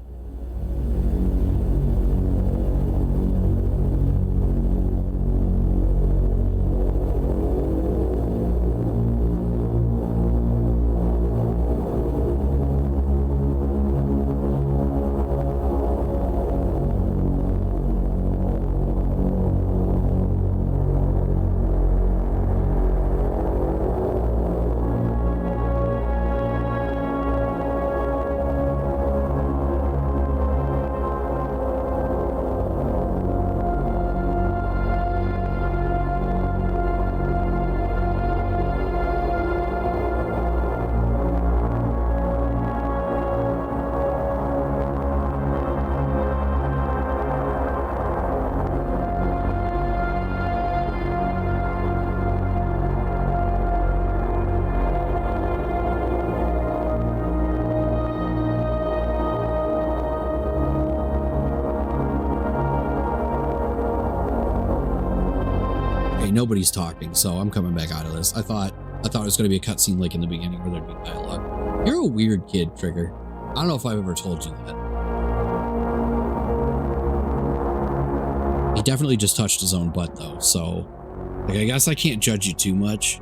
nobody's talking, so I'm coming back out of this. I thought it was going to be a cutscene like in the beginning where there'd be dialogue. You're a weird kid, Trigger. I don't know if I've ever told you that. He definitely just touched his own butt, though, so like, I guess I can't judge you too much.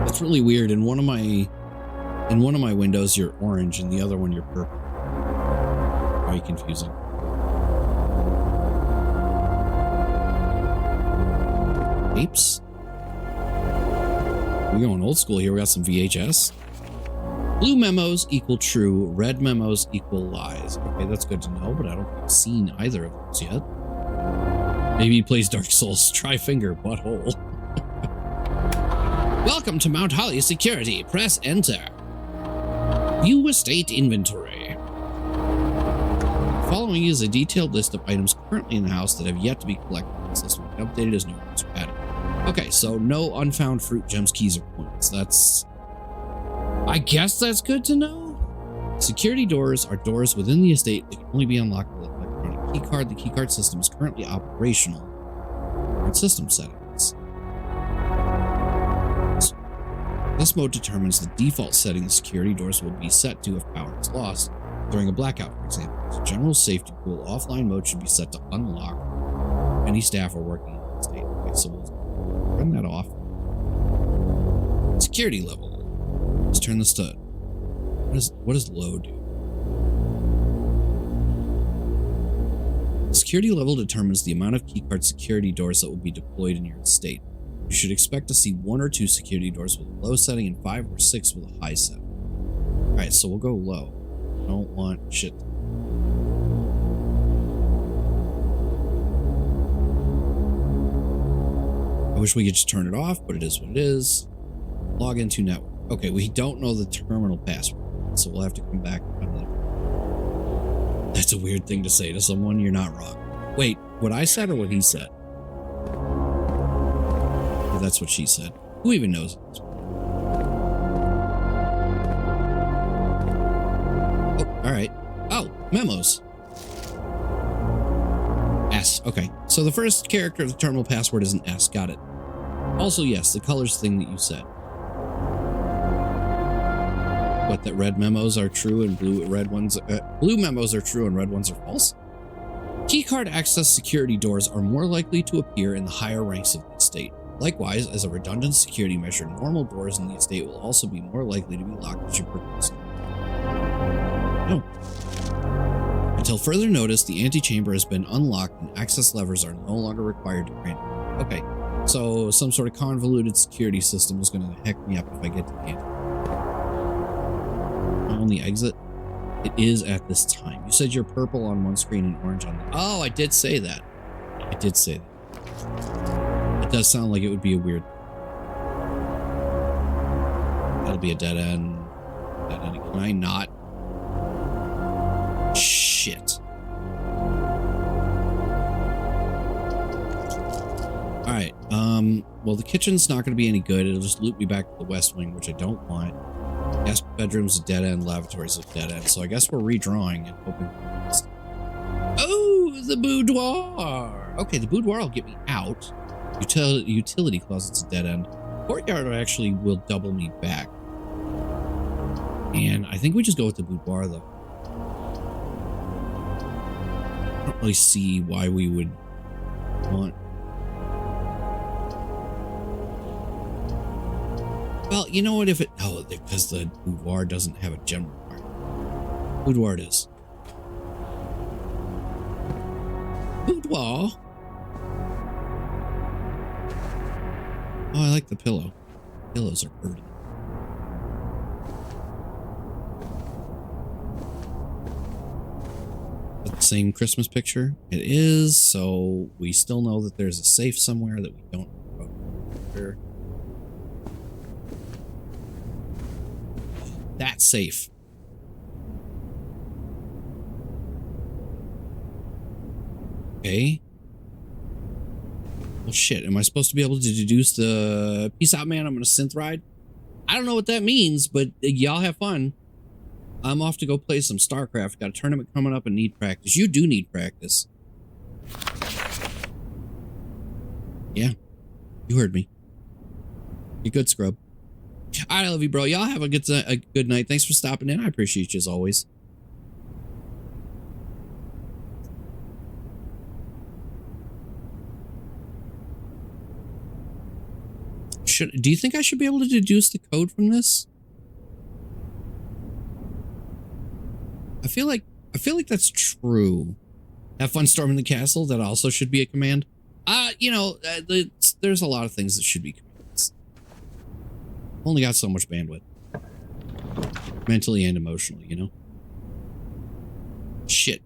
It's really weird. In one of my windows, you're orange, and the other one, you're purple. Very confusing. Apes. We're going old school here. We got some VHS. Blue memos equal true. Red memos equal lies. Okay, that's good to know, but I don't think I've seen either of those yet. Maybe he plays Dark Souls. Try finger butthole. Welcome to Mount Holly Security. Press enter. View estate inventory. Following is a detailed list of items currently in the house that have yet to be collected. This list will be updated as new ones are added. Okay, so no unfound fruit, gems, keys, or coins. That's... I guess that's good to know. Security doors are doors within the estate that can only be unlocked with an electronic keycard. The keycard system is currently operational. Current system settings. This mode determines the default setting the security doors will be set to if power is lost during a blackout, for example. So general safety rule offline mode should be set to unlock if any staff are working in the estate. Okay, so we'll turn that off. Security level. Let's turn this to... What does low do? Security level determines the amount of keycard security doors that will be deployed in your estate. You should expect to see 1 or 2 security doors with a low setting and 5 or 6 with a high setting. Alright, so we'll go low. I don't want shit. I wish we could just turn it off, but it is what it is. Log into network. Okay, we don't know the terminal password, so we'll have to come back. That's a weird thing to say to someone. You're not wrong. Wait, what I said or what he said? Well, that's what she said. Who even knows? Oh, all right. Oh, memos. S. Okay, so the first character of the terminal password is an S. Got it. Also, yes, the colors thing that you said. But that red memos are true and blue memos are true and red ones are false. Keycard access security doors are more likely to appear in the higher ranks of the estate. Likewise, as a redundant security measure, normal doors in the estate will also be more likely to be locked as you progress. No. Until further notice, the antechamber has been unlocked and access levers are no longer required to grant it. Okay, so some sort of convoluted security system is going to heck me up if I get to the antechamber. On the exit, it is at this time. You said you're purple on one screen and orange on the... Oh, I did say that. I did say that. It does sound like it would be a weird... That'll be a dead end. Dead end. Can I not? Shit. All right. Well, the kitchen's not going to be any good. It'll just loop me back to the West Wing, which I don't want. Guest bedroom's a dead end, lavatory's a dead end, so I guess we're redrawing and hoping for the best. Oh, the boudoir! Okay, the boudoir will get me out. Utility closet's a dead end. Courtyard actually will double me back. And I think we just go with the boudoir, though. I don't really see why we would want... Well, you know what, if it... Oh, because the boudoir doesn't have a general part. Boudoir it is. Boudoir? Oh, I like the pillow. Pillows are pretty. Is that the same Christmas picture? It is, so we still know that there's a safe somewhere that we don't know about. Here. That's safe. Okay. Well, shit. Am I supposed to be able to deduce the peace out, man? I'm gonna synth ride. I don't know what that means, but y'all have fun. I'm off to go play some StarCraft. Got a tournament coming up and need practice. You do need practice. Yeah, you heard me. You're good, scrub. I love you, bro. Y'all have a good night. Thanks for stopping in. I appreciate you as always. Do you think I should be able to deduce the code from this? I feel like that's true. Have fun storming the castle. That also should be a command. You know, there's a lot of things that should be commands. Only got so much bandwidth, mentally and emotionally. You know. Shit.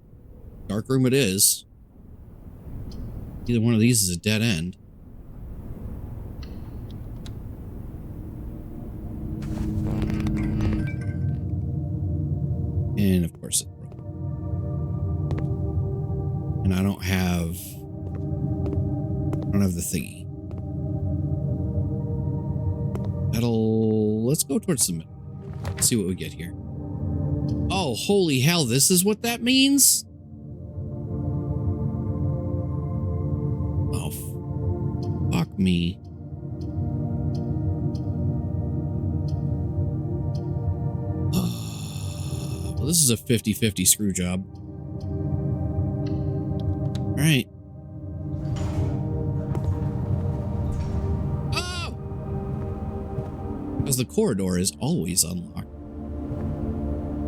Dark room it is. Either one of these is a dead end. And of course it's broken. And I don't have the thingy. Let's go towards the middle. Let's see what we get here. Oh, holy hell, this is what that means? Oh, fuck me. Well, this is a 50-50 screw job. All right. Oh! Because the corridor is always unlocked.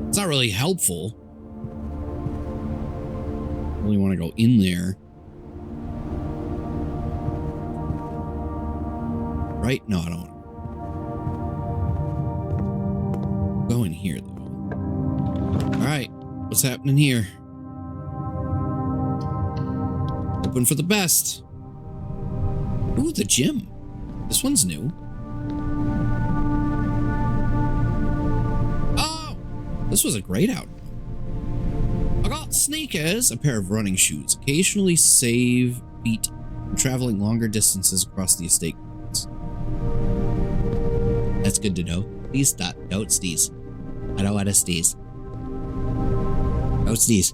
It's not really helpful. I really want to go in there. Right? No, I don't want to. Go in here, though. All right, what's happening here? Hoping for the best. Ooh, the gym. This one's new. Oh, this was a great outcome. I got sneakers, a pair of running shoes. Occasionally save feet from traveling longer distances across the estate grounds. That's good to know. Please stop. Don't sneeze. I don't want to sneeze. Don't sneeze.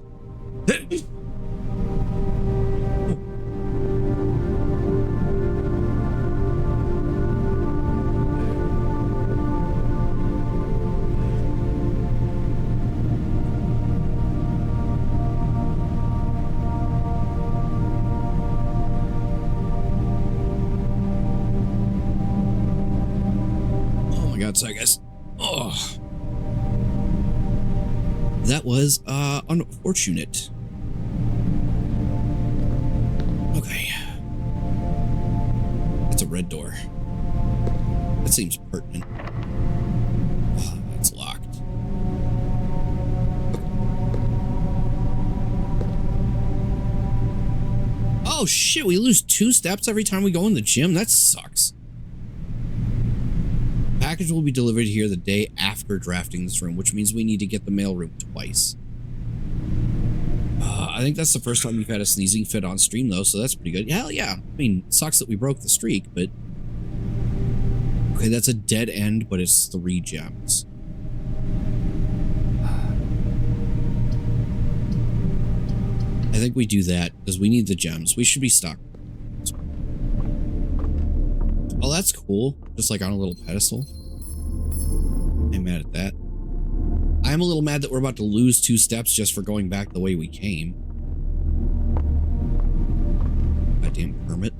Oh my God, sorry guys. Oh. That was unfortunate. Okay. It's a red door. That seems pertinent. Oh, it's locked. Oh shit, we lose 2 steps every time we go in the gym? That sucks. Package will be delivered here the day after drafting this room, which means we need to get the mailroom twice. I think that's the first time we've had a sneezing fit on stream, though, so that's pretty good. Hell yeah. I mean, sucks that we broke the streak, but... Okay, that's a dead end, but it's 3 gems. I think we do that, because we need the gems. We should be stuck. Oh, that's cool. Just like on a little pedestal. I'm mad at that. I'm a little mad that we're about to lose 2 steps just for going back the way we came. Goddamn permit.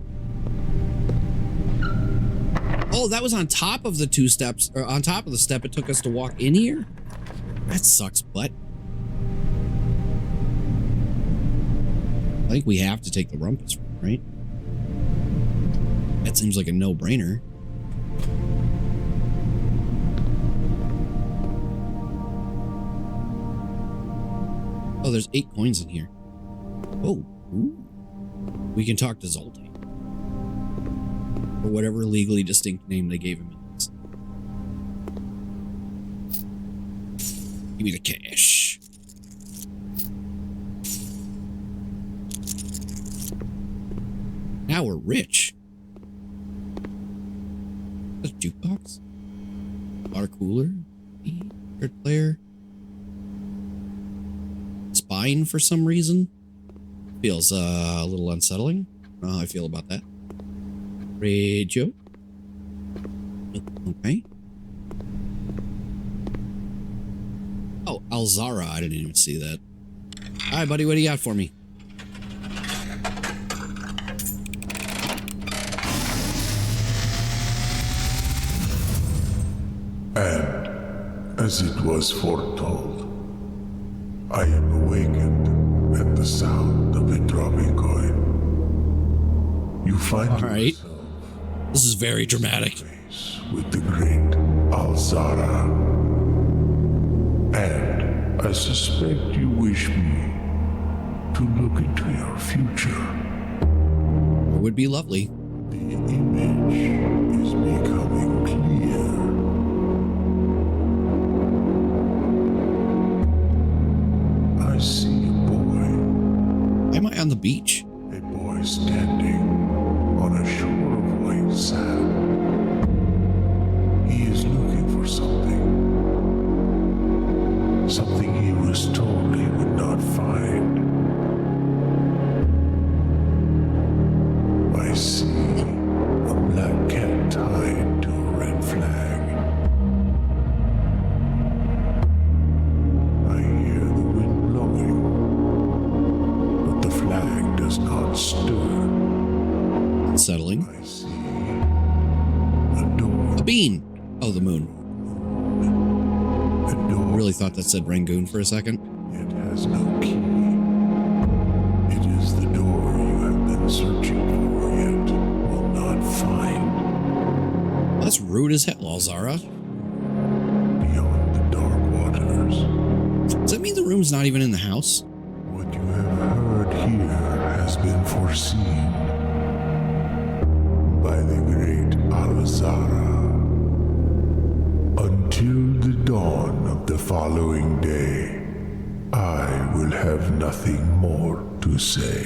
Oh, that was on top of the 2 steps, or on top of the step it took us to walk in here? That sucks butt. I think we have to take the rumpus room, right? That seems like a no-brainer. Oh, there's 8 coins in here. Oh, ooh. We can talk to Zoltan. Or whatever legally distinct name they gave him. Give me the cash. Now we're rich. That's a jukebox. Water cooler. Third player. spine for some reason. Feels a little unsettling. I don't know how I feel about that. Radio. Okay. Oh, Alzara. I didn't even see that. Hi, buddy. What do you got for me? And, as it was foretold, I am awakened at the sound of a dropping coin. You find All right. This is very dramatic. With the great Alzara. And I suspect you wish me to look into your future. It would be lovely. The image is becoming clear. I see a boy. Why am I on the beach? A boy standing on a shore of white sand. He is looking for something. Something he was told he would not find. I see a black cat tied to a red flag. I hear the wind blowing, but the flag does not stir. Unsettling. I see a door. A bean. Oh, the moon. A door. I really thought that said Rangoon for a second. It has no key. It is the door you have been searching for yet will not find. That's rude as hell, Alzara. Beyond the dark waters. Does that mean the room's not even in the house? What you have heard here has been foreseen by the great Alzara. Until the dawn of the following day, I will have nothing more to say.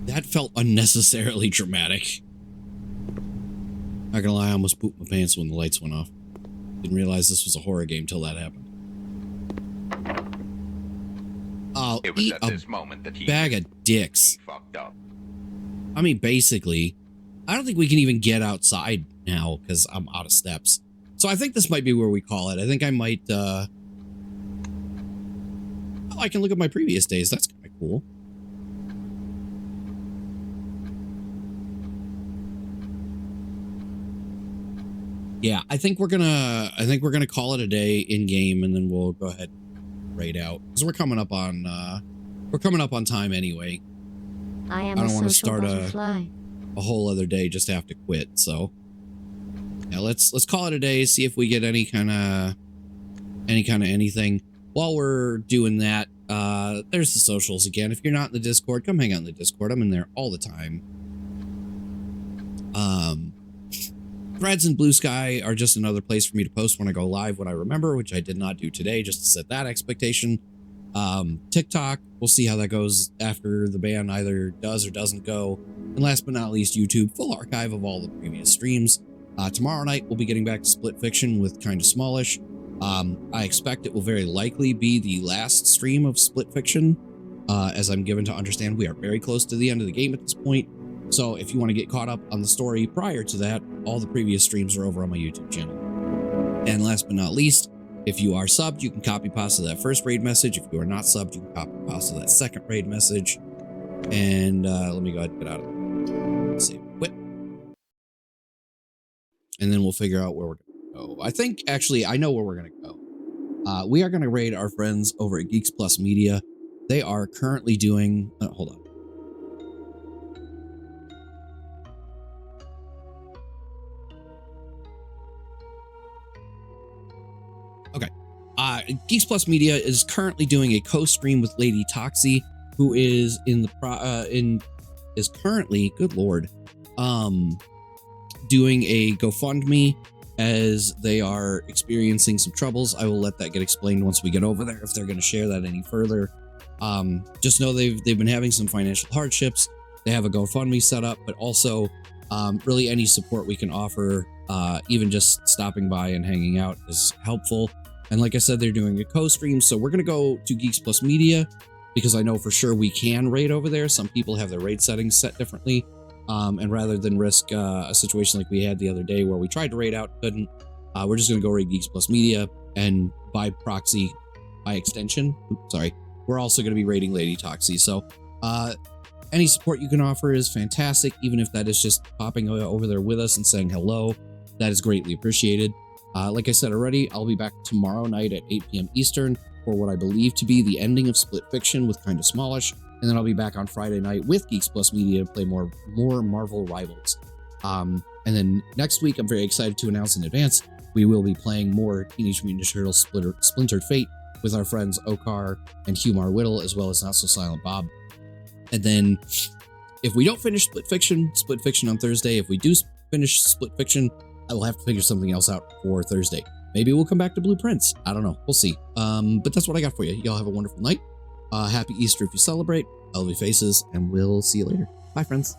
That felt unnecessarily dramatic. Not gonna lie, I almost pooped my pants when the lights went off. Didn't realize this was a horror game till that happened. I'll It was eat at a this moment that he bag of dicks. fucked up. I mean, basically, I don't think we can even get outside now because I'm out of steps. So I think this might be where we call it. I think I might, oh, I can look at my previous days. That's kind of cool. Yeah, I think we're gonna call it a day in game, and then we'll go ahead and raid out because we're coming up on time anyway. I don't want to social start butterfly. a whole other day just to have to quit. So yeah, let's call it a day. See if we get any kind of anything. While we're doing that, there's the socials again. If you're not in the Discord, come hang out in the Discord. I'm in there all the time. Threads and Blue Sky are just another place for me to post when I go live when I remember, which I did not do today, just to set that expectation. TikTok, we'll see how that goes after the ban either does or doesn't go. And last but not least, YouTube, full archive of all the previous streams. Tomorrow night, we'll be getting back to Split Fiction with Kinda Smallish. I expect it will very likely be the last stream of Split Fiction, as I'm given to understand we are very close to the end of the game at this point. So if you want to get caught up on the story prior to that, all the previous streams are over on my YouTube channel. And last but not least, if you are subbed, you can copy pasta that first raid message. If you are not subbed, you can copy pasta that second raid message. And let me go ahead and get out of there. Let's see, quit. And then we'll figure out where we're going to go. I think, actually, I know where we're going to go. We are going to raid our friends over at Geeks Plus Media. They are currently doing, hold on. Okay. Geeks Plus Media is currently doing a co-stream with Lady Toxie, who is currently, good lord, doing a GoFundMe as they are experiencing some troubles. I will let that get explained once we get over there if they're going to share that any further. Just know they've been having some financial hardships. They have a GoFundMe set up, but also really any support we can offer Even just stopping by and hanging out is helpful. And like I said, they're doing a co-stream, so we're going to go to Geeks Plus Media because I know for sure we can raid over there. Some people have their raid settings set differently. And rather than risk a situation like we had the other day where we tried to raid out, couldn't, we're just going to go raid Geeks Plus Media, and by proxy, by extension, we're also going to be raiding Lady Toxie. So any support you can offer is fantastic, even if that is just popping over there with us and saying hello. That is greatly appreciated. Like I said already, I'll be back tomorrow night at 8 p.m. Eastern for what I believe to be the ending of Split Fiction with Kinda Smallish, and then I'll be back on Friday night with Geeks Plus Media to play more Marvel Rivals. And then next week, I'm very excited to announce in advance, we will be playing more Teenage Mutant Ninja Turtles Splintered Fate with our friends Okar and Humar Whittle, as well as Not So Silent Bob. And then if we don't finish Split Fiction on Thursday. If we do finish Split Fiction, I will have to figure something else out for Thursday. Maybe we'll come back to Blue Prince. I don't know. We'll see. But that's what I got for you. Y'all have a wonderful night. Happy Easter if you celebrate. Lovely faces, and we'll see you later. Bye, friends.